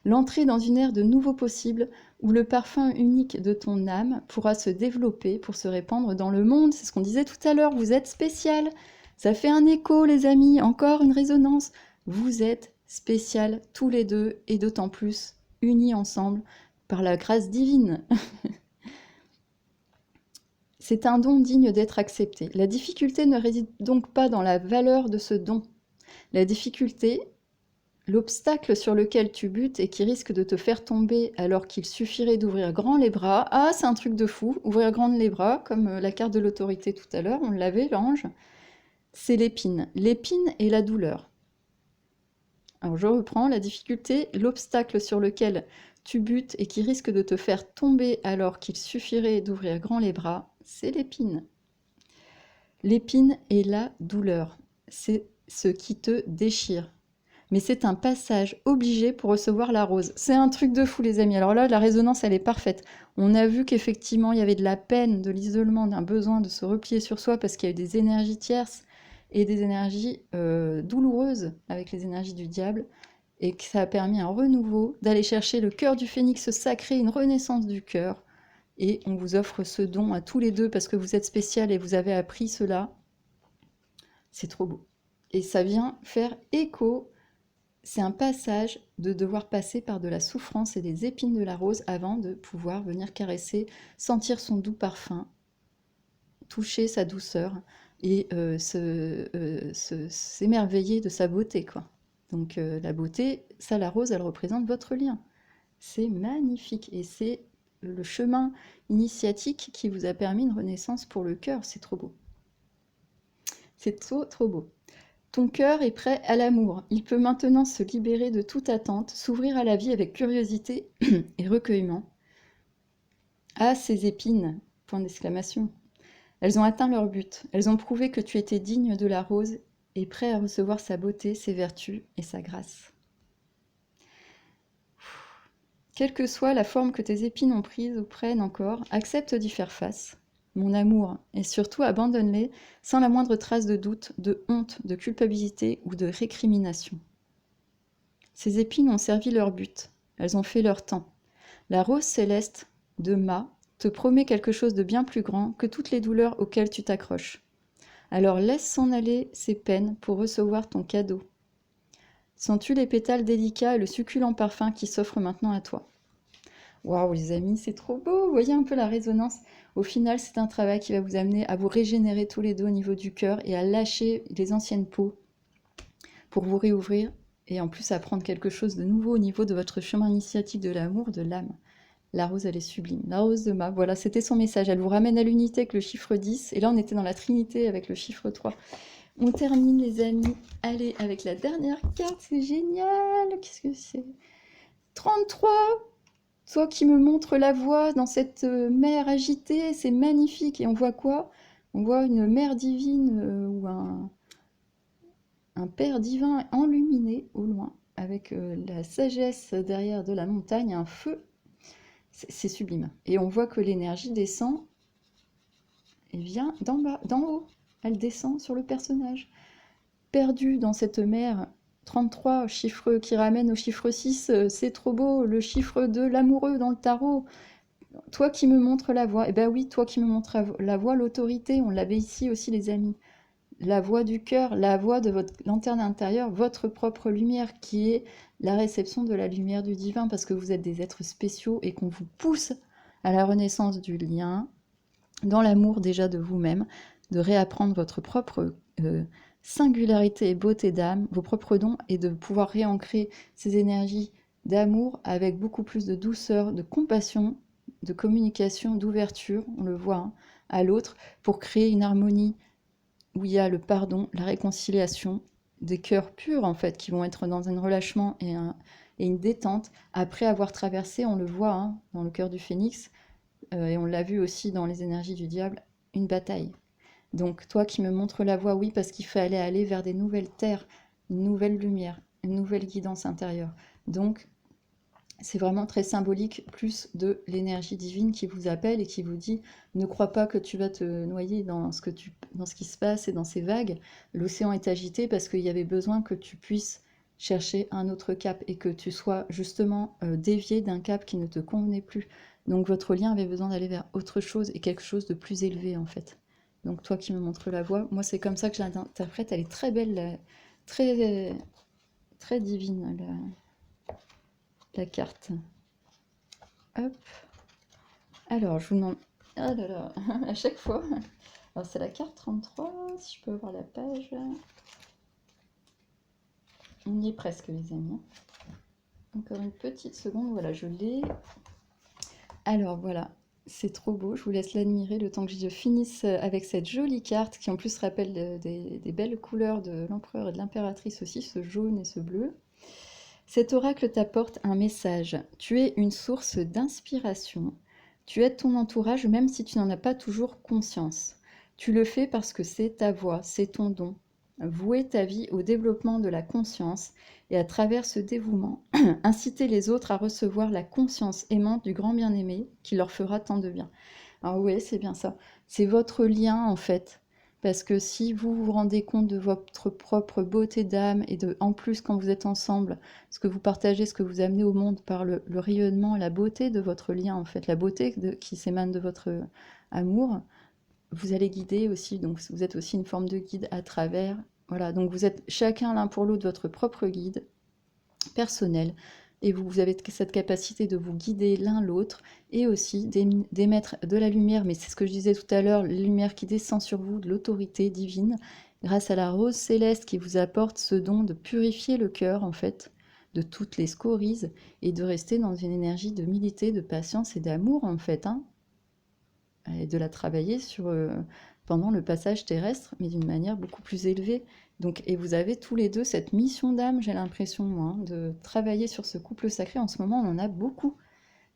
L'entrée dans une ère de nouveaux possibles où le parfum unique de ton âme pourra se développer pour se répandre dans le monde. C'est ce qu'on disait tout à l'heure, vous êtes spécial. Ça fait un écho, les amis, encore une résonance. Vous êtes spécial tous les deux et d'autant plus unis ensemble par la grâce divine. C'est un don digne d'être accepté. La difficulté ne réside donc pas dans la valeur de ce don. La difficulté, l'obstacle sur lequel tu butes et qui risque de te faire tomber alors qu'il suffirait d'ouvrir grand les bras. Ah, c'est un truc de fou, ouvrir grand les bras, comme la carte de l'autorité tout à l'heure, on l'avait, l'ange. C'est l'épine. L'épine et la douleur. Alors je reprends, la difficulté, l'obstacle sur lequel tu butes et qui risque de te faire tomber alors qu'il suffirait d'ouvrir grand les bras, c'est l'épine. L'épine et la douleur, c'est ce qui te déchire. Mais c'est un passage obligé pour recevoir la rose. C'est un truc de fou, les amis. Alors là, la résonance, elle est parfaite. On a vu qu'effectivement, il y avait de la peine, de l'isolement, d'un besoin de se replier sur soi parce qu'il y a eu des énergies tierces et des énergies douloureuses avec les énergies du diable, et que ça a permis un renouveau, d'aller chercher le cœur du phénix sacré, une renaissance du cœur. Et on vous offre ce don à tous les deux parce que vous êtes spécial et vous avez appris cela. C'est trop beau. Et ça vient faire écho. C'est un passage de devoir passer par de la souffrance et des épines de la rose avant de pouvoir venir caresser, sentir son doux parfum, toucher sa douceur et s'émerveiller de sa beauté, quoi. Donc la beauté, ça, la rose, elle représente votre lien. C'est magnifique et c'est le chemin initiatique qui vous a permis une renaissance pour le cœur. C'est trop beau. C'est trop, trop beau. Ton cœur est prêt à l'amour. Il peut maintenant se libérer de toute attente, s'ouvrir à la vie avec curiosité et recueillement. Ah, ces épines, point d'exclamation. Elles ont atteint leur but. Elles ont prouvé que tu étais digne de la rose et prêt à recevoir sa beauté, ses vertus et sa grâce. Quelle que soit la forme que tes épines ont prise ou prennent encore, accepte d'y faire face. Mon amour, et surtout abandonne-les sans la moindre trace de doute, de honte, de culpabilité ou de récrimination. Ces épines ont servi leur but, elles ont fait leur temps. La rose céleste de Ma te promet quelque chose de bien plus grand que toutes les douleurs auxquelles tu t'accroches. Alors laisse s'en aller ces peines pour recevoir ton cadeau. Sens-tu les pétales délicats et le succulent parfum qui s'offre maintenant à toi? Waouh, les amis, c'est trop beau. Vous voyez un peu la résonance. Au final, c'est un travail qui va vous amener à vous régénérer tous les deux au niveau du cœur et à lâcher les anciennes peaux pour vous réouvrir et en plus apprendre quelque chose de nouveau au niveau de votre chemin initiatique de l'amour, de l'âme. La rose, elle est sublime. La rose de Ma, voilà, c'était son message. Elle vous ramène à l'unité avec le chiffre 10. Et là, on était dans la trinité avec le chiffre 3. On termine, les amis. Allez, avec la dernière carte. C'est génial. Qu'est-ce que c'est? 33. Toi qui me montres la voie dans cette mer agitée. C'est magnifique. Et on voit quoi? On voit une mère divine ou un père divin enluminé au loin, avec la sagesse derrière de la montagne, un feu. C'est sublime. Et on voit que l'énergie descend et vient d'en bas, d'en haut. Elle descend sur le personnage. Perdu dans cette mer, 33, chiffre qui ramène au chiffre 6, c'est trop beau, le chiffre de l'amoureux dans le tarot. Toi qui me montres la voie. Eh ben oui, toi qui me montres la voie, l'autorité, on l'avait ici aussi les amis. La voix du cœur, la voix de votre lanterne intérieure, votre propre lumière qui est la réception de la lumière du divin parce que vous êtes des êtres spéciaux et qu'on vous pousse à la renaissance du lien, dans l'amour déjà de vous-même, de réapprendre votre propre singularité et beauté d'âme, vos propres dons et de pouvoir réancrer ces énergies d'amour avec beaucoup plus de douceur, de compassion, de communication, d'ouverture, on le voit, hein, à l'autre, pour créer une harmonie où il y a le pardon, la réconciliation, des cœurs purs en fait, qui vont être dans un relâchement et une détente, après avoir traversé, on le voit hein, dans le cœur du phénix, et on l'a vu aussi dans les énergies du diable, une bataille. Donc toi qui me montres la voie, oui, parce qu'il fallait aller vers des nouvelles terres, une nouvelle lumière, une nouvelle guidance intérieure. Donc c'est vraiment très symbolique, plus de l'énergie divine qui vous appelle et qui vous dit ne crois pas que tu vas te noyer dans ce qui se passe et dans ces vagues. L'océan est agité parce qu'il y avait besoin que tu puisses chercher un autre cap et que tu sois justement dévié d'un cap qui ne te convenait plus. Donc votre lien avait besoin d'aller vers autre chose et quelque chose de plus élevé en fait. Donc toi qui me montres la voie, moi c'est comme ça que je l'interprète, elle est très belle, très, très divine la carte. Hop. Alors, je vous demande... Ah là là, à chaque fois. Alors, c'est la carte 33, si je peux avoir la page. On y est presque, les amis. Encore une petite seconde, voilà, je l'ai. Alors, voilà, c'est trop beau. Je vous laisse l'admirer le temps que je finisse avec cette jolie carte qui, en plus, rappelle des belles couleurs de l'empereur et de l'impératrice aussi, ce jaune et ce bleu. Cet oracle t'apporte un message. Tu es une source d'inspiration. Tu aides ton entourage même si tu n'en as pas toujours conscience. Tu le fais parce que c'est ta voix, c'est ton don. Vouer ta vie au développement de la conscience et à travers ce dévouement, inciter les autres à recevoir la conscience aimante du grand bien-aimé qui leur fera tant de bien. Alors oui, c'est bien ça. C'est votre lien en fait. Parce que si vous vous rendez compte de votre propre beauté d'âme et en plus quand vous êtes ensemble, ce que vous partagez, ce que vous amenez au monde par le rayonnement, la beauté de votre lien en fait, la beauté qui s'émane de votre amour, vous allez guider aussi, donc vous êtes aussi une forme de guide à travers, voilà, donc vous êtes chacun l'un pour l'autre votre propre guide personnel, et vous avez cette capacité de vous guider l'un l'autre, et aussi d'émettre de la lumière, mais c'est ce que je disais tout à l'heure, la lumière qui descend sur vous, de l'autorité divine, grâce à la rose céleste qui vous apporte ce don de purifier le cœur, en fait, de toutes les scories, et de rester dans une énergie de humilité, de patience et d'amour, en fait, hein, et de la travailler pendant le passage terrestre, mais d'une manière beaucoup plus élevée. Donc, et vous avez tous les deux cette mission d'âme, j'ai l'impression, moi, hein, de travailler sur ce couple sacré. En ce moment, on en a beaucoup,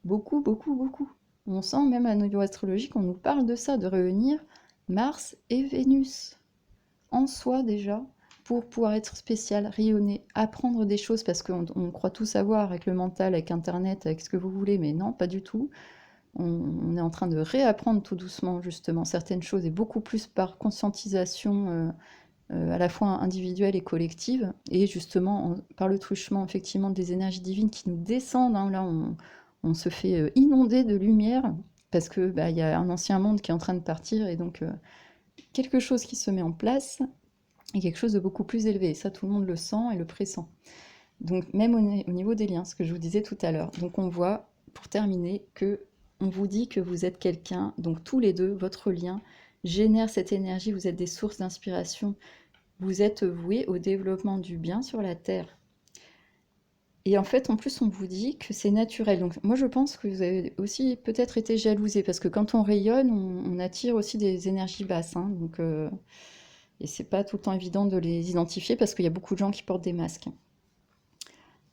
beaucoup, beaucoup, beaucoup. On sent même à niveau astrologique, on nous parle de ça, de réunir Mars et Vénus en soi déjà, pour pouvoir être spécial, rayonner, apprendre des choses, parce qu'on croit tout savoir avec le mental, avec Internet, avec ce que vous voulez, mais non, pas du tout. On est en train de réapprendre tout doucement justement certaines choses et beaucoup plus par conscientisation à la fois individuelle et collective et justement par le truchement effectivement des énergies divines qui nous descendent. Hein. Là, on se fait inonder de lumière parce que y a un ancien monde qui est en train de partir et donc quelque chose qui se met en place et quelque chose de beaucoup plus élevé. Et ça, tout le monde le sent et le pressent. Donc même au niveau des liens, ce que je vous disais tout à l'heure. Donc on voit pour terminer, que on vous dit que vous êtes quelqu'un, donc tous les deux, votre lien génère cette énergie, vous êtes des sources d'inspiration, vous êtes voués au développement du bien sur la Terre. Et en fait, en plus, on vous dit que c'est naturel. Donc moi, je pense que vous avez aussi peut-être été jalousé, parce que quand on rayonne, on attire aussi des énergies basses, hein, donc, et c'est pas tout le temps évident de les identifier, parce qu'il y a beaucoup de gens qui portent des masques.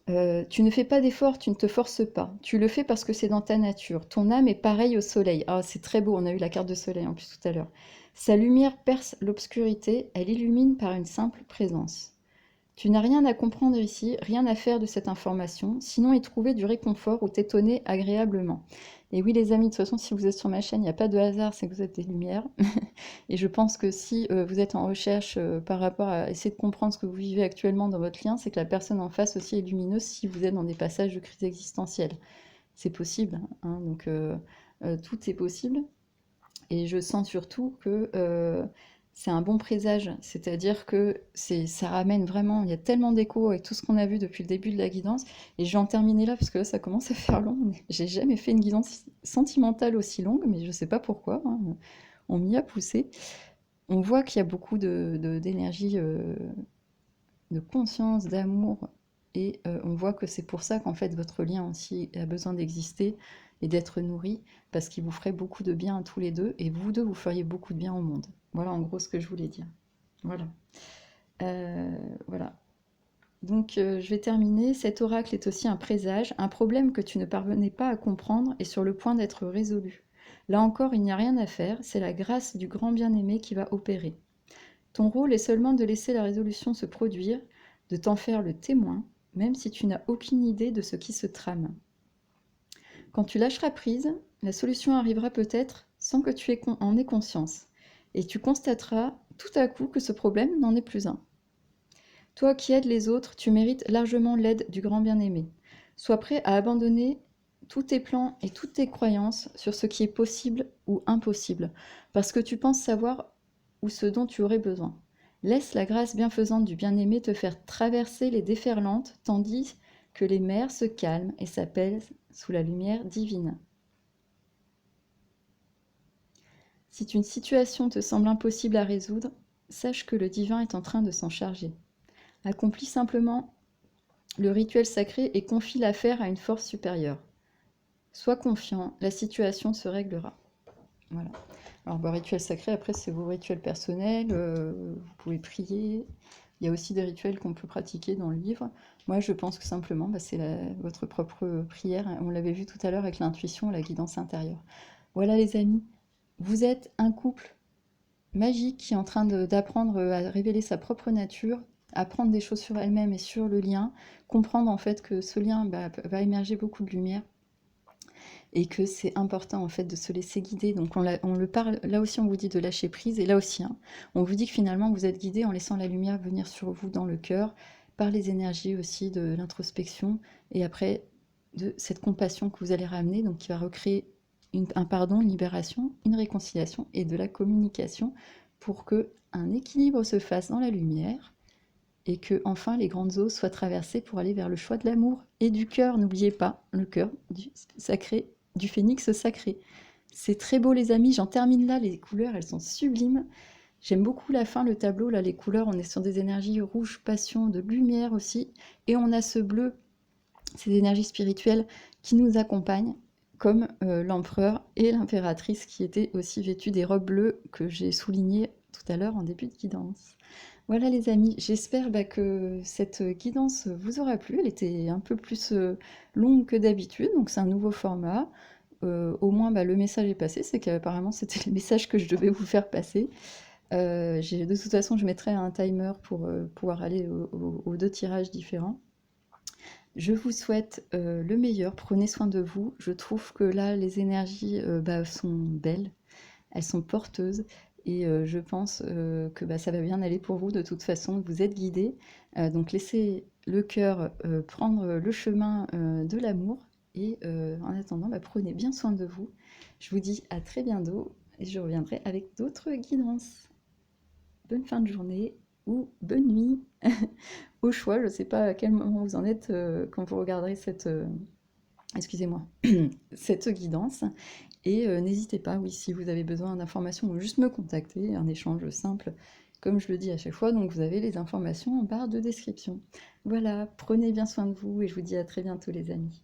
Tu ne fais pas d'effort, tu ne te forces pas. Tu le fais parce que c'est dans ta nature. Ton âme est pareille au soleil. Ah, c'est très beau, on a eu la carte de soleil en plus tout à l'heure. Sa lumière perce l'obscurité, elle illumine par une simple présence. Tu n'as rien à comprendre ici, rien à faire de cette information, sinon y trouver du réconfort ou t'étonner agréablement. Et oui les amis, de toute façon, si vous êtes sur ma chaîne, il n'y a pas de hasard, c'est que vous êtes des lumières. Et je pense que si vous êtes en recherche par rapport à essayer de comprendre ce que vous vivez actuellement dans votre lien, c'est que la personne en face aussi est lumineuse si vous êtes dans des passages de crise existentielle. C'est possible, hein, donc tout est possible. Et je sens surtout que c'est un bon présage, c'est-à-dire que ça ramène vraiment, il y a tellement d'écho avec tout ce qu'on a vu depuis le début de la guidance, et je vais en terminer là parce que là ça commence à faire long. J'ai jamais fait une guidance sentimentale aussi longue, mais je sais pas pourquoi, hein, on m'y a poussé. On voit qu'il y a beaucoup d'énergie, de conscience, d'amour, et on voit que c'est pour ça qu'en fait votre lien aussi a besoin d'exister et d'être nourri, parce qu'il vous ferait beaucoup de bien à tous les deux, et vous deux, vous feriez beaucoup de bien au monde. Voilà en gros ce que je voulais dire. Voilà. Voilà. Donc je vais terminer. Cet oracle est aussi un présage, un problème que tu ne parvenais pas à comprendre est sur le point d'être résolu. Là encore, il n'y a rien à faire, c'est la grâce du grand bien-aimé qui va opérer. Ton rôle est seulement de laisser la résolution se produire, de t'en faire le témoin, même si tu n'as aucune idée de ce qui se trame. Quand tu lâcheras prise, la solution arrivera peut-être sans que tu en aies conscience, et tu constateras tout à coup que ce problème n'en est plus un. Toi qui aides les autres, tu mérites largement l'aide du grand bien-aimé. Sois prêt à abandonner tous tes plans et toutes tes croyances sur ce qui est possible ou impossible, parce que tu penses savoir ou ce dont tu aurais besoin. Laisse la grâce bienfaisante du bien-aimé te faire traverser les déferlantes, tandis que les mers se calment et s'apaisent sous la lumière divine. Si une situation te semble impossible à résoudre, sache que le divin est en train de s'en charger. Accomplis simplement le rituel sacré et confie l'affaire à une force supérieure. Sois confiant, la situation se réglera. Voilà. Alors, rituel sacré, après, c'est vos rituels personnels, vous pouvez prier. Il y a aussi des rituels qu'on peut pratiquer dans le livre. Moi, je pense que simplement, c'est votre propre prière. On l'avait vu tout à l'heure avec l'intuition, la guidance intérieure. Voilà, les amis, vous êtes un couple magique qui est en train d'apprendre à révéler sa propre nature, apprendre des choses sur elle-même et sur le lien, comprendre en fait que ce lien va émerger beaucoup de lumière et que c'est important en fait de se laisser guider. Donc on le parle, là aussi on vous dit de lâcher prise, et là aussi, hein, on vous dit que finalement vous êtes guidé en laissant la lumière venir sur vous dans le cœur, par les énergies aussi de l'introspection, et après de cette compassion que vous allez ramener, donc qui va recréer un pardon, une libération, une réconciliation et de la communication pour que un équilibre se fasse dans la lumière et que enfin les grandes eaux soient traversées pour aller vers le choix de l'amour et du cœur. N'oubliez pas, le cœur du sacré, du phénix sacré. C'est très beau les amis, j'en termine là, les couleurs elles sont sublimes. J'aime beaucoup la fin, le tableau, là les couleurs, on est sur des énergies rouge, passion, de lumière aussi, et on a ce bleu, ces énergies spirituelles qui nous accompagnent, comme l'empereur et l'impératrice qui étaient aussi vêtus des robes bleues que j'ai soulignées tout à l'heure en début de guidance. Voilà les amis, j'espère que cette guidance vous aura plu. Elle était un peu plus longue que d'habitude, donc c'est un nouveau format. Au moins le message est passé, c'est qu'apparemment c'était le message que je devais vous faire passer. De toute façon je mettrai un timer pour pouvoir aller aux deux tirages différents. Je vous souhaite le meilleur, prenez soin de vous. Je trouve que là les énergies sont belles, elles sont porteuses, et je pense que ça va bien aller pour vous de toute façon, vous êtes guidés. Donc laissez le cœur prendre le chemin de l'amour, et en attendant, prenez bien soin de vous. Je vous dis à très bientôt et je reviendrai avec d'autres guidances. Bonne fin de journée ou bonne nuit au choix, je ne sais pas à quel moment vous en êtes quand vous regarderez cette excusez-moi, cette guidance. Et n'hésitez pas, oui, si vous avez besoin d'informations, ou juste me contacter, un échange simple, comme je le dis à chaque fois, donc vous avez les informations en barre de description. Voilà, prenez bien soin de vous et je vous dis à très bientôt les amis.